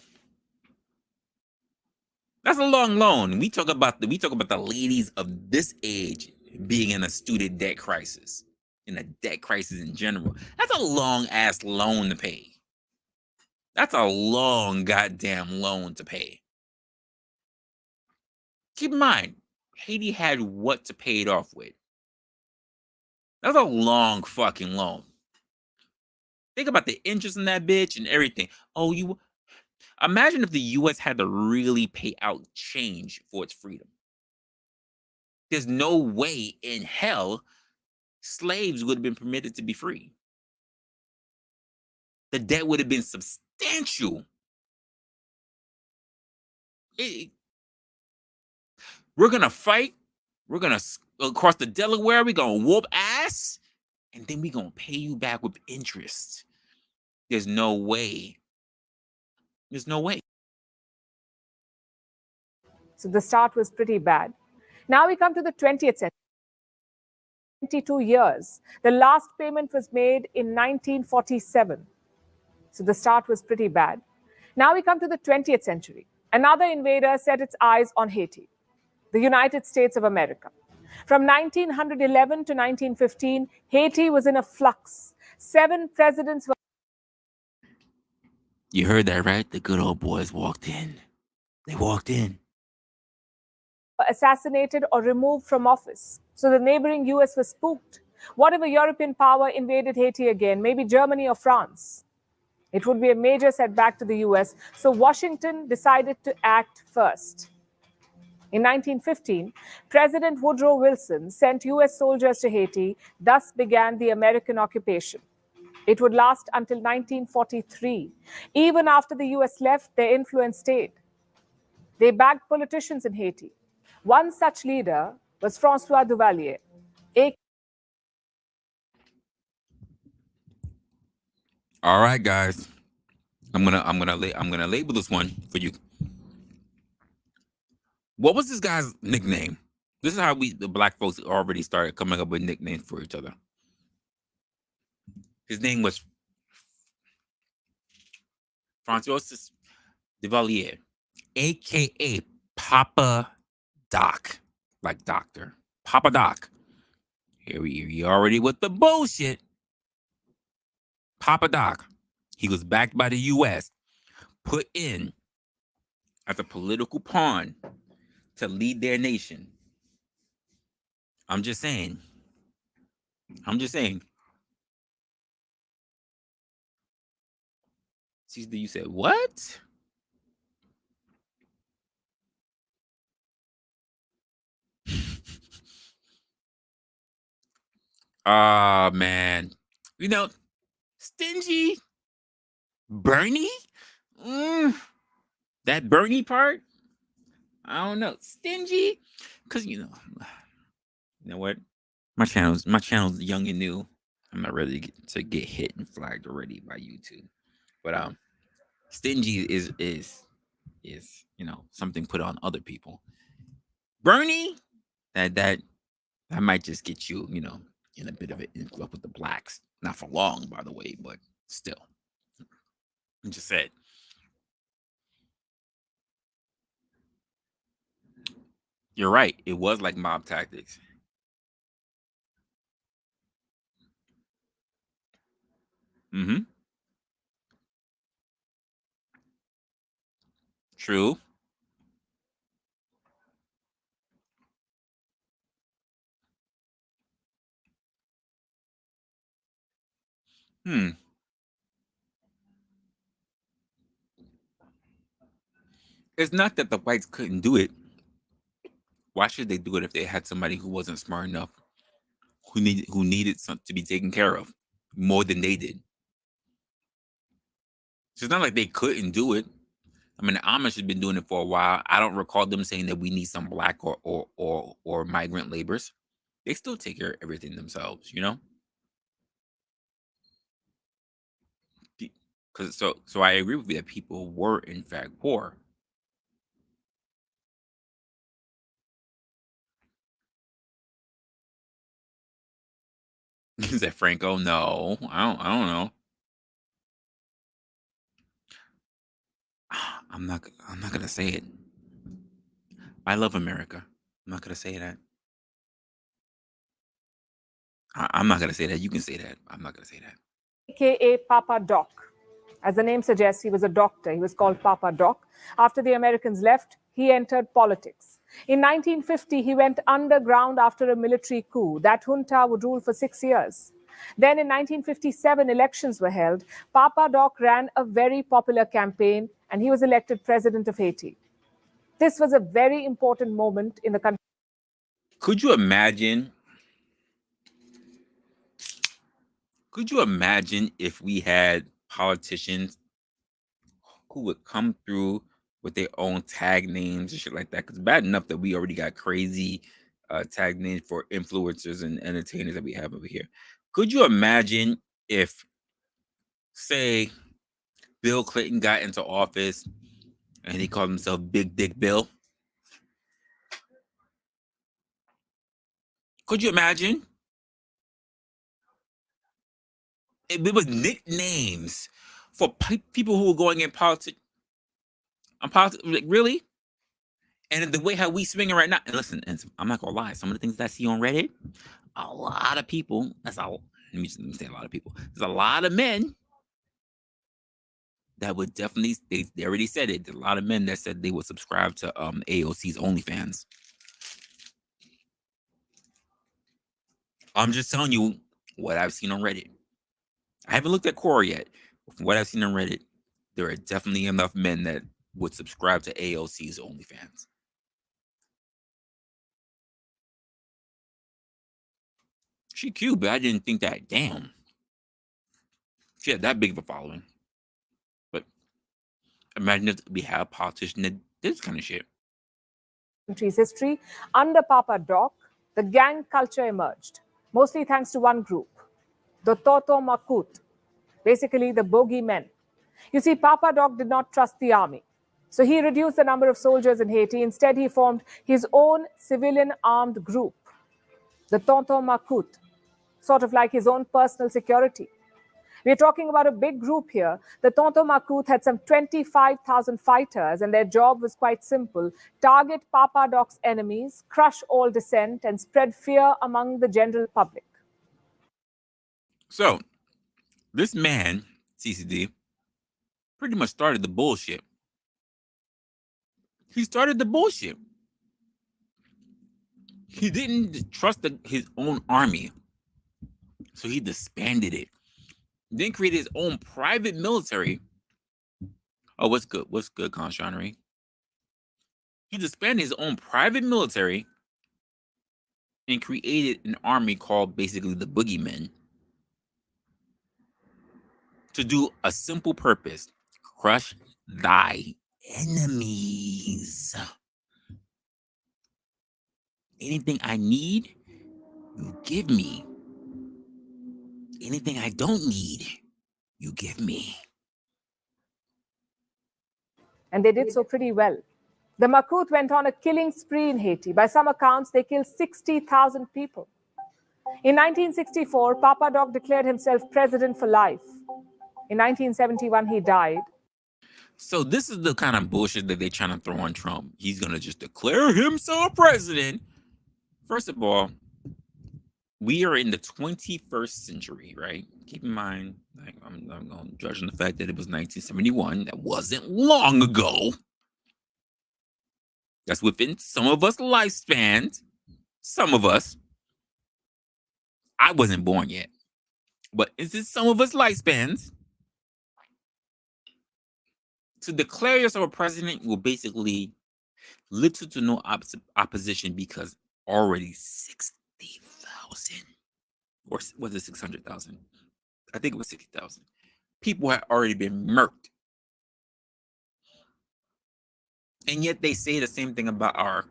That's a long loan. We talk about the ladies of this age being in a student debt crisis, in a debt crisis in general. That's a long ass loan to pay. That's a long goddamn loan to pay. Keep in mind, Haiti had what to pay it off with. That's a long fucking loan. Think about the interest in that bitch and everything. Oh, you imagine if the US had to really pay out change for its freedom. There's no way in hell slaves would have been permitted to be free. The debt would have been substantial. We're gonna fight. We're gonna across the Delaware. We're gonna whoop ass, and then we're gonna pay you back with interest. There's no way. There's no way. So the start was pretty bad. Now we come to the 20th century. 22 years. The last payment was made in 1947. So the start was pretty bad. Now we come to the 20th century. Another invader set its eyes on Haiti, the United States of America. From 1911 to 1915, Haiti was in a flux. 7 presidents were. You heard that, right? The good old boys walked in. They walked in. Assassinated or removed from office. So the neighboring US was spooked. What if a European power invaded Haiti again, maybe Germany or France? It would be a major setback to the US, so Washington decided to act first. In 1915, President Woodrow Wilson sent US soldiers to Haiti. Thus began the American occupation. It would last until 1943. Even after the US left, their influence stayed. They backed politicians in Haiti. One such leader was Francois Duvalier. All right, guys. I'm gonna label this one for you. What was this guy's nickname? This is how the black folks already started coming up with nicknames for each other. His name was Francois Duvalier, aka Papa Doc, like doctor. Papa Doc. Here we already with the bullshit. Papa Doc. He was backed by the US, put in as a political pawn to lead their nation. I'm just saying. You said what? Ah, man. You know, stingy Bernie? That Bernie part? I don't know. Stingy? Because, you know what? My channel's young and new. I'm not ready to get hit and flagged already by YouTube. But stingy is something put on other people. Bernie, that might just get you, in a bit of an influx with the blacks. Not for long, by the way, but still. I just said. You're right. It was like mob tactics. Mm-hmm. True. Hmm. It's not that the whites couldn't do it. Why should they do it if they had somebody who wasn't smart enough, who needed something to be taken care of more than they did? So it's not like they couldn't do it. I mean, the Amish have been doing it for a while. I don't recall them saying that we need some black or migrant laborers. They still take care of everything themselves, you know. Because so I agree with you that people were in fact poor. Is that Franco? No, I don't know. I'm not gonna say it. I love America. I'm not gonna say that. I'm not gonna say that. You can say that. I'm not gonna say that. AKA Papa Doc. As the name suggests, he was a doctor. He was called Papa Doc. After the Americans left, he entered politics. In 1950, he went underground after a military coup. That junta would rule for 6 years. Then in 1957, elections were held. Papa Doc ran a very popular campaign, and he was elected president of Haiti. This was a very important moment in the country. Could you imagine? Could you imagine if we had politicians who would come through with their own tag names and shit like that? Because bad enough that we already got crazy tag names for influencers and entertainers that we have over here. Could you imagine if, say, Bill Clinton got into office and he called himself Big Dick Bill? Could you imagine? It was nicknames for people who were going in politics. Like, really? And the way how we swinging right now, and listen, and I'm not gonna lie, some of the things that I see on Reddit, a lot of people, let me say a lot of people, there's a lot of men that would definitely, they already said it, there's a lot of men that said they would subscribe to AOC's OnlyFans. I'm just telling you what I've seen on Reddit. I haven't looked at Quora yet, but from what I've seen on Reddit, there are definitely enough men that would subscribe to AOC's OnlyFans. She cute, but I didn't think that. Damn, she had that big of a following. But imagine if we had a politician that did this kind of shit. Country's history, under Papa Doc, the gang culture emerged, mostly thanks to one group, the Toto Makut, basically the bogeymen. You see, Papa Doc did not trust the army. So he reduced the number of soldiers in Haiti. Instead, he formed his own civilian armed group, the Tonton Makut, sort of like his own personal security. We're talking about a big group here. The Tonton Makut had some 25,000 fighters, and their job was quite simple: target Papa Doc's enemies, crush all dissent, and spread fear among the general public. So, this man, CCD, pretty much started the bullshit. He started the bullshit. He didn't trust his own army, so he disbanded it. Then created his own private military. Oh, what's good? What's good, Constantry? He disbanded his own private military and created an army called basically the Boogeymen to do a simple purpose: crush thy enemies. Anything I need, you give me. Anything I don't need, you give me. And they did so pretty well. The Makut went on a killing spree in Haiti. By some accounts, they killed 60,000 people. In 1964, Papa Doc declared himself president for life. In 1971, he died. So this is the kind of bullshit that they're trying to throw on Trump. He's going to just declare himself president. First of all, we are in the 21st century, right? Keep in mind, like, I'm judging the fact that it was 1971. That wasn't long ago. That's within some of us lifespans. Some of us. I wasn't born yet. But it's in some of us lifespans. To declare yourself a president will basically little to no opposition because already 60,000, or was it 600,000? I think it was 60,000. People had already been murked. And yet they say the same thing about our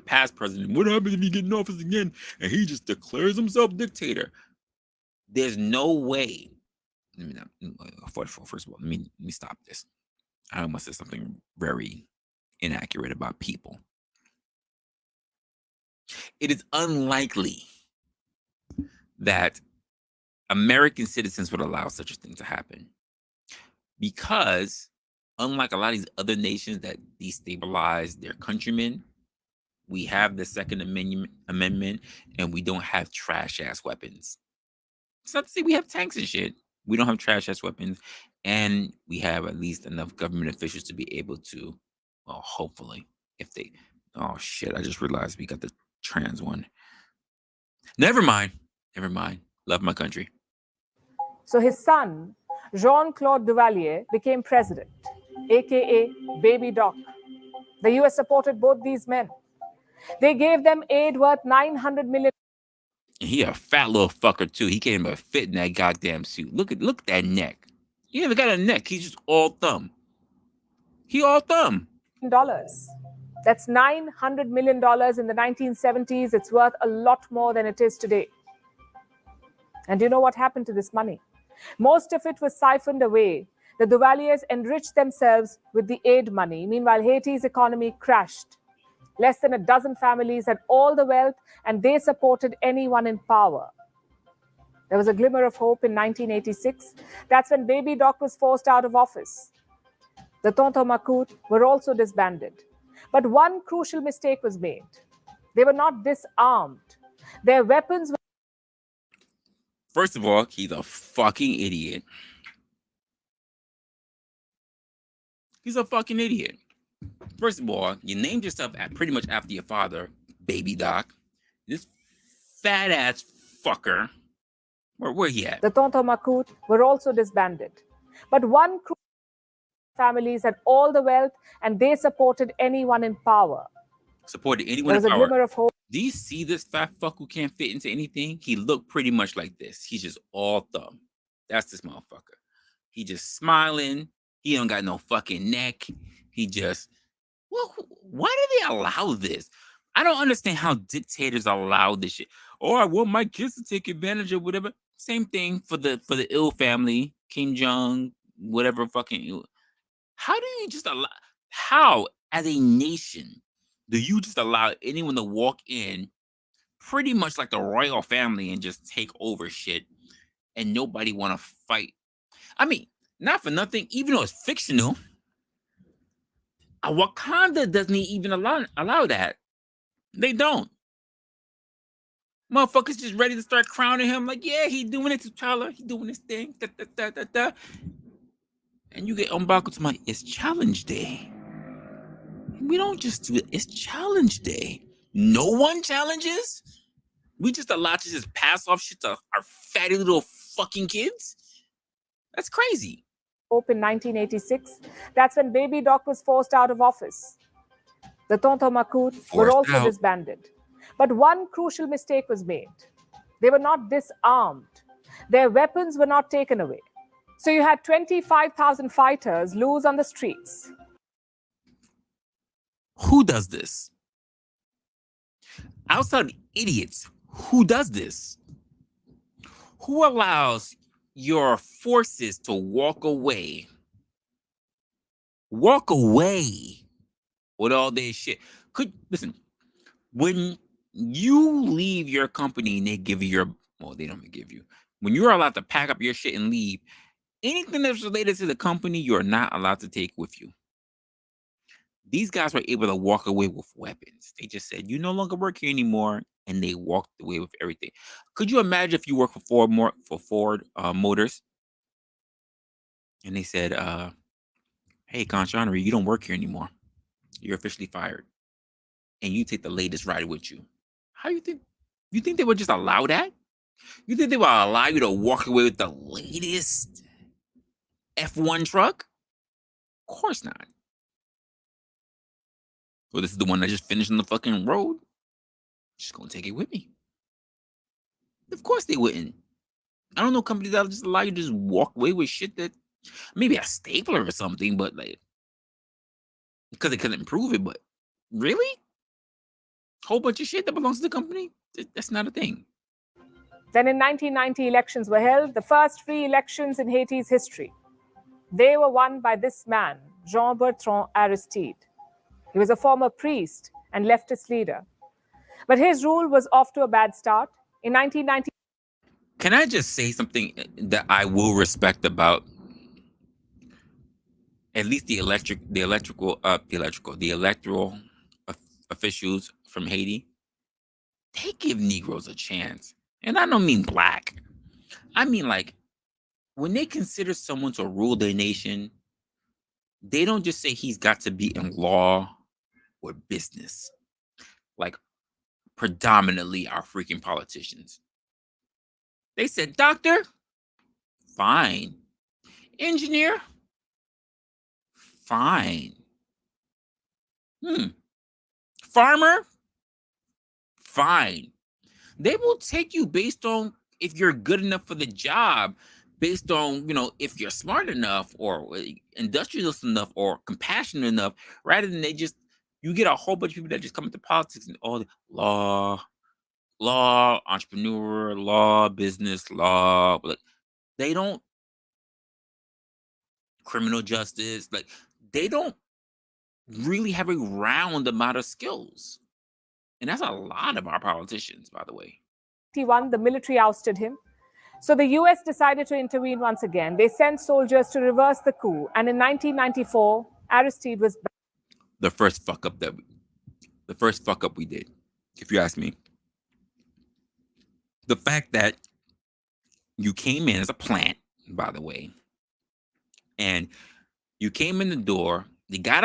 past president. What happens if he gets in office again and he just declares himself dictator? There's no way. First of all, let me stop this. I almost said something very inaccurate about people. It is unlikely that American citizens would allow such a thing to happen, because unlike a lot of these other nations that destabilize their countrymen, we have the Second Amendment and we don't have trash ass weapons. It's not to say we have tanks and shit. We don't have trash ass weapons, and we have at least enough government officials to be able to, well, hopefully, if they, oh shit, I just realized we got the trans one. Never mind. Love my country. So his son, Jean-Claude Duvalier, became president, aka Baby Doc. The US supported both these men. They gave them aid worth $900 million. And he a fat little fucker too. He can't even fit in that goddamn suit. Look at that neck. He ain't even got a neck. He's just all thumb. He all thumb. That's $900 million in the 1970s. It's worth a lot more than it is today. And do you know what happened to this money? Most of it was siphoned away. The Duvaliers enriched themselves with the aid money. Meanwhile, Haiti's economy crashed. Less than a dozen families had all the wealth, and they supported anyone in power. There was a glimmer of hope in 1986. That's when Baby Doc was forced out of office. The Tonton Macoute were also disbanded. But one crucial mistake was made. They were not disarmed. Their weapons were... First of all, he's a fucking idiot. He's a fucking idiot. First of all, you named yourself pretty much after your father, Baby Doc. This fat ass fucker. Where he at? The Tonton Macoute were also disbanded. But one families had all the wealth, and they supported anyone in power. Supported anyone in power. There was a glimmer of hope. Do you see this fat fuck who can't fit into anything? He looked pretty much like this. He's just all thumb. That's this motherfucker. He just smiling. He don't got no fucking neck. He just... Well, why do they allow this? I don't understand how dictators allow this shit. Oh, I want my kids to take advantage of whatever. Same thing for the ill family, Kim Jong, whatever fucking ill. How do you just allow? How, as a nation, do you just allow anyone to walk in, pretty much like the royal family, and just take over shit, and nobody want to fight? I mean, not for nothing, even though it's fictional, Wakanda doesn't even allow that. They don't. Motherfuckers just ready to start crowning him like, yeah, he doing it to T'Challa. He doing his thing. Da, da, da, da, da. And you get M'Baku to my, it's challenge day. We don't just do it. It's challenge day. No one challenges? We just allowed to just pass off shit to our fatty little fucking kids? That's crazy. Hope in 1986. That's when Baby Doc was forced out of office. The Tonton Macoute were also disbanded. But one crucial mistake was made. They were not disarmed. Their weapons were not taken away. So you had 25,000 fighters loose on the streets. Who does this? Outside of idiots, who does this? Who allows your forces to walk away? Walk away with all this shit. Listen, when you leave your company and they give you they don't give you. When you're allowed to pack up your shit and leave, anything that's related to the company, you're not allowed to take with you. These guys were able to walk away with weapons. They just said, you no longer work here anymore, and they walked away with everything. Could you imagine if you work for Ford Motors, and they said, hey, Conchanery, you don't work here anymore. You're officially fired. And you take the latest rider with you. How you think they would just allow that? You think they would allow you to walk away with the latest F1 truck? course not. Well, this is the one that just finished on the fucking road. Just gonna take it with me. Of course they wouldn't. I don't know companies that'll just allow you to just walk away with shit that maybe a stapler or something, but like because they couldn't prove it. But really, whole bunch of shit that belongs to the company, that's not a thing. Then in 1990, elections were held, the first free elections in Haiti's history. They were won by this man, Jean-Bertrand Aristide. He was a former priest and leftist leader. But his rule was off to a bad start. In 1990, Can I just say something that I will respect about at least the electoral officials from Haiti? They give Negroes a chance. And I don't mean black. I mean like when they consider someone to rule their nation, they don't just say he's got to be in law or business. Like predominantly our freaking politicians. They said, doctor, fine. Engineer, fine. Farmer, fine. They will take you based on if you're good enough for the job, based on, if you're smart enough or industrious enough or compassionate enough, rather than you get a whole bunch of people that just come into politics and all the law, entrepreneur, law, business, law, like they don't criminal justice, like they don't really have a round amount of skills. And that's a lot of our politicians, by the way. the military ousted him. So the US decided to intervene once again. They sent soldiers to reverse the coup. And in 1994, Aristide was back. The first fuck up we did, if you ask me. The fact that you came in as a plant, by the way, and you came in the door, you got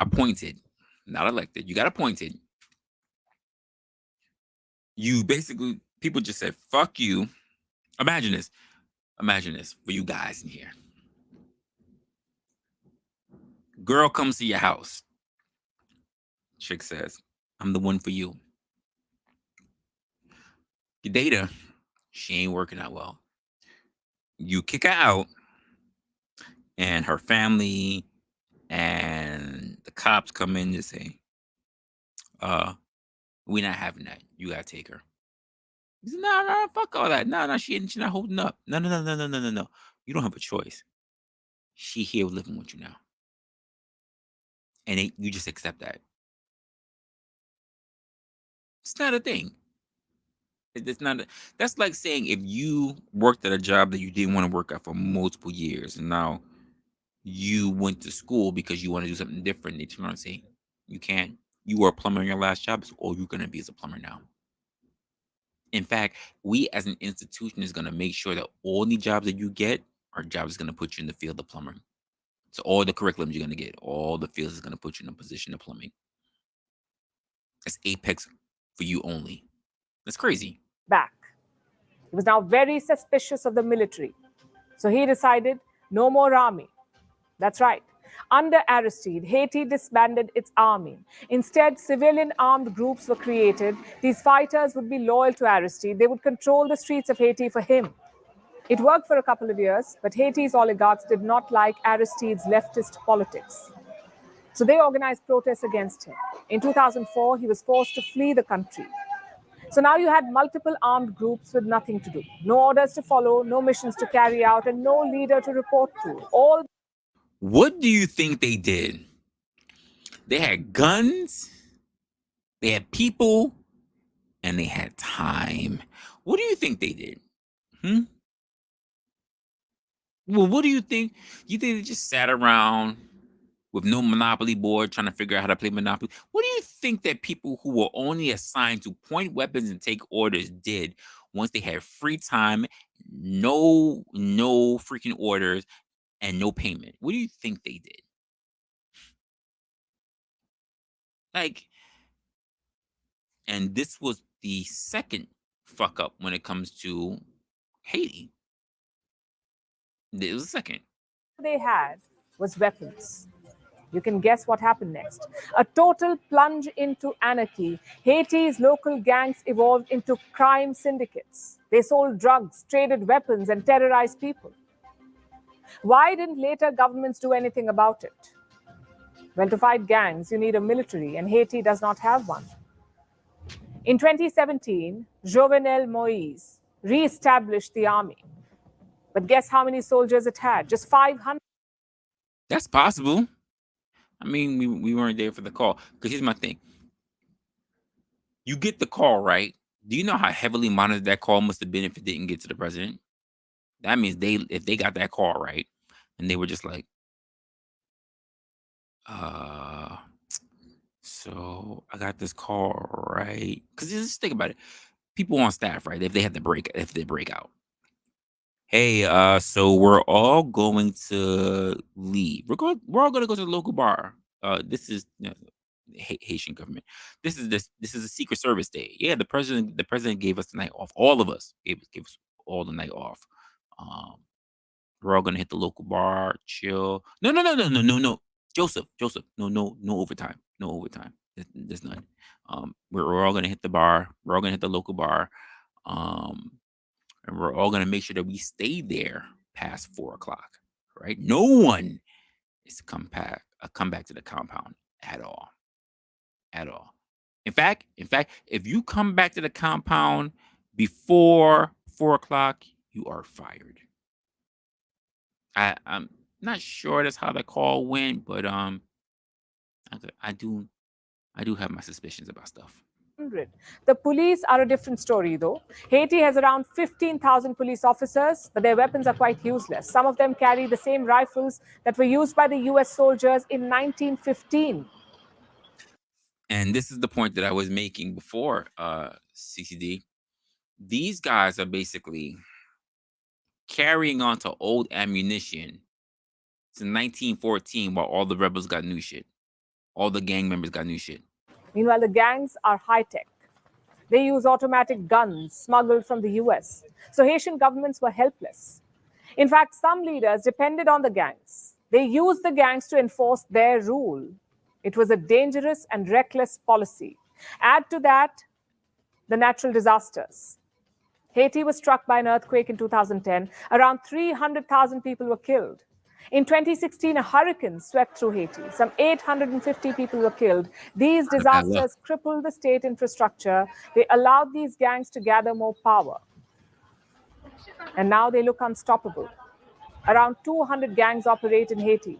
appointed, not elected, you got appointed. You basically, people just said, fuck you. Imagine this for you guys in here. Girl comes to your house. Chick says, I'm the one for you. You date her. She ain't working out well. You kick her out, and her family and the cops come in and say, we're not having that. You gotta take her. He said, no, fuck all that. No, she's not holding up. No. You don't have a choice. She here living with you now. And you just accept that. It's not a thing. It's not. That's like saying if you worked at a job that you didn't want to work at for multiple years, and now you went to school because you want to do something different. They turn around and say, you can't. You were a plumber in your last job, so all you're gonna be is a plumber now. In fact, we as an institution is gonna make sure that all the jobs that you get are jobs that's gonna put you in the field of plumbing. So all the curriculums you're gonna get, all the fields is gonna put you in a position of plumbing. That's apex for you only. That's crazy. Back. He was now very suspicious of the military. So he decided no more army. That's right. Under Aristide, Haiti disbanded its army. Instead, civilian armed groups were created. These fighters would be loyal to Aristide. They would control the streets of Haiti for him. It worked for a couple of years, but Haiti's oligarchs did not like Aristide's leftist politics. So they organized protests against him. In 2004, he was forced to flee the country. So now you had multiple armed groups with nothing to do. No orders to follow, no missions to carry out, and no leader to report to. What do you think they did? They had guns, they had people, and they had time. What do you think they did? Well, what do you think? You think they just sat around with no Monopoly board trying to figure out how to play Monopoly? What do you think that people who were only assigned to point weapons and take orders did once they had free time, no freaking orders, and no payment? What do you think they did? Like, and this was the second fuck up when it comes to Haiti. It was the second. They had was weapons. You can guess what happened next. A total plunge into anarchy. Haiti's local gangs evolved into crime syndicates. They sold drugs, traded weapons, and terrorized people. Why didn't later governments do anything about it? Well, to fight gangs, you need a military, and Haiti does not have one. In 2017, Jovenel Moïse re-established the army. But guess how many soldiers it had? Just 500. That's possible. I mean, we weren't there for the call. Because here's my thing. You get the call, right? Do you know how heavily monitored that call must have been if it didn't get to the president? That means if they got that call, right? And they were just like, so I got this call, right? Because just think about it. People on staff, right? If they break out. Hey, so we're all going to leave. We're all gonna go to the local bar. This is Haitian government. This is a Secret Service day. Yeah, the president gave us the night off. All of us gave us all the night off. We're all gonna hit the local bar, chill. No. Joseph, no overtime. No overtime. There's none. We're all gonna hit the bar. We're all gonna hit the local bar. And we're all gonna make sure that we stay there past 4 o'clock. Right? No one is to come back to the compound at all. At all. In fact, if you come back to the compound before 4 o'clock, you are fired. I'm not sure that's how the call went, but I do have my suspicions about stuff. The police are a different story, though. Haiti has around 15,000 police officers, but their weapons are quite useless. Some of them carry the same rifles that were used by the US soldiers in 1915. And this is the point that I was making before, CCD. These guys are basically carrying on to old ammunition to 1914 while all the rebels got new shit. All the gang members got new shit. Meanwhile, the gangs are high-tech. They use automatic guns smuggled from the US. So Haitian governments were helpless. In fact, some leaders depended on the gangs. They used the gangs to enforce their rule. It was a dangerous and reckless policy. Add to that the natural disasters. Haiti was struck by an earthquake in 2010. Around 300,000 people were killed. In 2016, a hurricane swept through Haiti. Some 850 people were killed. These disasters crippled the state infrastructure. They allowed these gangs to gather more power. And now they look unstoppable. Around 200 gangs operate in Haiti.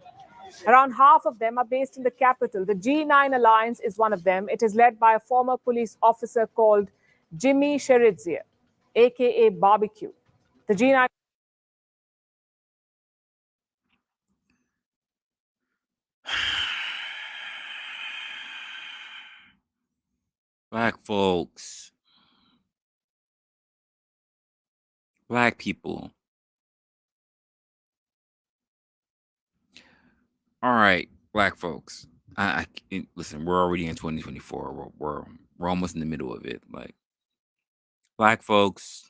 Around half of them are based in the capital. The G9 Alliance is one of them. It is led by a former police officer called Jimmy Cherizier, aka Barbecue. The G9. Black folks. Black people. All right, black folks. Listen. We're already in 2024. We're almost in the middle of it. Like, black folks.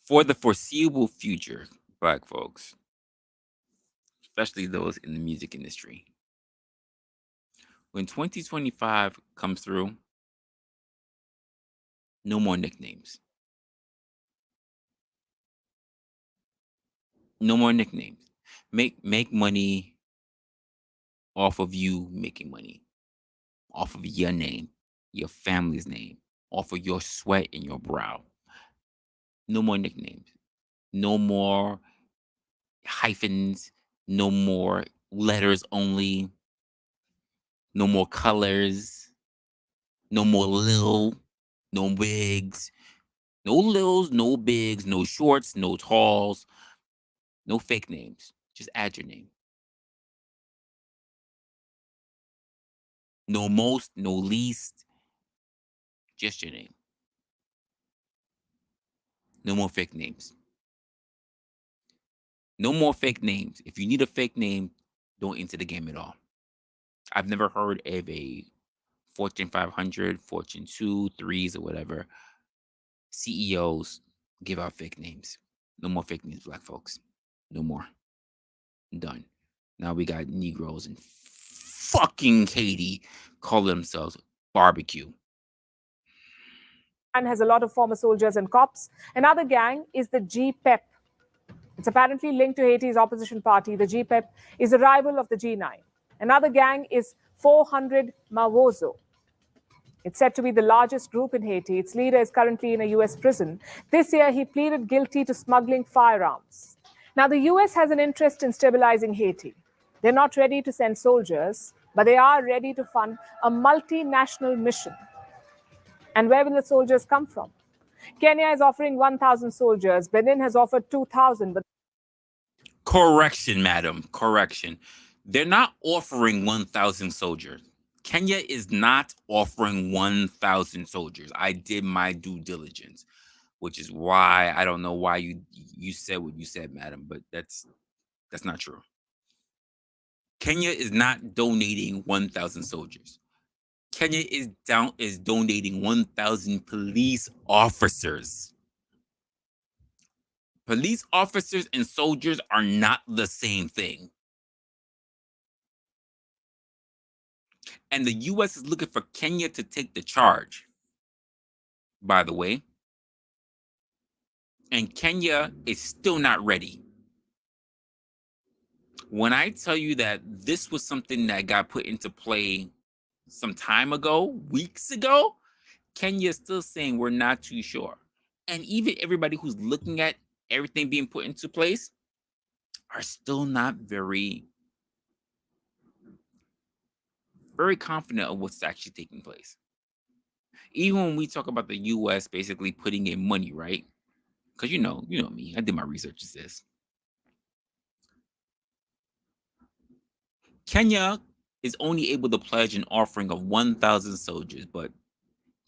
For the foreseeable future, black folks, especially those in the music industry, when 2025 comes through, no more nicknames. No more nicknames. Make money off of you making money, off of your name, your family's name, off of your sweat and your brow. No more nicknames. No more hyphens. No more letters only. No more colors. No more lil. No bigs. No lils, no bigs, no shorts, no talls. No fake names. Just add your name. No most, no least. Just your name. No more fake names. No more fake names. If you need a fake name, don't enter the game at all. I've never heard of a Fortune 500, Fortune 2, 3s, or whatever CEOs give out fake names. No more fake news, black folks. No more. Done. Now we got Negroes in fucking Haiti call themselves barbecue. And has a lot of former soldiers and cops. Another gang is the GPEP. It's apparently linked to Haiti's opposition party. The GPEP is a rival of the G9. Another gang is 400 Mawozo. It's said to be the largest group in Haiti. Its leader is currently in a US prison. This year, he pleaded guilty to smuggling firearms. Now, the US has an interest in stabilizing Haiti. They're not ready to send soldiers, but they are ready to fund a multinational mission. And where will the soldiers come from? Kenya is offering 1,000 soldiers. Benin has offered 2,000. But Correction, madam. Correction. They're not offering 1,000 soldiers. Kenya is not offering 1,000 soldiers. I did my due diligence, which is why I don't know why you said what you said, madam, but that's not true. Kenya is not donating 1,000 soldiers. Kenya is donating 1,000 police officers. Police officers and soldiers are not the same thing. And the US is looking for Kenya to take the charge, by the way. And Kenya is still not ready. When I tell you that this was something that got put into play some time ago, weeks ago, Kenya is still saying we're not too sure. And even everybody who's looking at everything being put into place are still not very confident of what's actually taking place. Even when we talk about the US basically putting in money, right? Because you know me, I did my research as this. Kenya is only able to pledge an offering of 1,000 soldiers, but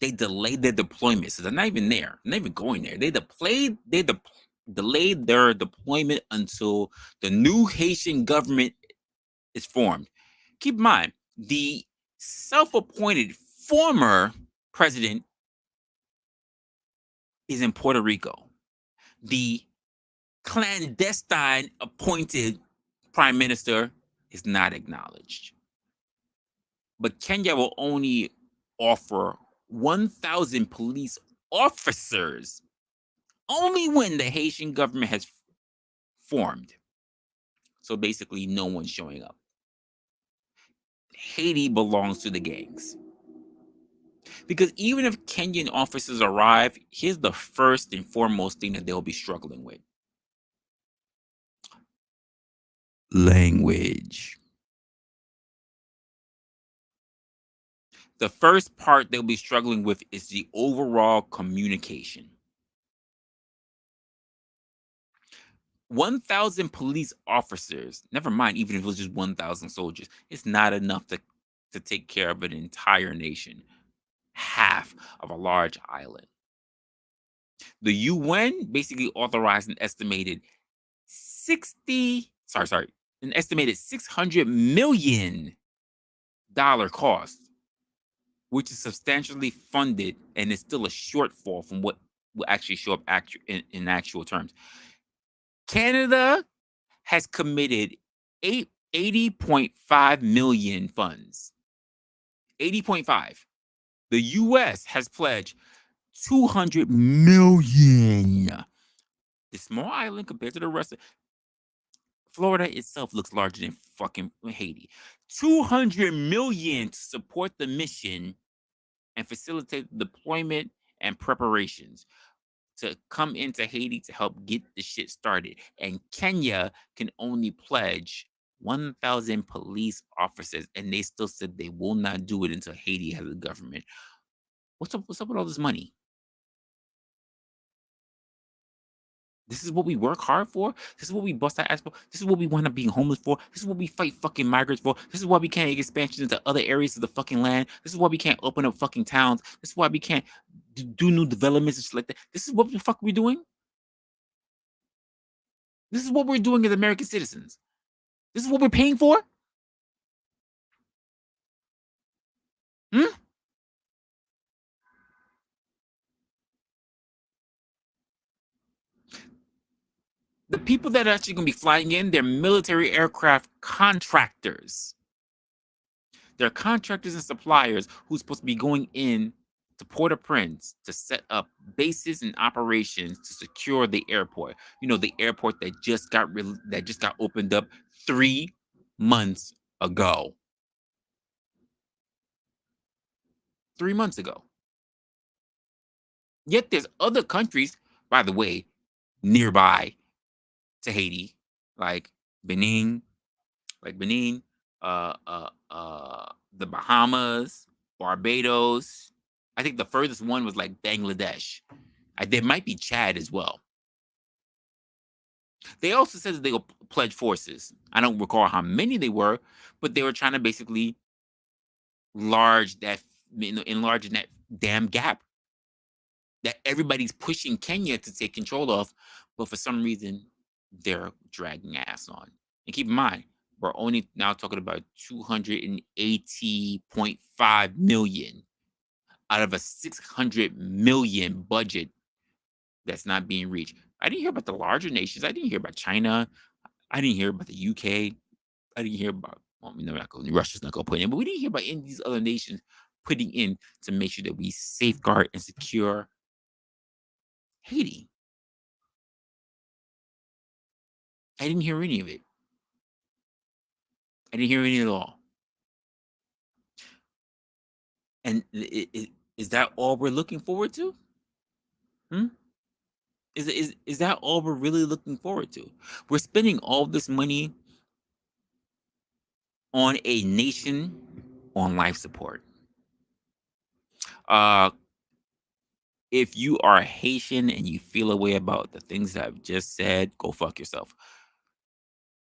they delayed their deployment. So they're not even there. They're not even going there. They delayed their deployment until the new Haitian government is formed. Keep in mind, the self-appointed former president is in Puerto Rico. The clandestine appointed prime minister is not acknowledged. But Kenya will only offer 1,000 police officers only when the Haitian government has formed. So basically, no one's showing up. Haiti belongs to the gangs. Because even if Kenyan officers arrive, here's the first and foremost thing that they'll be struggling with: language. The first part they'll be struggling with is the overall communication. 1,000 police officers, never mind, even if it was just 1,000 soldiers, it's not enough to take care of an entire nation, half of a large island. The UN basically authorized an estimated $600 million cost, which is substantially funded and is still a shortfall from what will actually show up in actual terms. Canada has committed 80.5 million funds. 80.5. The US has pledged 200 million. The small island compared to the rest of Florida itself looks larger than fucking Haiti. 200 million to support the mission and facilitate the deployment and preparations to come into Haiti to help get the shit started. And Kenya can only pledge 1,000 police officers, and they still said they will not do it until Haiti has a government. What's up with all this money? This is what we work hard for. This is what we bust our ass for. This is what we wind up being homeless for. This is what we fight fucking migrants for. This is why we can't get expansion into other areas of the fucking land. This is why we can't open up fucking towns. This is why we can't do new developments and shit like that. This is what the fuck we're doing. This is what we're doing as American citizens. This is what we're paying for. Hmm? people that are actually going to be flying in, they're military aircraft contractors. They're contractors and suppliers who's supposed to be going in to Port-au-Prince to set up bases and operations to secure the airport. You know, the airport that just got opened up 3 months ago. 3 months ago. Yet there's other countries, by the way, nearby to Haiti, like Benin, the Bahamas, Barbados. I think the furthest one was like Bangladesh. There might be Chad as well. They also said that they will pledge forces. I don't recall how many they were, but they were trying to basically enlarge that damn gap that everybody's pushing Kenya to take control of, but for some reason they're dragging ass on. And keep in mind, we're only now talking about 280.5 million out of a 600 million budget that's not being reached. I didn't hear about the larger nations. I didn't hear about China. I didn't hear about the UK. I didn't hear about, Russia's not going to put in, but we didn't hear about any of these other nations putting in to make sure that we safeguard and secure Haiti. I didn't hear any of it. I didn't hear any at all. And is that all we're looking forward to? Is that all we're really looking forward to? We're spending all this money on a nation on life support. If you are Haitian and you feel a way about the things that I've just said, go fuck yourself.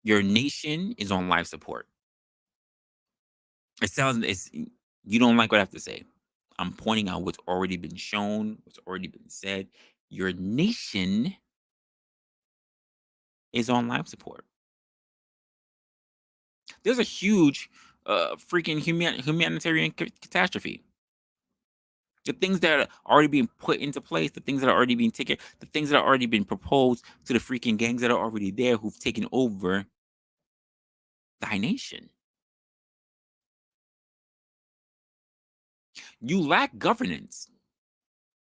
Your nation is on life support. You don't like what I have to say. I'm pointing out what's already been shown, what's already been said. Your nation is on life support. There's a huge freaking humanitarian catastrophe. The things that are already being put into place, the things that are already being taken, the things that are already been proposed to the freaking gangs that are already there who've taken over thy nation. You lack governance.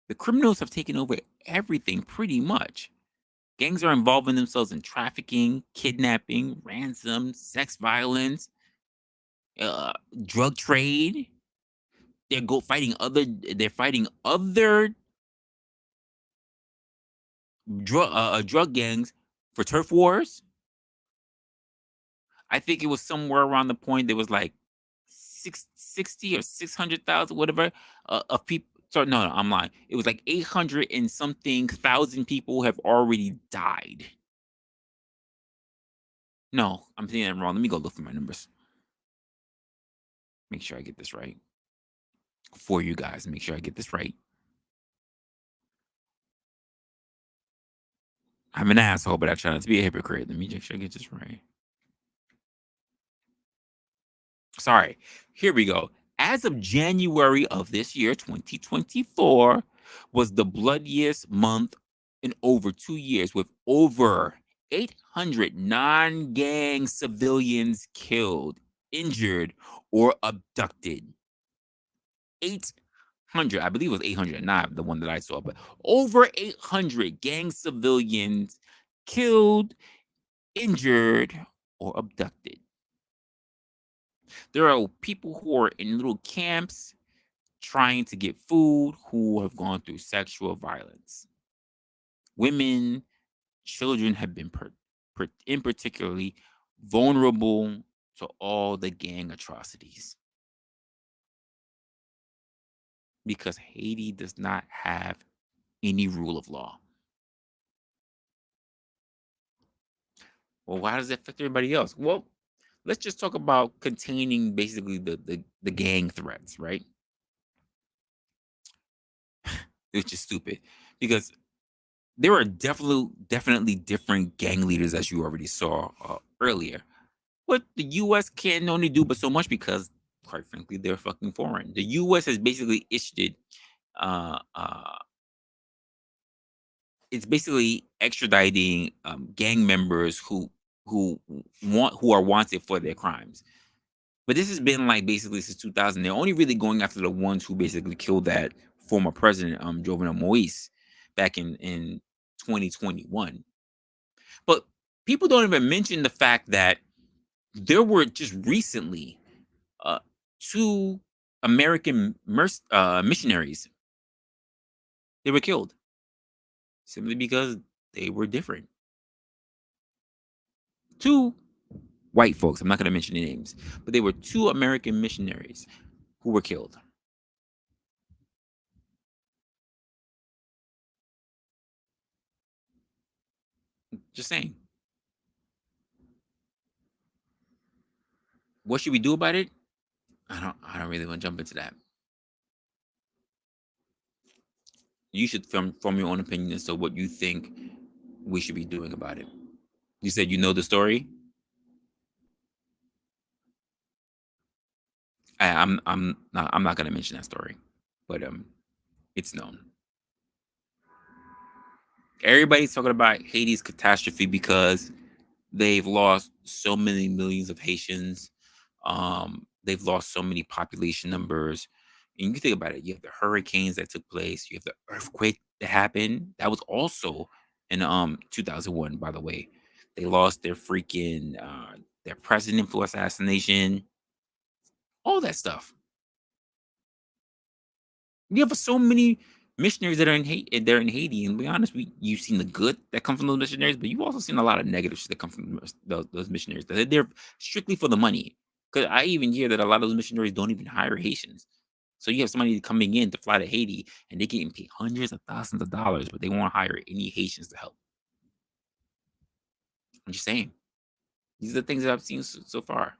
The criminals have taken over everything pretty much. Gangs are involving themselves in trafficking, kidnapping, ransom, sex violence, drug trade. They're fighting other drug gangs for turf wars. I think it was somewhere around the point there was like 60 or 600,000, whatever, of people. So no, I'm lying. It was like 800 and something thousand people have already died. No, I'm saying that wrong. Let me go look for my numbers. Make sure I get this right. For you guys, make sure I get this right. I'm an asshole, but I try not to be a hypocrite. Let me make sure I get this right. Sorry. Here we go. As of January of this year, 2024, was the bloodiest month in over 2 years, with over 800 non-gang civilians killed, injured, or abducted. 800, I believe it was 800, not the one that I saw, but over 800 gang civilians killed, injured, or abducted. There are people who are in little camps trying to get food who have gone through sexual violence. Women, children have been in particularly vulnerable to all the gang atrocities. Because Haiti does not have any rule of law. Well, why does it affect everybody else? Well, let's just talk about containing basically the gang threats, right? Which is stupid because there are definitely different gang leaders, as you already saw earlier. But the U.S. can only do but so much because, quite frankly, they're fucking foreign. The U.S. has basically issued it's basically extraditing gang members who are wanted for their crimes. But this has been like basically since 2000. They're only really going after the ones who basically killed that former president, Jovenel Moïse, back in 2021. But people don't even mention the fact that there were just recently uh, two American missionaries. They were killed simply because they were different. Two white folks. I'm not going to mention their names, but they were two American missionaries who were killed. Just saying. What should we do about it? I don't really want to jump into that. You should form your own opinion as to what you think we should be doing about it. You said you know the story. I'm not gonna mention that story, but it's known. Everybody's talking about Haiti's catastrophe because they've lost so many millions of Haitians. They've lost so many population numbers. And you think about it, you have the hurricanes that took place, you have the earthquake that happened. That was also in 2001, by the way. They lost their freaking their president for assassination, all that stuff. You have so many missionaries that are in Haiti. They're in Haiti, and to be honest, you've seen the good that come from those missionaries, but you've also seen a lot of negatives that come from those missionaries. They're strictly for the money. Because I even hear that a lot of those missionaries don't even hire Haitians. So you have somebody coming in to fly to Haiti, and they're getting paid hundreds of thousands of dollars, but they won't hire any Haitians to help. I'm just saying. These are the things that I've seen so far.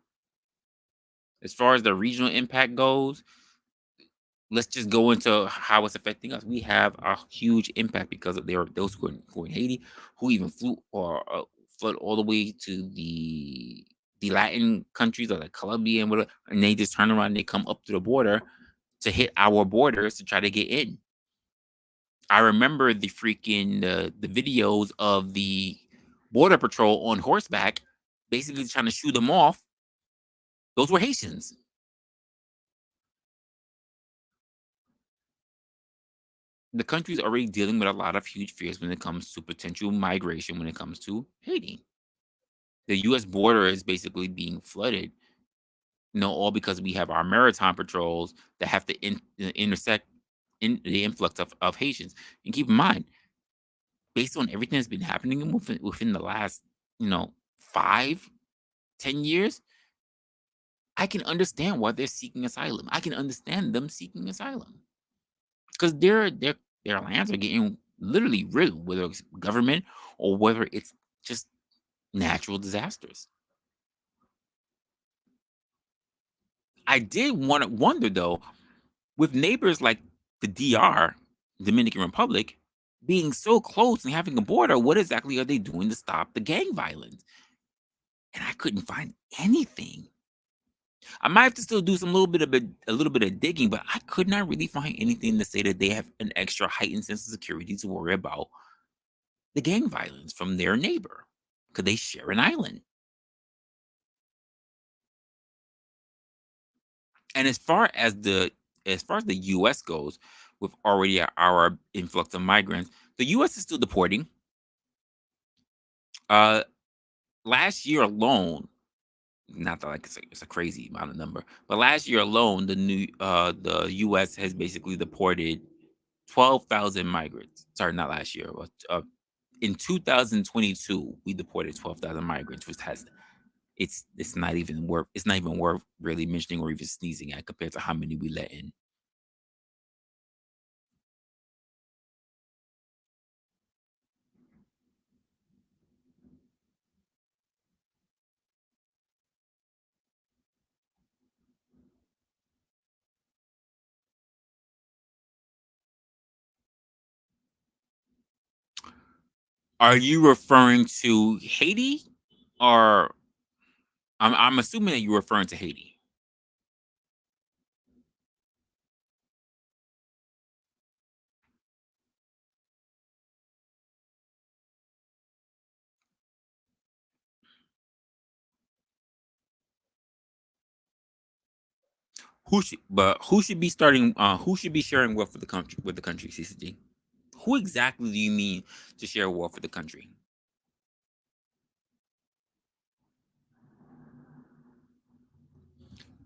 As far as the regional impact goes, let's just go into how it's affecting us. We have a huge impact because of there are those who are in Haiti who even flew or fled all the way to the Latin countries or the Colombian, whatever, and they just turn around and they come up to the border to hit our borders to try to get in. I remember the freaking the videos of the border patrol on horseback, basically trying to shoot them off. Those were Haitians. The country's already dealing with a lot of huge fears when it comes to potential migration when it comes to Haiti. The US border is basically being flooded, all because we have our maritime patrols that have to intersect in the influx of Haitians. And keep in mind, based on everything that's been happening within the last, 5-10 years, I can understand why they're seeking asylum. I can understand them seeking asylum. Because their lands are getting literally riddled, whether it's government or whether it's just natural disasters. I did want to wonder though, with neighbors like the DR, Dominican Republic, being so close and having a border, what exactly are they doing to stop the gang violence? And I couldn't find anything. I might have to still do a little bit of digging, but I could not really find anything to say that they have an extra heightened sense of security to worry about the gang violence from their neighbor because they share an island. And as far as the U.S. goes, with already our influx of migrants, the U.S. is still deporting. Uh, Last year alone, not that like it's a crazy amount of number, but last year alone, the U.S. has basically deported 12,000 migrants. Sorry, not last year, but in 2022, we deported 12,000 migrants, which has it's not even worth really mentioning or even sneezing at compared to how many we let in. Are you referring to Haiti, or I'm assuming that you're referring to Haiti? who should be starting? Who should be sharing wealth with the country? CCG. Who exactly do you mean to share wealth with the country?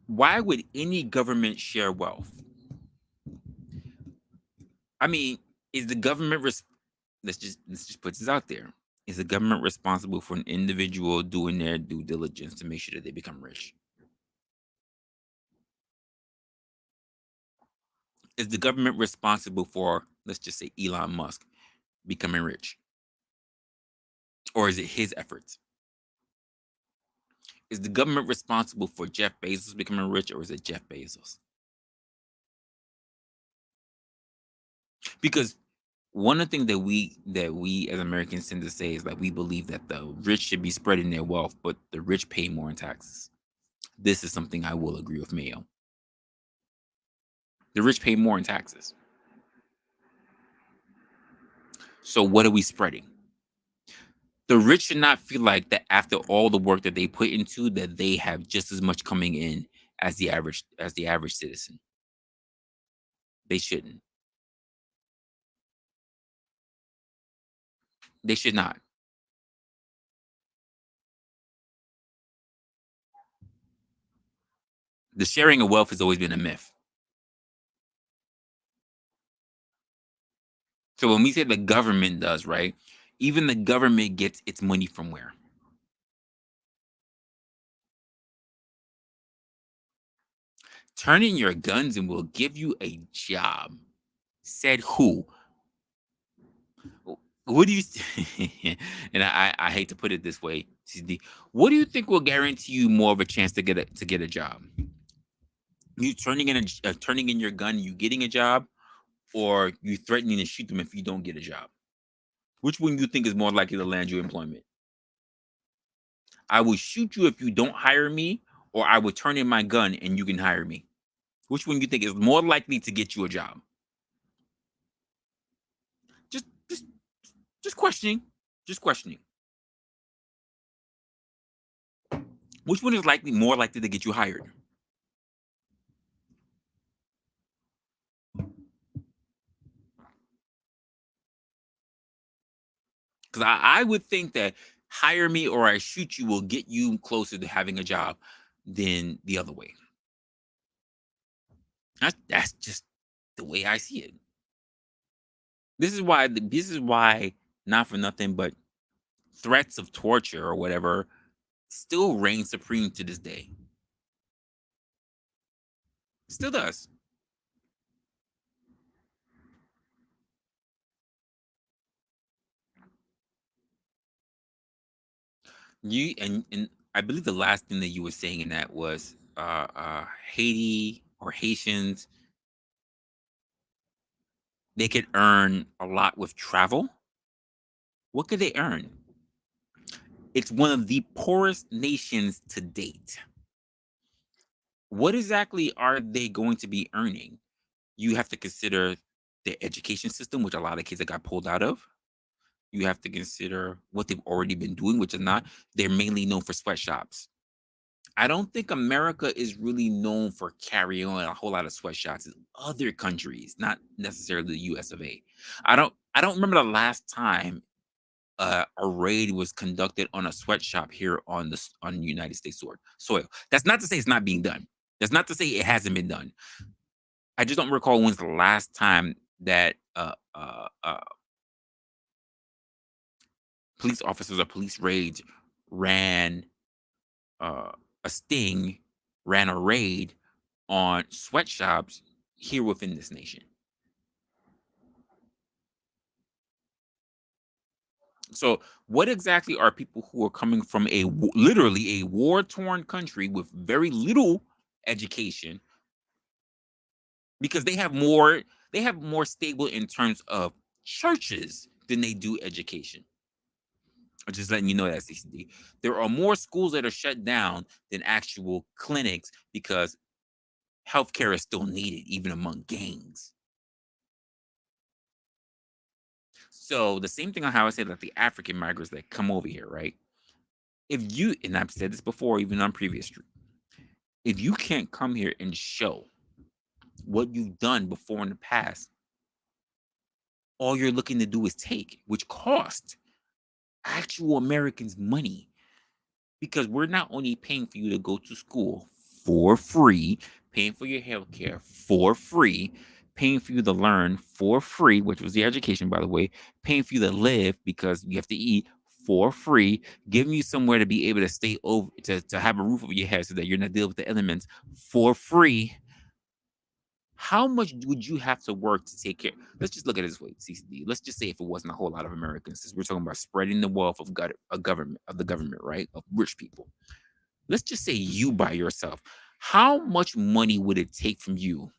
Why would any government share wealth? I mean, is the government let's just put this out there. Is the government responsible for an individual doing their due diligence to make sure that they become rich? Is the government responsible for, let's just say, Elon Musk becoming rich? Or is it his efforts? Is the government responsible for Jeff Bezos becoming rich, or is it Jeff Bezos? Because one of the things that we as Americans tend to say is like we believe that the rich should be spreading their wealth, but the rich pay more in taxes. This is something I will agree with Mayo. The rich pay more in taxes. So what are we spreading? The rich should not feel like that after all the work that they put into that they have just as much coming in as the average citizen. They shouldn't. They should not. The sharing of wealth has always been a myth. So when we say the government does, right? Even the government gets its money from where? Turn in your guns and we'll give you a job. Said who? What do you and I hate to put it this way, CD. What do you think will guarantee you more of a chance to get a job? You turning in your gun, you getting a job, or you threatening to shoot them if you don't get a job? Which one do you think is more likely to land you employment? I will shoot you if you don't hire me, or I will turn in my gun and you can hire me. Which one do you think is more likely to get you a job? Just questioning. Just questioning. Which one is more likely to get you hired? Because I would think that hire me or I shoot you will get you closer to having a job than the other way. That's just the way I see it. This is why not for nothing, but threats of torture or whatever still reign supreme to this day. Still does. And I believe the last thing that you were saying in that was Haiti or Haitians, they could earn a lot with travel. What could they earn? It's one of the poorest nations to date. What exactly are they going to be earning? You have to consider the education system, which a lot of kids that got pulled out of. You have to consider what they've already been doing, which is not. They're mainly known for sweatshops. I don't think America is really known for carrying on a whole lot of sweatshops in other countries, not necessarily the US of A. I don't remember the last time a raid was conducted on a sweatshop here on United States soil. That's not to say it's not being done. That's not to say it hasn't been done. I just don't recall when's the last time that police officers or police raids ran a sting, ran a raid on sweatshops here within this nation. So, what exactly are people who are coming from literally a war-torn country with very little education, because they have more stable in terms of churches than they do education. I'm just letting you know that, CCD. There are more schools that are shut down than actual clinics because healthcare is still needed, even among gangs. So the same thing on how I said that the African migrants that come over here, right? If you, and I've said this before, even on previous stream, if you can't come here and show what you've done before in the past, all you're looking to do is take, which cost actual Americans money. Because we're not only paying for you to go to school for free, paying for your health care for free, paying for you to learn for free, which was the education, by the way, paying for you to live because you have to eat for free, giving you somewhere to be able to stay over, to have a roof over your head so that you're not dealing with the elements for free. How much would you have to work to take care? Let's just look at it this way, CCD. Let's just say if it wasn't a whole lot of Americans, since we're talking about spreading the wealth of a government, of the government, right, of rich people. Let's just say you by yourself. How much money would it take from you?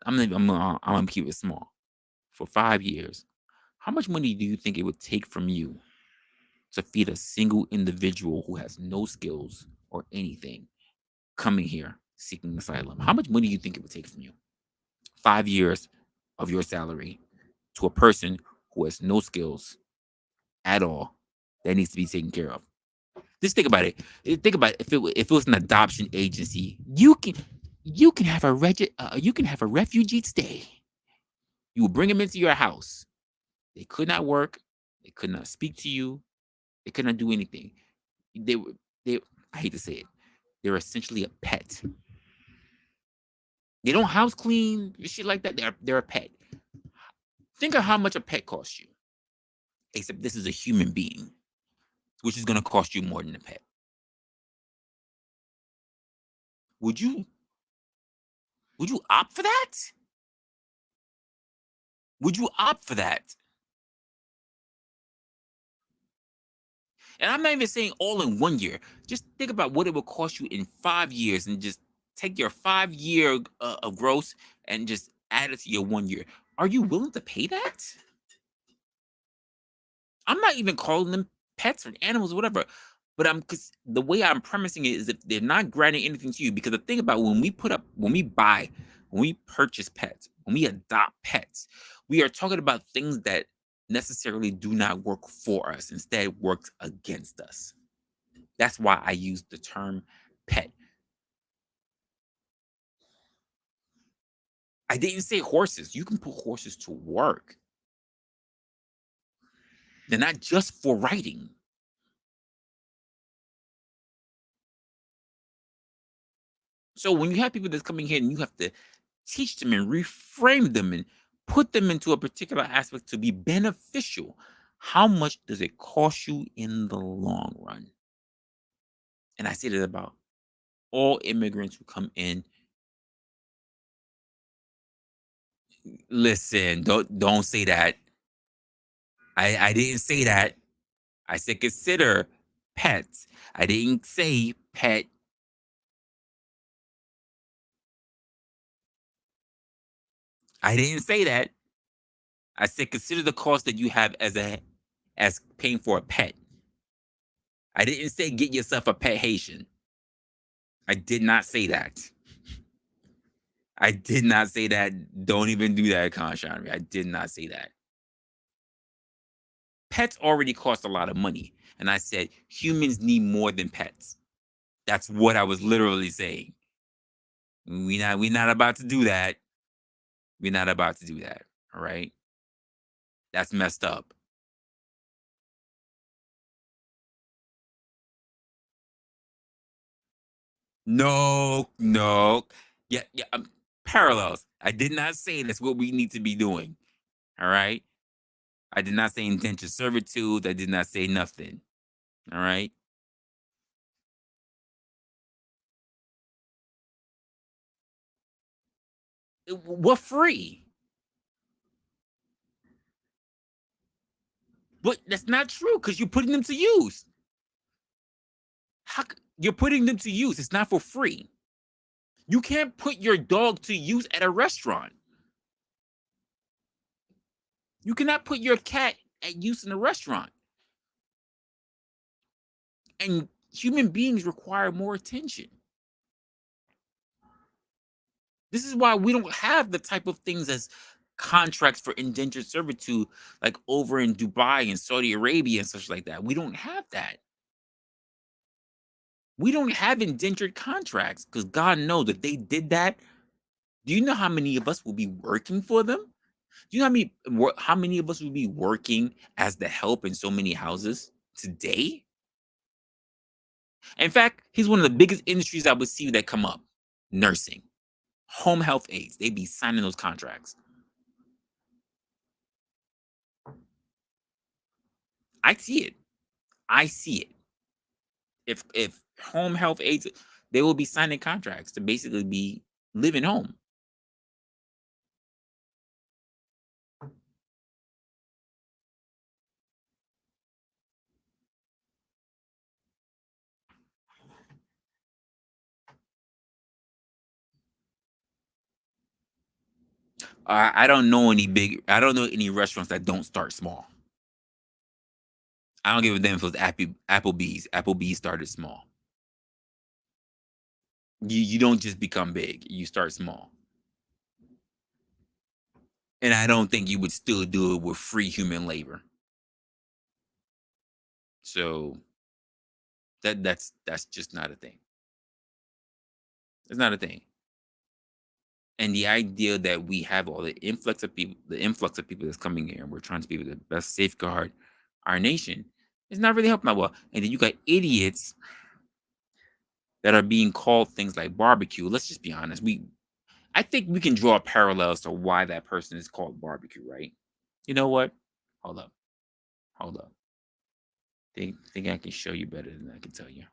I'm gonna keep it small. For 5 years, how much money do you think it would take from you to feed a single individual who has no skills or anything coming here seeking asylum? How much money do you think it would take from you? 5 years of your salary to a person who has no skills at all that needs to be taken care of. Just think about it. Think about it. If it was an adoption agency, you can have a refugee stay. You will bring them into your house. They could not work. They could not speak to you. They could not do anything. They were they. I hate to say it. They're essentially a pet. They don't house clean shit like that. They're a pet. Think of how much a pet costs you. Except this is a human being, which is going to cost you more than a pet. Would you opt for that? Would you opt for that? And I'm not even saying all in 1 year. Just think about what it would cost you in 5 years and just take your 5 year of gross and just add it to your 1 year. Are you willing to pay that? I'm not even calling them pets or animals or whatever. But because the way I'm premising it is if they're not granting anything to you, because the thing about when we purchase pets, when we adopt pets, we are talking about things that necessarily do not work for us, instead works against us. That's why I use the term pet. I didn't say horses. You can put horses to work. They're not just for riding. So when you have people that's coming here and you have to teach them and reframe them and put them into a particular aspect to be beneficial, how much does it cost you in the long run? And I say that about all immigrants who come in. Listen, don't say that. I didn't say that. I said consider pets. I didn't say pet. I didn't say that. I said consider the cost that you have as paying for a pet. I didn't say get yourself a pet Haitian. I did not say that. I did not say that. Don't even do that, Conshan. I did not say that. Pets already cost a lot of money. And I said humans need more than pets. That's what I was literally saying. We not about to do that. We're not about to do that. All right. That's messed up. No. Yeah. Parallels. I did not say that's what we need to be doing. All right. I did not say indentured servitude. I did not say nothing. All right. We're free. But that's not true because you're putting them to use. You're putting them to use. It's not for free. You can't put your dog to use at a restaurant. You cannot put your cat at use in a restaurant. And human beings require more attention. This is why we don't have the type of things as contracts for indentured servitude like over in Dubai and Saudi Arabia and such like that. We don't have that. We don't have indentured contracts because God knows that they did that. Do you know how many of us will be working for them? Do you know how many of us will be working as the help in so many houses today? In fact, here's one of the biggest industries I would see that come up: nursing, home health aides. They'd be signing those contracts. I see it. I see it. If home health aides, they will be signing contracts to basically be living home. I don't know I don't know any restaurants that don't start small. I don't give a damn if it was Applebee's. Applebee's started small. You don't just become big. You start small. And I don't think you would still do it with free human labor. So that's just not a thing. It's not a thing. And the idea that we have all the influx of people that's coming here, and we're trying to be able to best safeguard our nation, is not really helping out well. And then you got idiots that are being called things like barbecue. Let's just be honest. I think we can draw parallels to why that person is called barbecue, right? You know what? Hold up. Hold up. Think I can show you better than I can tell you.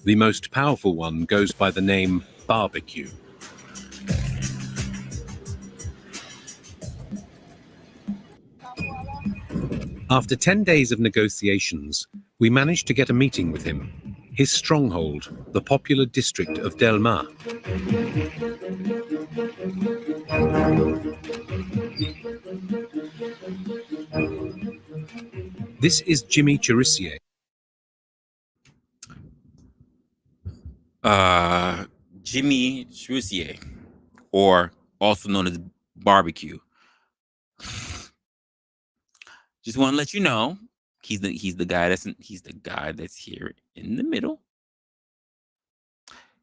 The most powerful one goes by the name barbecue. After 10 days of negotiations, we managed to get a meeting with him. His stronghold, the popular district of Delma. This is Jimmy Cherissier. Jimmy Cherissier, or also known as Barbecue. Just want to let you know, he's the guy that's here in the middle.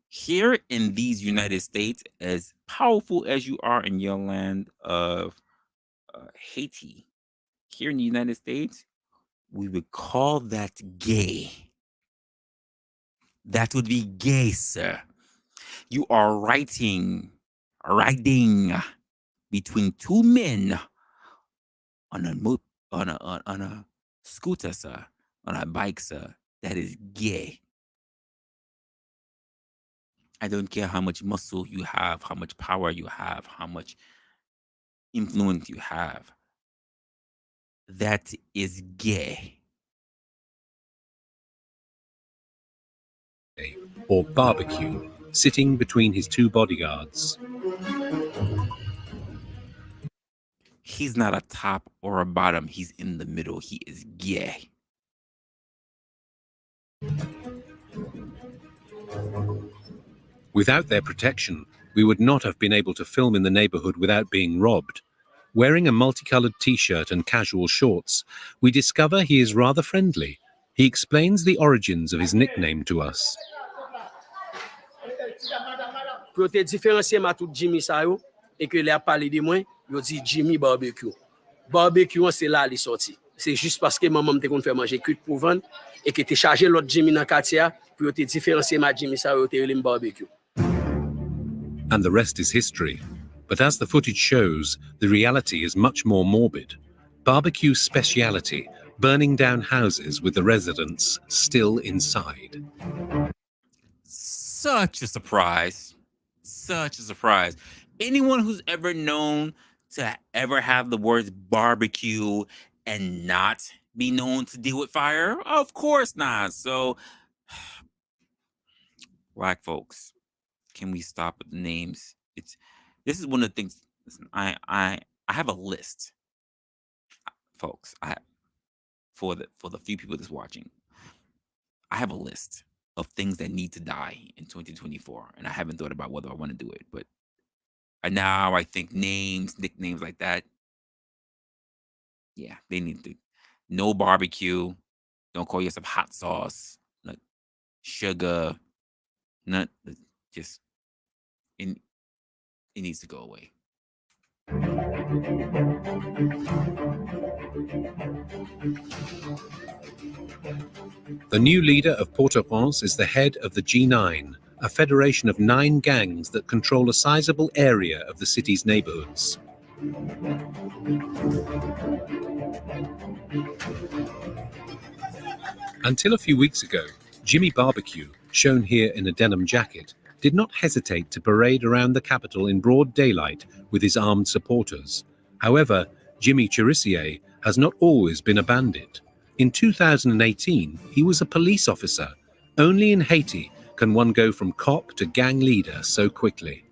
Here in these United States, as powerful as you are in your land of Haiti, here in the United States, we would call that gay. That would be gay, sir. You are riding between two men on a scooter, sir, on a bike, sir. That is gay. I don't care how much muscle you have, how much power you have, how much influence you have. That is gay. Or barbecue, sitting between his two bodyguards. He's not a top or a bottom. He's in the middle. He is gay. Without their protection, we would not have been able to film in the neighborhood without being robbed. Wearing a multicolored t-shirt and casual shorts, we discover he is rather friendly. He explains the origins of his nickname to us. Pour te différencier ma tout Jimmy sa yo, et que les a parlé de moi, yo dit Jimmy barbecue. Barbecue, c'est là li sorti. C'est juste parce que maman te kon fait manger cuite pour vendre et que te chargé l'autre Jimmy dans quartier pour te différencier ma Jimmy sa yo te relem barbecue. And the rest is history. But as the footage shows, the reality is much more morbid. Barbecue's speciality, burning down houses with the residents still inside. Such a surprise. Such a surprise. Anyone who's ever known to ever have the words barbecue and not be known to deal with fire? Of course not. So, Black folks, can we stop with the names? This is one of the things. Listen, I have a list, folks. For the few people that's watching, I have a list of things that need to die in 2024, and I haven't thought about whether I want to do it. But now I think nicknames like that, yeah, they need to No barbecue. Don't call yourself hot sauce. Not sugar. Not just it needs to go away. The new leader of Port-au-Prince is the head of the G9, a federation of 9 gangs that control a sizable area of the city's neighborhoods. Until a few weeks ago, Jimmy Barbecue, shown here in a denim jacket, did not hesitate to parade around the capital in broad daylight with his armed supporters. However, Jimmy Cherissier has not always been a bandit. In 2018, he was a police officer. Only in Haiti can one go from cop to gang leader so quickly.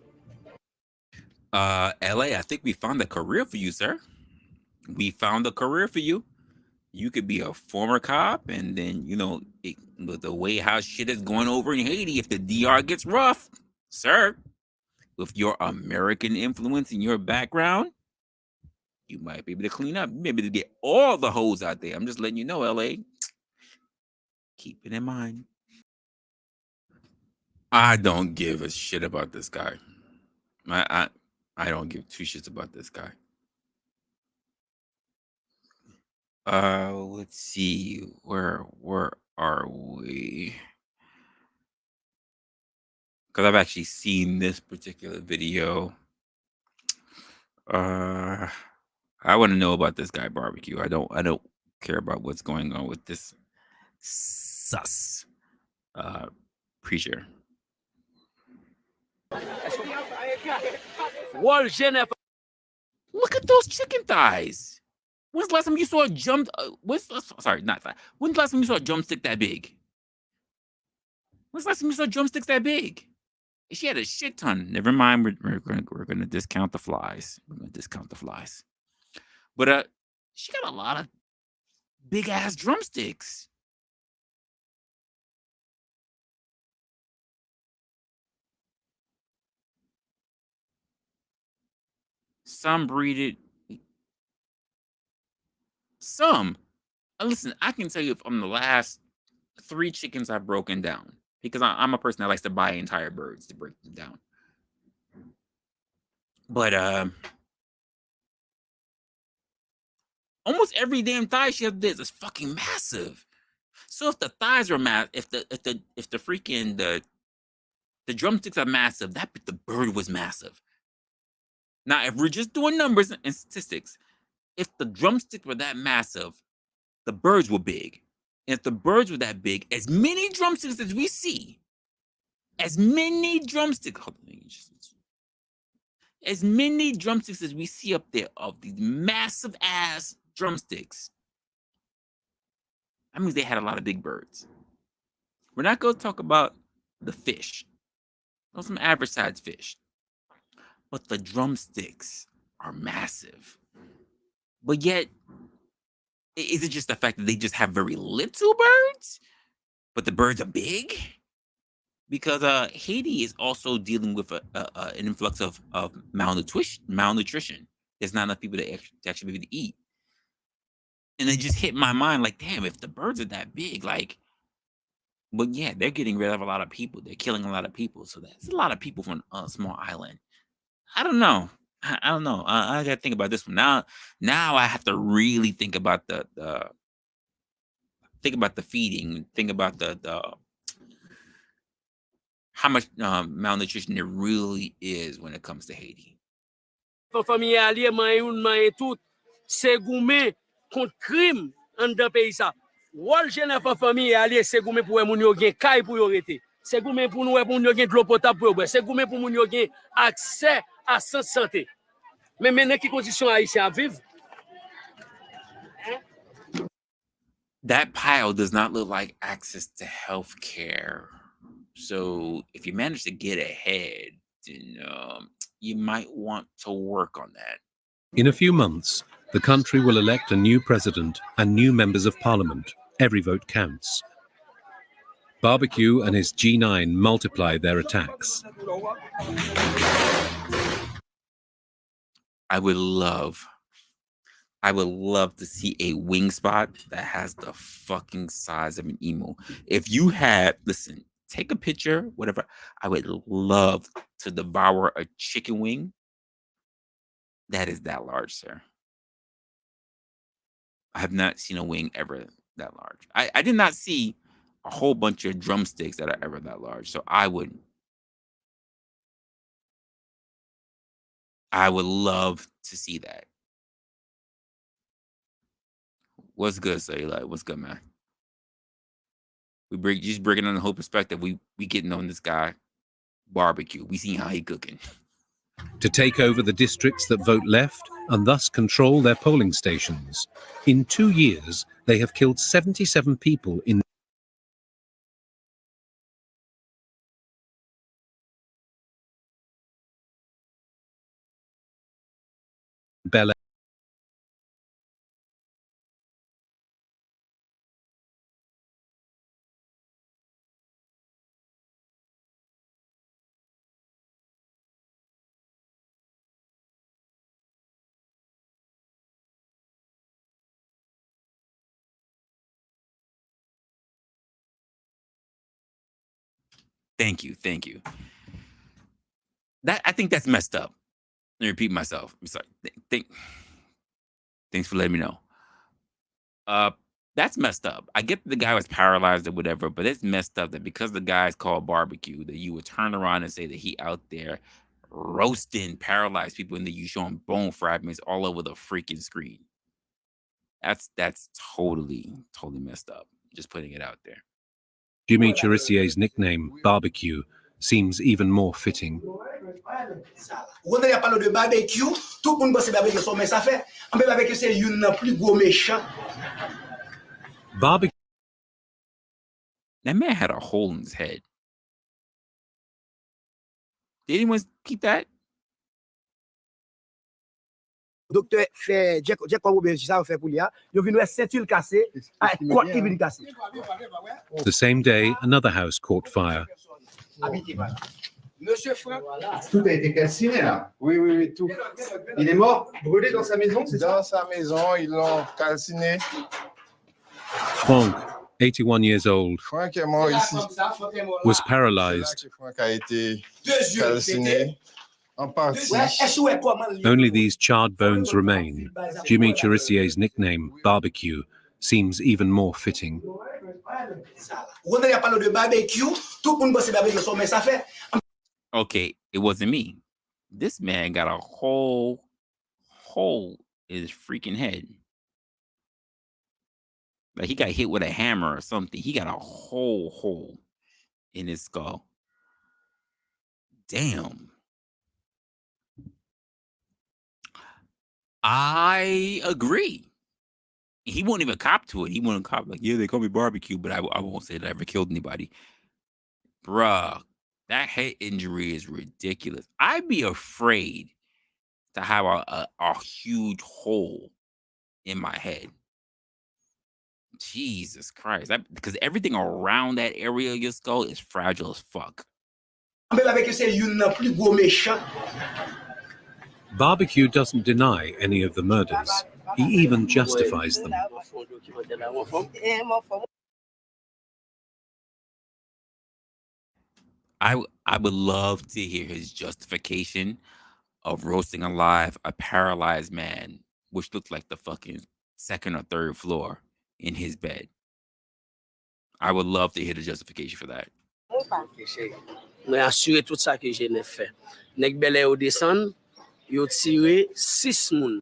LA, I think we found a career for you, sir. We found a career for you. You could be a former cop, and then, with the way how shit is going over in Haiti, if the DR gets rough, sir, with your American influence in your background, you might be able to clean up. You may be able to get all the hoes out there. I'm just letting you know, LA. Keep it in mind. I don't give a shit about this guy. I don't give 2 shits about this guy. Let's see. Where are we? Because I've actually seen this particular video. I want to know about this guy Barbecue. I don't care about what's going on with this sus preacher. Look at those chicken thighs. When's the last time you saw a jump? When's the last time you saw a drumstick that big? When's the last time you saw drumsticks that big? She had a shit ton. Never mind. We're gonna discount the flies. We're gonna discount the flies. But she got a lot of big ass drumsticks. Some breed it. Some. Listen, I can tell you from the last 3 chickens I've broken down, because I'm a person that likes to buy entire birds to break them down. But almost every damn thigh she has is fucking massive. So if the thighs are massive, if the freaking the drumsticks are massive, that the bird was massive. Now, if we're just doing numbers and statistics, if the drumsticks were that massive, the birds were big. And if the birds were that big, as many drumsticks as we see, as many drumsticks as we see up there of these massive ass drumsticks, that means they had a lot of big birds. We're not going to talk about the fish. Those some average sized fish. But the drumsticks are massive. But yet, is it just the fact that they just have very little birds, but the birds are big? Because Haiti is also dealing with an influx of malnutrition. There's not enough people to actually be able to eat. And it just hit my mind like, damn, if the birds are that big, like, but yeah, they're getting rid of a lot of people. They're killing a lot of people. So that's a lot of people from a small island. I don't know. I don't know. I got to think about this one. Now I have to really think about the feeding. Think about the how much malnutrition there really is when it comes to Haiti. Famille alliée man tout c'est goumé contre crime en dans pays ça. Wal jeune famille alliée c'est goumé pour moun yo gen kay pour yo rete. C'est goumé pour nous pour yo gen de l'eau potable pour yo. C'est goumé pour moun yo gen accès à santé. Mais maintenant qui condition haïtien à vivre? That pile does not look like access to health care. So if you manage to get ahead, then you might want to work on that. In a few months, the country will elect a new president and new members of parliament. Every vote counts. Barbecue and his G9 multiply their attacks. I would love I would love to see a wing spot that has the fucking size of an emu. If you had, listen, take a picture, whatever. I would love to devour a chicken wing that is that large, sir. I have not seen a wing ever that large. I did not see a whole bunch of drumsticks that are ever that large. So I would love to see that. What's good, sir? Like, what's good, man? We just breaking on the whole perspective. We getting on this guy barbecue. We see how he cooking. To take over the districts that vote left and thus control their polling stations. In 2 years, they have killed 77 people in Bel Air. Thank you. I think that's messed up. Let me repeat myself. I'm sorry. Thanks for letting me know. That's messed up. I get that the guy was paralyzed or whatever, but it's messed up that because the guy's called barbecue, that you would turn around and say that he out there roasting paralyzed people and then you show him bone fragments all over the freaking screen. That's totally messed up. Just putting it out there. Jimmy Chirissier's nickname, Barbecue, seems even more fitting. Rodrigue parle de barbecue, tout le monde pense barbecue, mais ça fait, on peut barbecue c'est une plus gros méchant. Barbecue. That man had a hole in his head. Did anyone keep that? Docteur fait Jacob ça fait pour lui, il vient une ceinture cassée, quoi qui vient casser. The same day, another house caught fire. Monsieur Franck, tout a été calciné là. Oui, tout. Il est mort, brûlé dans sa maison, c'est ça? Dans sa maison, ils l'ont calciné. Franck, 81 years old, Franck est mort ici. was paralyzed. Franck a été calciné en partie. Only these charred bones remain. Jimmy Chirissier's nickname, Barbecue, seems even more fitting. Rodrigue parle de barbecue, tout le monde pense barbecue, mais ça fait. Okay, it wasn't me. This man got a whole hole in his freaking head. Like he got hit with a hammer or something. He got a whole hole in his skull. Damn. I agree. He won't even cop to it. He won't cop like, yeah, they call me barbecue, but I won't say that I ever killed anybody. Bruh, that head injury is ridiculous. I'd be afraid to have a huge hole in my head. Jesus Christ. Because everything around that area of your skull is fragile as fuck. Barbecue doesn't deny any of the murders. He even justifies them. I would love to hear his justification of roasting alive a paralyzed man, which looked like the fucking second or third floor in his bed. I would love to hear the justification for that. Mais assurer tout ça que j'ai fait. Nek belé au descend, yo tiré 6 moun.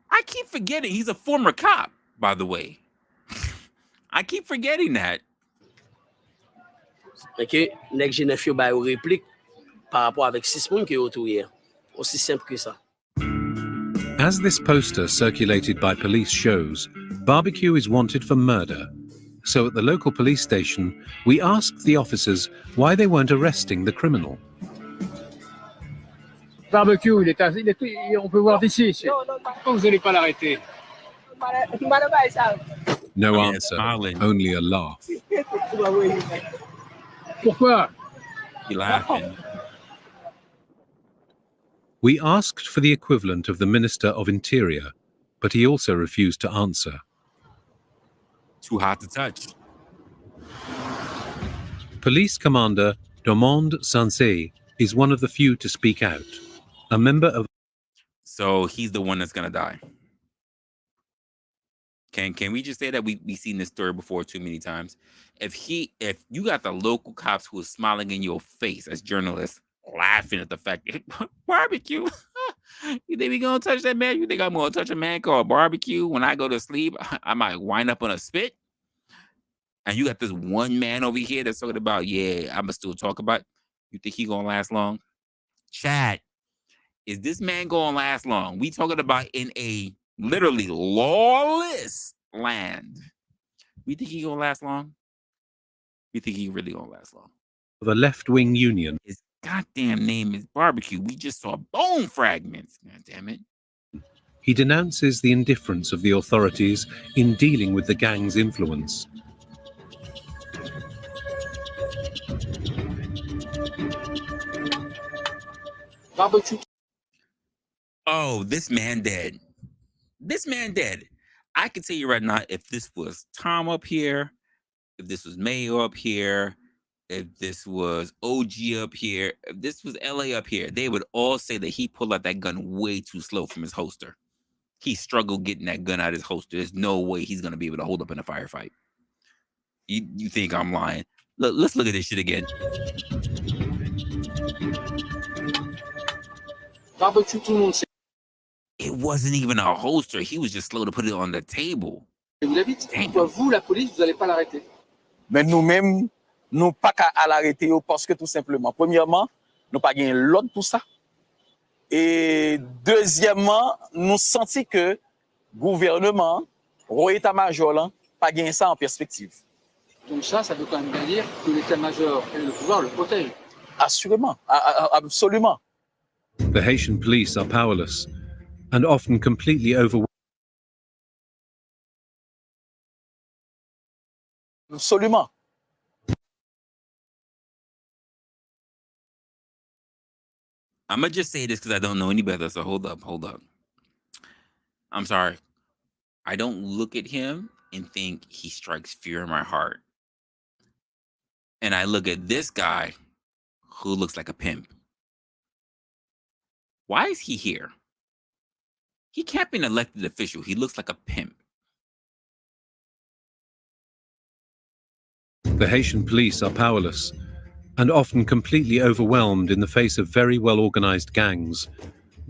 I keep forgetting he's a former cop, by the way. I keep forgetting that. OK, nek Genève yo ba yo réplique par rapport avec 6 moun qui yo touyer. Aussi simple que ça. As this poster circulated by police shows, Barbecue is wanted for murder. So at the local police station, we asked the officers why they weren't arresting the criminal. Barbecue, on peut voir d'ici. Pourquoi vous n'allez pas l'arrêter? No answer, only a laugh. Pourquoi? He laughing. We asked for the equivalent of the Minister of Interior. but he also refused to answer. Too hot to touch. Police Commander Domond Sansé is one of the few to speak out. A member of... So he's the one that's gonna die. Can we just say that we've seen this story before too many times? If you got the local cops who is smiling in your face as journalists, laughing at the fact that barbecue, you think we gonna touch that man? You think I'm gonna touch a man called barbecue when I go to sleep? I might wind up on a spit. And you got this one man over here that's talking about, yeah, I'ma still talk about. You think he gonna last long? Chad, is this man gonna last long? We talking about in a literally lawless land. We think he gonna last long? We think he really gonna last long? The left-wing union. His goddamn name is Barbecue. We just saw bone fragments. God damn it. He denounces the indifference of the authorities in dealing with the gang's influence. Oh, this man dead. This man dead. I can tell you right now, if this was Tom up here, if this was Mayo up here, if this was OG up here, if this was LA up here, they would all say that he pulled out that gun way too slow from his holster. He struggled getting that gun out of his holster. There's no way he's gonna be able to hold up in a firefight. You think I'm lying? Let's look at this shit again. It wasn't even a holster. He was just slow to put it on the table. Vous, la police, vous n'allez pas l'arrêter. Mais nous-mêmes, nous pas qu'à l'arrêter parce que tout simplement, premièrement, nous pas gagné l'ordre pour ça. Et deuxièmement, nous sentons que le gouvernement, le état-major, là, pas gagné ça en perspective. Donc ça veut quand même bien dire que l'état-major et le pouvoir le protègent. Assurément, absolument. The Haitian police are powerless and often completely overwhelmed. Absolument. I'm gonna just say this because I don't know any better. So hold up. I'm sorry. I don't look at him and think he strikes fear in my heart. And I look at this guy who looks like a pimp. Why is he here? He can't be an elected official. He looks like a pimp. The Haitian police are powerless and often completely overwhelmed in the face of very well-organized gangs.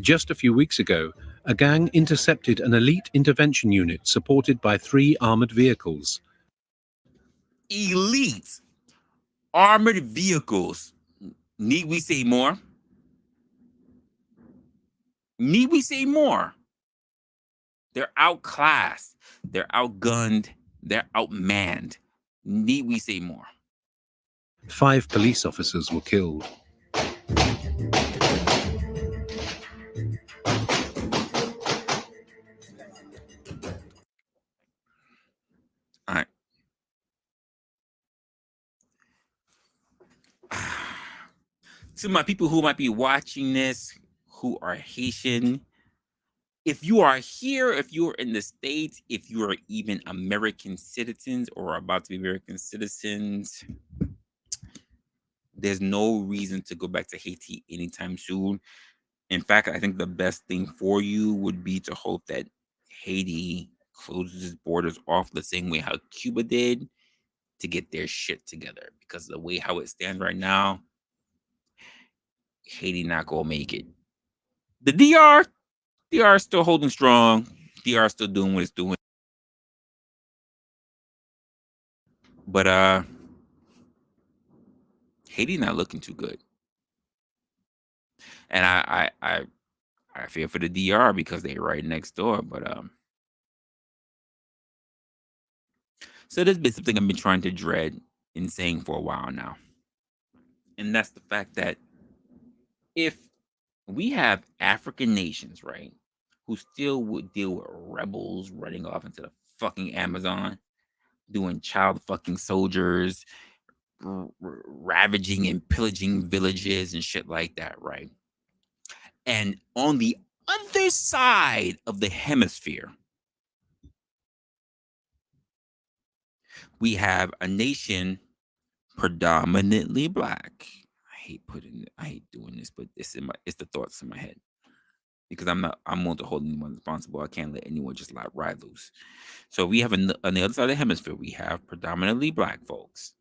Just a few weeks ago, a gang intercepted an elite intervention unit supported by 3 armored vehicles. Elite armored vehicles. Need we say more? Need we say more? They're outclassed. They're outgunned. They're outmanned. Need we say more? 5 police officers were killed. All right. To my people who might be watching this, who are Haitian, if you are here, if you're in the States, if you are even American citizens or about to be American citizens, there's no reason to go back to Haiti anytime soon. In fact, I think the best thing for you would be to hope that Haiti closes its borders off the same way how Cuba did to get their shit together. Because the way how it stands right now, Haiti not gonna make it. The DR is still holding strong. DR is still doing what it's doing. But Haiti not looking too good. And I fear for the DR because they're right next door. But so there's been something I've been trying to dread and saying for a while now. And that's the fact that if we have African nations, right, who still would deal with rebels running off into the fucking Amazon, doing child fucking soldiers, ravaging and pillaging villages and shit like that, right? And on the other side of the hemisphere, we have a nation predominantly black. I hate doing this, but it's the thoughts in my head. Because I'm willing to hold anyone responsible. I can't let anyone just like ride loose. So we have on the other side of the hemisphere, we have predominantly black folks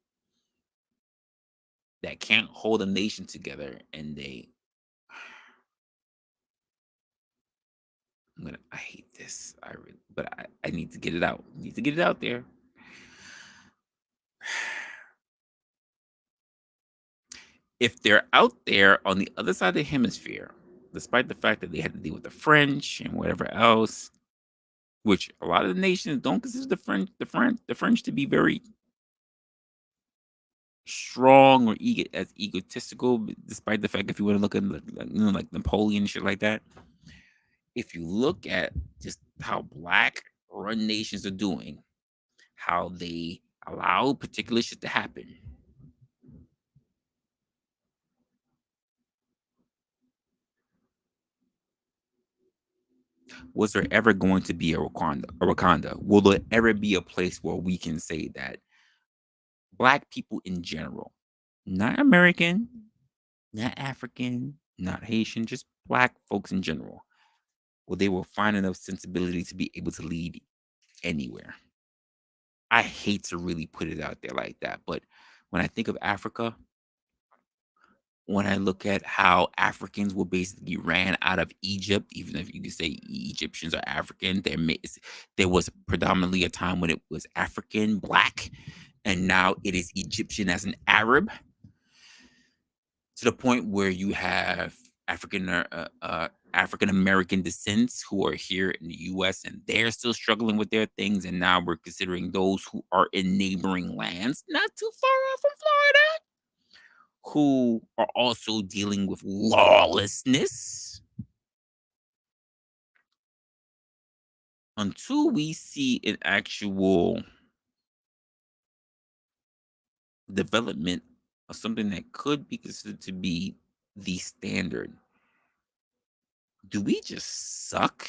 that can't hold a nation together, and I hate this. I need to get it out. I need to get it out there. If they're out there on the other side of the hemisphere, despite the fact that they had to deal with the French and whatever else, which a lot of the nations don't consider the French to be very strong or as egotistical, despite the fact if you want to look at like Napoleon and shit like that. If you look at just how black run nations are doing, how they allow particular shit to happen. Was there ever going to be a Wakanda? Will there ever be a place where we can say that black people in general, not American, not African, not Haitian, just black folks in general, well, they will find enough sensibility to be able to lead anywhere? I hate to really put it out there like that, but when I think of Africa, when I look at how Africans were basically ran out of Egypt, even if you could say Egyptians are African, there was predominantly a time when it was African, black, and now it is Egyptian as an Arab, to the point where you have African American descents who are here in the U.S. and they're still struggling with their things, and now we're considering those who are in neighboring lands, not too far off from Florida, who are also dealing with lawlessness. Until we see an actual development of something that could be considered to be the standard, do we just suck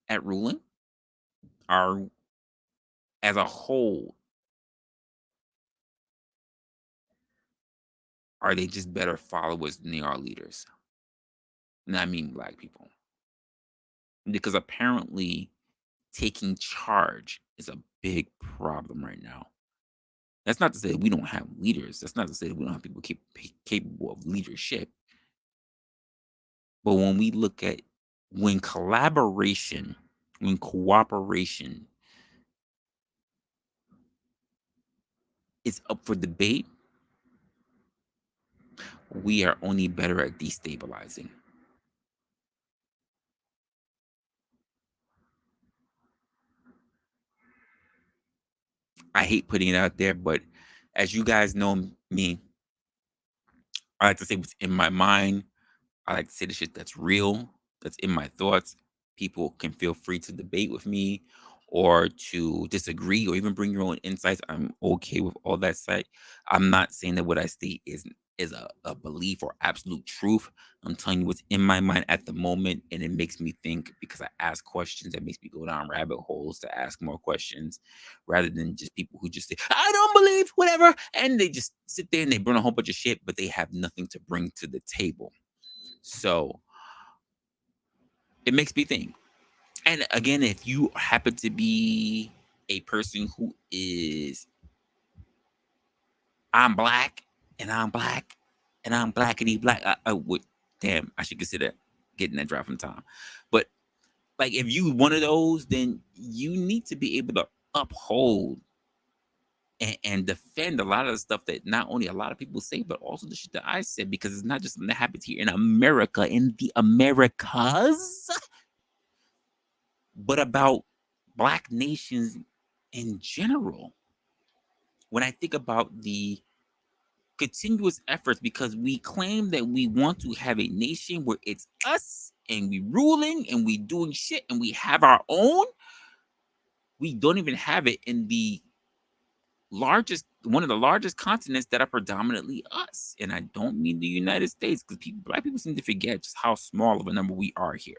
at ruling? As a whole, are they just better followers than they are leaders? And I mean black people. Because apparently taking charge is a big problem right now. That's not to say that we don't have leaders. That's not to say that we don't have people capable of leadership. But when we look at when cooperation is up for debate, we are only better at destabilizing. I hate putting it out there, but as you guys know me, I like to say what's in my mind. I like to say the shit that's real, that's in my thoughts. People can feel free to debate with me or to disagree or even bring your own insights. I'm okay with all that side. I'm not saying that what I state is a belief or absolute truth. I'm telling you what's in my mind at the moment, and it makes me think because I ask questions. That makes me go down rabbit holes to ask more questions, rather than just people who just say, I don't believe whatever, and they just sit there and they burn a whole bunch of shit, but they have nothing to bring to the table. So it makes me think. And again, if you happen to be a person who is, I'm black and I'm black and I'm blackity black, I would, damn, I should consider getting that drop from Tom. But like, if you one of those, then you need to be able to uphold and defend a lot of the stuff that not only a lot of people say, but also the shit that I said, because it's not just something that happens here in America, in the Americas, but about black nations in general. When I think about the continuous efforts, because we claim that we want to have a nation where it's us and we ruling and we doing shit and we have our own, we don't even have it in the one of the largest continents that are predominantly us. And I don't mean the United States, because black people seem to forget just how small of a number we are here.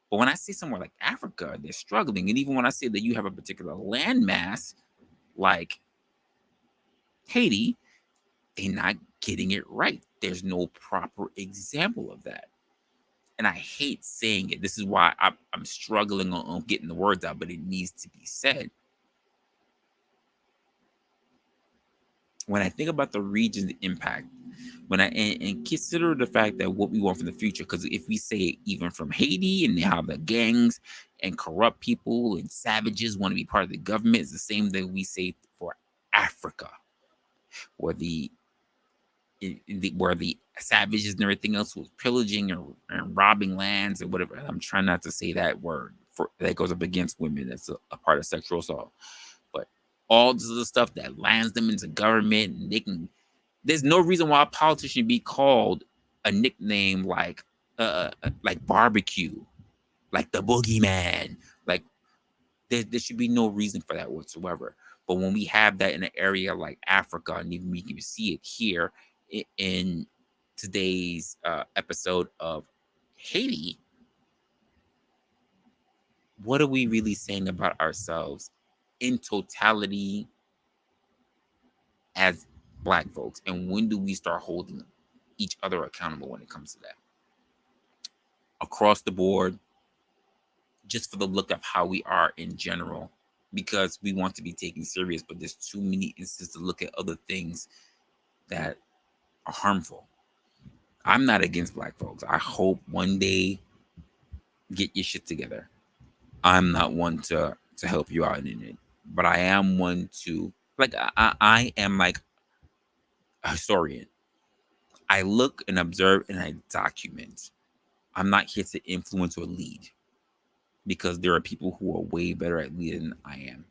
But when I see somewhere like Africa, they're struggling. And even when I say that you have a particular landmass like Haiti, they're not getting it right. There's no proper example of that. And I hate saying it. This is why I'm struggling on getting the words out, but it needs to be said. When I think about the region's impact, when and consider the fact that what we want for the future, because if we say even from Haiti and how the gangs and corrupt people and savages want to be part of the government, it's the same thing we say for Africa, where the savages and everything else was pillaging and robbing lands or whatever. I'm trying not to say that word that goes up against women. That's a part of sexual assault. But all this other stuff that lands them into government, and there's no reason why a politician be called a nickname like barbecue, like the boogeyman. Like there should be no reason for that whatsoever. But when we have that in an area like Africa, and even we can see it here in today's episode of Haiti, what are we really saying about ourselves in totality as Black folks? And when do we start holding each other accountable when it comes to that? Across the board, just for the look of how we are in general, because we want to be taken serious, but there's too many instances to look at other things that are harmful. I'm not against Black folks. I hope one day get your shit together. I'm not one to help you out in it, but I am one to I am like a historian. I look and observe and I document. I'm not here to influence or lead, because there are people who are way better at leading than I am.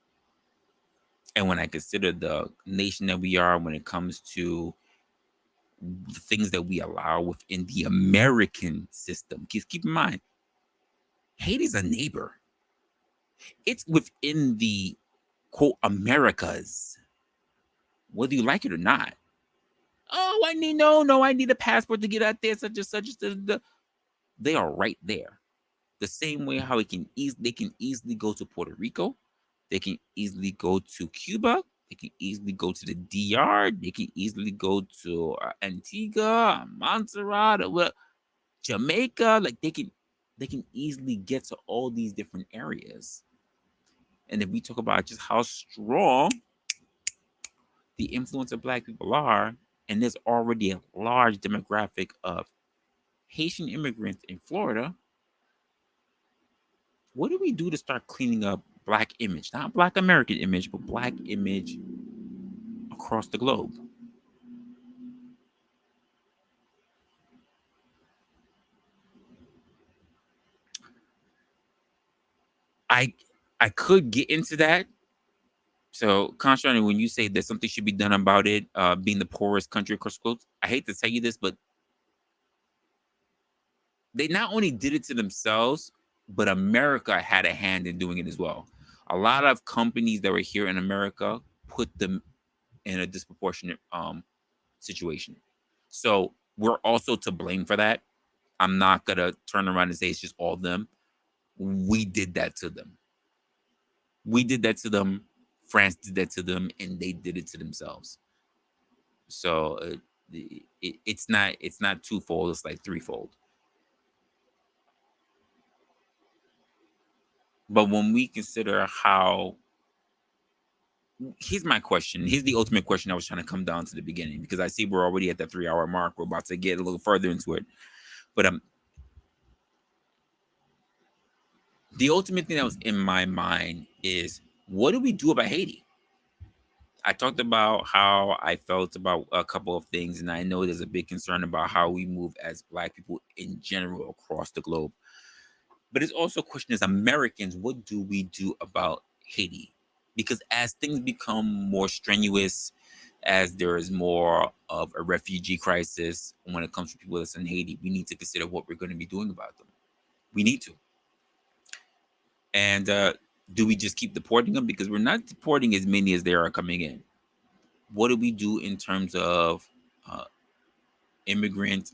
And when I consider the nation that we are, when it comes to the things that we allow within the American system, because keep in mind, Haiti's a neighbor. It's within the quote Americas, whether you like it or not. Oh, I need a passport to get out there, such and such. They are right there. The same way how they can easily go to Puerto Rico, they can easily go to Cuba, they can easily go to the DR, they can easily go to Antigua, Montserrat, or Jamaica. Like they can easily get to all these different areas. And if we talk about just how strong the influence of Black people are, and there's already a large demographic of Haitian immigrants in Florida, what do we do to start cleaning up Black image? Not Black American image, but Black image across the globe? I could get into that. So, Constantine, when you say that something should be done about it, being the poorest country across the globe, I hate to tell you this, but they not only did it to themselves, but America had a hand in doing it as well. A lot of companies that were here in America put them in a disproportionate situation. So we're also to blame for that. I'm not gonna turn around and say it's just all them. We did that to them. We did that to them. France did that to them, and they did it to themselves. So it's not twofold. It's like threefold. But when we consider how, here's my question. Here's the ultimate question I was trying to come down to the beginning, because I see we're already at the 3-hour mark. We're about to get a little further into it. But the ultimate thing that was in my mind is, what do we do about Haiti? I talked about how I felt about a couple of things, and I know there's a big concern about how we move as Black people in general across the globe. But it's also a question as Americans, what do we do about Haiti? Because as things become more strenuous, as there is more of a refugee crisis when it comes to people that's in Haiti, we need to consider what we're going to be doing about them. We need to. And do we just keep deporting them? Because we're not deporting as many as there are coming in. What do we do in terms of immigrant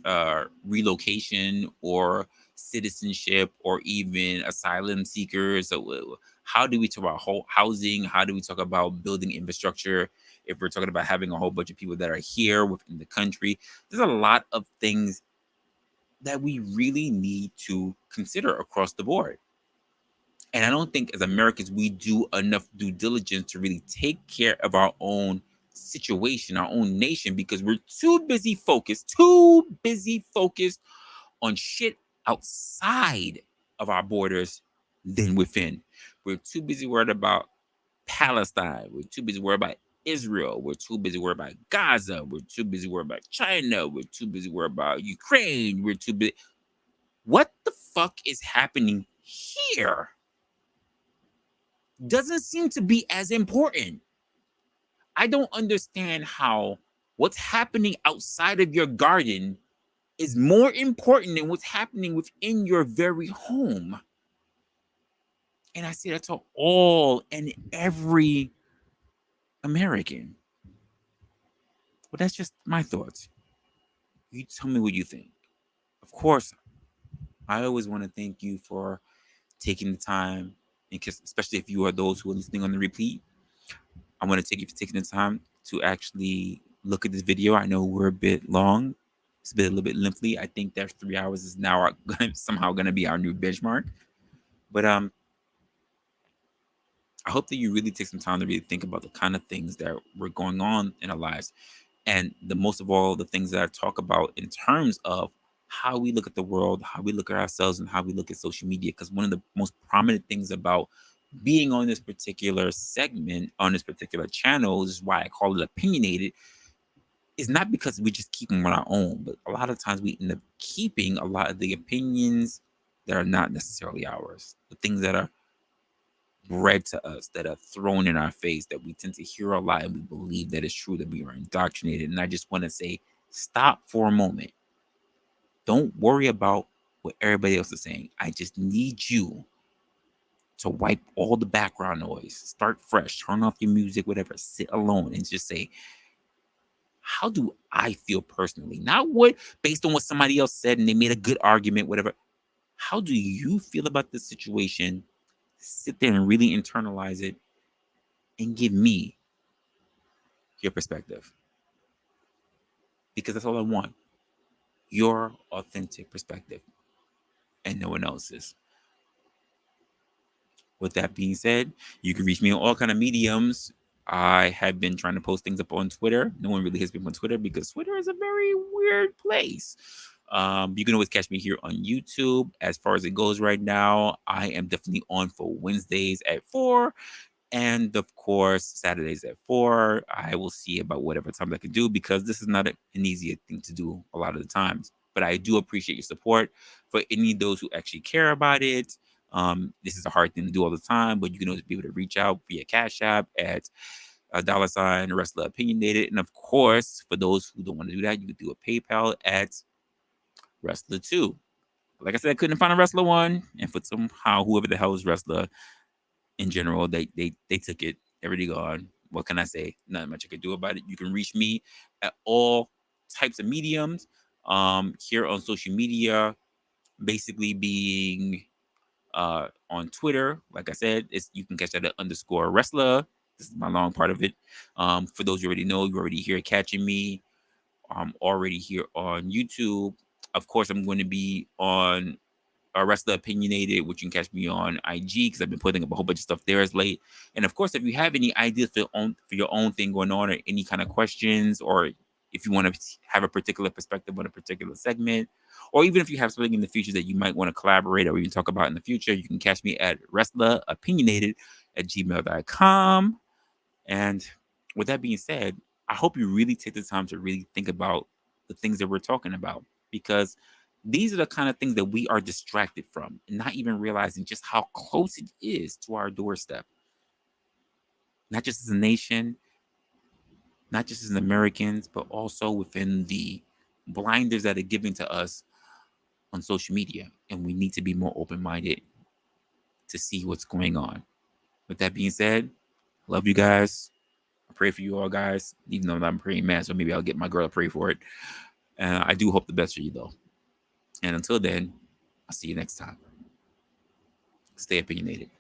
relocation, or citizenship or even asylum seekers. So how do we talk about housing? How do we talk about building infrastructure? If we're talking about having a whole bunch of people that are here within the country, there's a lot of things that we really need to consider across the board. And I don't think as Americans we do enough due diligence to really take care of our own situation, our own nation, because we're too busy focused on shit outside of our borders than within. We're too busy worried about Palestine. We're too busy worried about Israel. We're too busy worried about Gaza. We're too busy worried about China. We're too busy worried about Ukraine. We're too busy. What the fuck is happening here? Doesn't seem to be as important. I don't understand how what's happening outside of your garden is more important than what's happening within your very home. And I say that to all and every American. But that's just my thoughts. You tell me what you think. Of course, I always want to thank you for taking the time, because especially if you are those who are listening on the repeat, I want to thank you for taking the time to actually look at this video. I know we're a bit long. It's been a little bit lengthy. I think that 3 hours is now somehow going to be our new benchmark. But I hope that you really take some time to really think about the kind of things that were going on in our lives. And the most of all, the things that I talk about in terms of how we look at the world, how we look at ourselves, and how we look at social media. Because one of the most prominent things about being on this particular segment, on this particular channel, is why I call it opinionated, is not because we just keep them on our own, but a lot of times we end up keeping a lot of the opinions that are not necessarily ours, the things that are bred to us, that are thrown in our face, that we tend to hear a lot and we believe that it's true, that we are indoctrinated. And I just want to say, stop for a moment. Don't worry about what everybody else is saying. I just need you to wipe all the background noise, start fresh, turn off your music, whatever, sit alone and just say, how do I feel personally? Not what based on what somebody else said and they made a good argument, whatever. How do you feel about this situation? Sit there and really internalize it and give me your perspective. Because that's all I want. Your authentic perspective and no one else's. With that being said, you can reach me on all kind of mediums. I have been trying to post things up on Twitter. No one really hits me on Twitter because Twitter is a very weird place. You can always catch me here on YouTube. As far as it goes right now, I am definitely on for Wednesdays at 4. And of course, Saturdays at 4. I will see about whatever time I can do, because this is not an easy thing to do a lot of the times. But I do appreciate your support. For any of those who actually care about it, this is a hard thing to do all the time, but you can always be able to reach out via Cash App at $ Resla Opinionated. And of course, for those who don't want to do that, you can do a PayPal at Resla 2. Like I said, I couldn't find a Resla 1, and for somehow whoever the hell is Resla in general, they took it. Already gone. What can I say? Not much I could do about it. You can reach me at all types of mediums here on social media, basically being on Twitter. Like I said, you can catch that at _Resla. This is my long part of it. For those you already know, you're already here catching me. I'm already here on YouTube. Of course, I'm going to be on Resla Opinionated, which you can catch me on IG, because I've been putting up a whole bunch of stuff there as late. And of course, if you have any ideas for your own thing going on, or any kind of questions, or if you want to have a particular perspective on a particular segment, or even if you have something in the future that you might want to collaborate or even talk about in the future, you can catch me at reslaopinionated@gmail.com. And with that being said, I hope you really take the time to really think about the things that we're talking about, because these are the kind of things that we are distracted from, and not even realizing just how close it is to our doorstep. Not just as a nation, not just as Americans, but also within the blinders that are given to us on social media. And we need to be more open-minded to see what's going on. With that being said, love you guys. I pray for you all, guys, even though I'm praying man, so maybe I'll get my girl to pray for it. I do hope the best for you, though. And until then, I'll see you next time. Stay opinionated.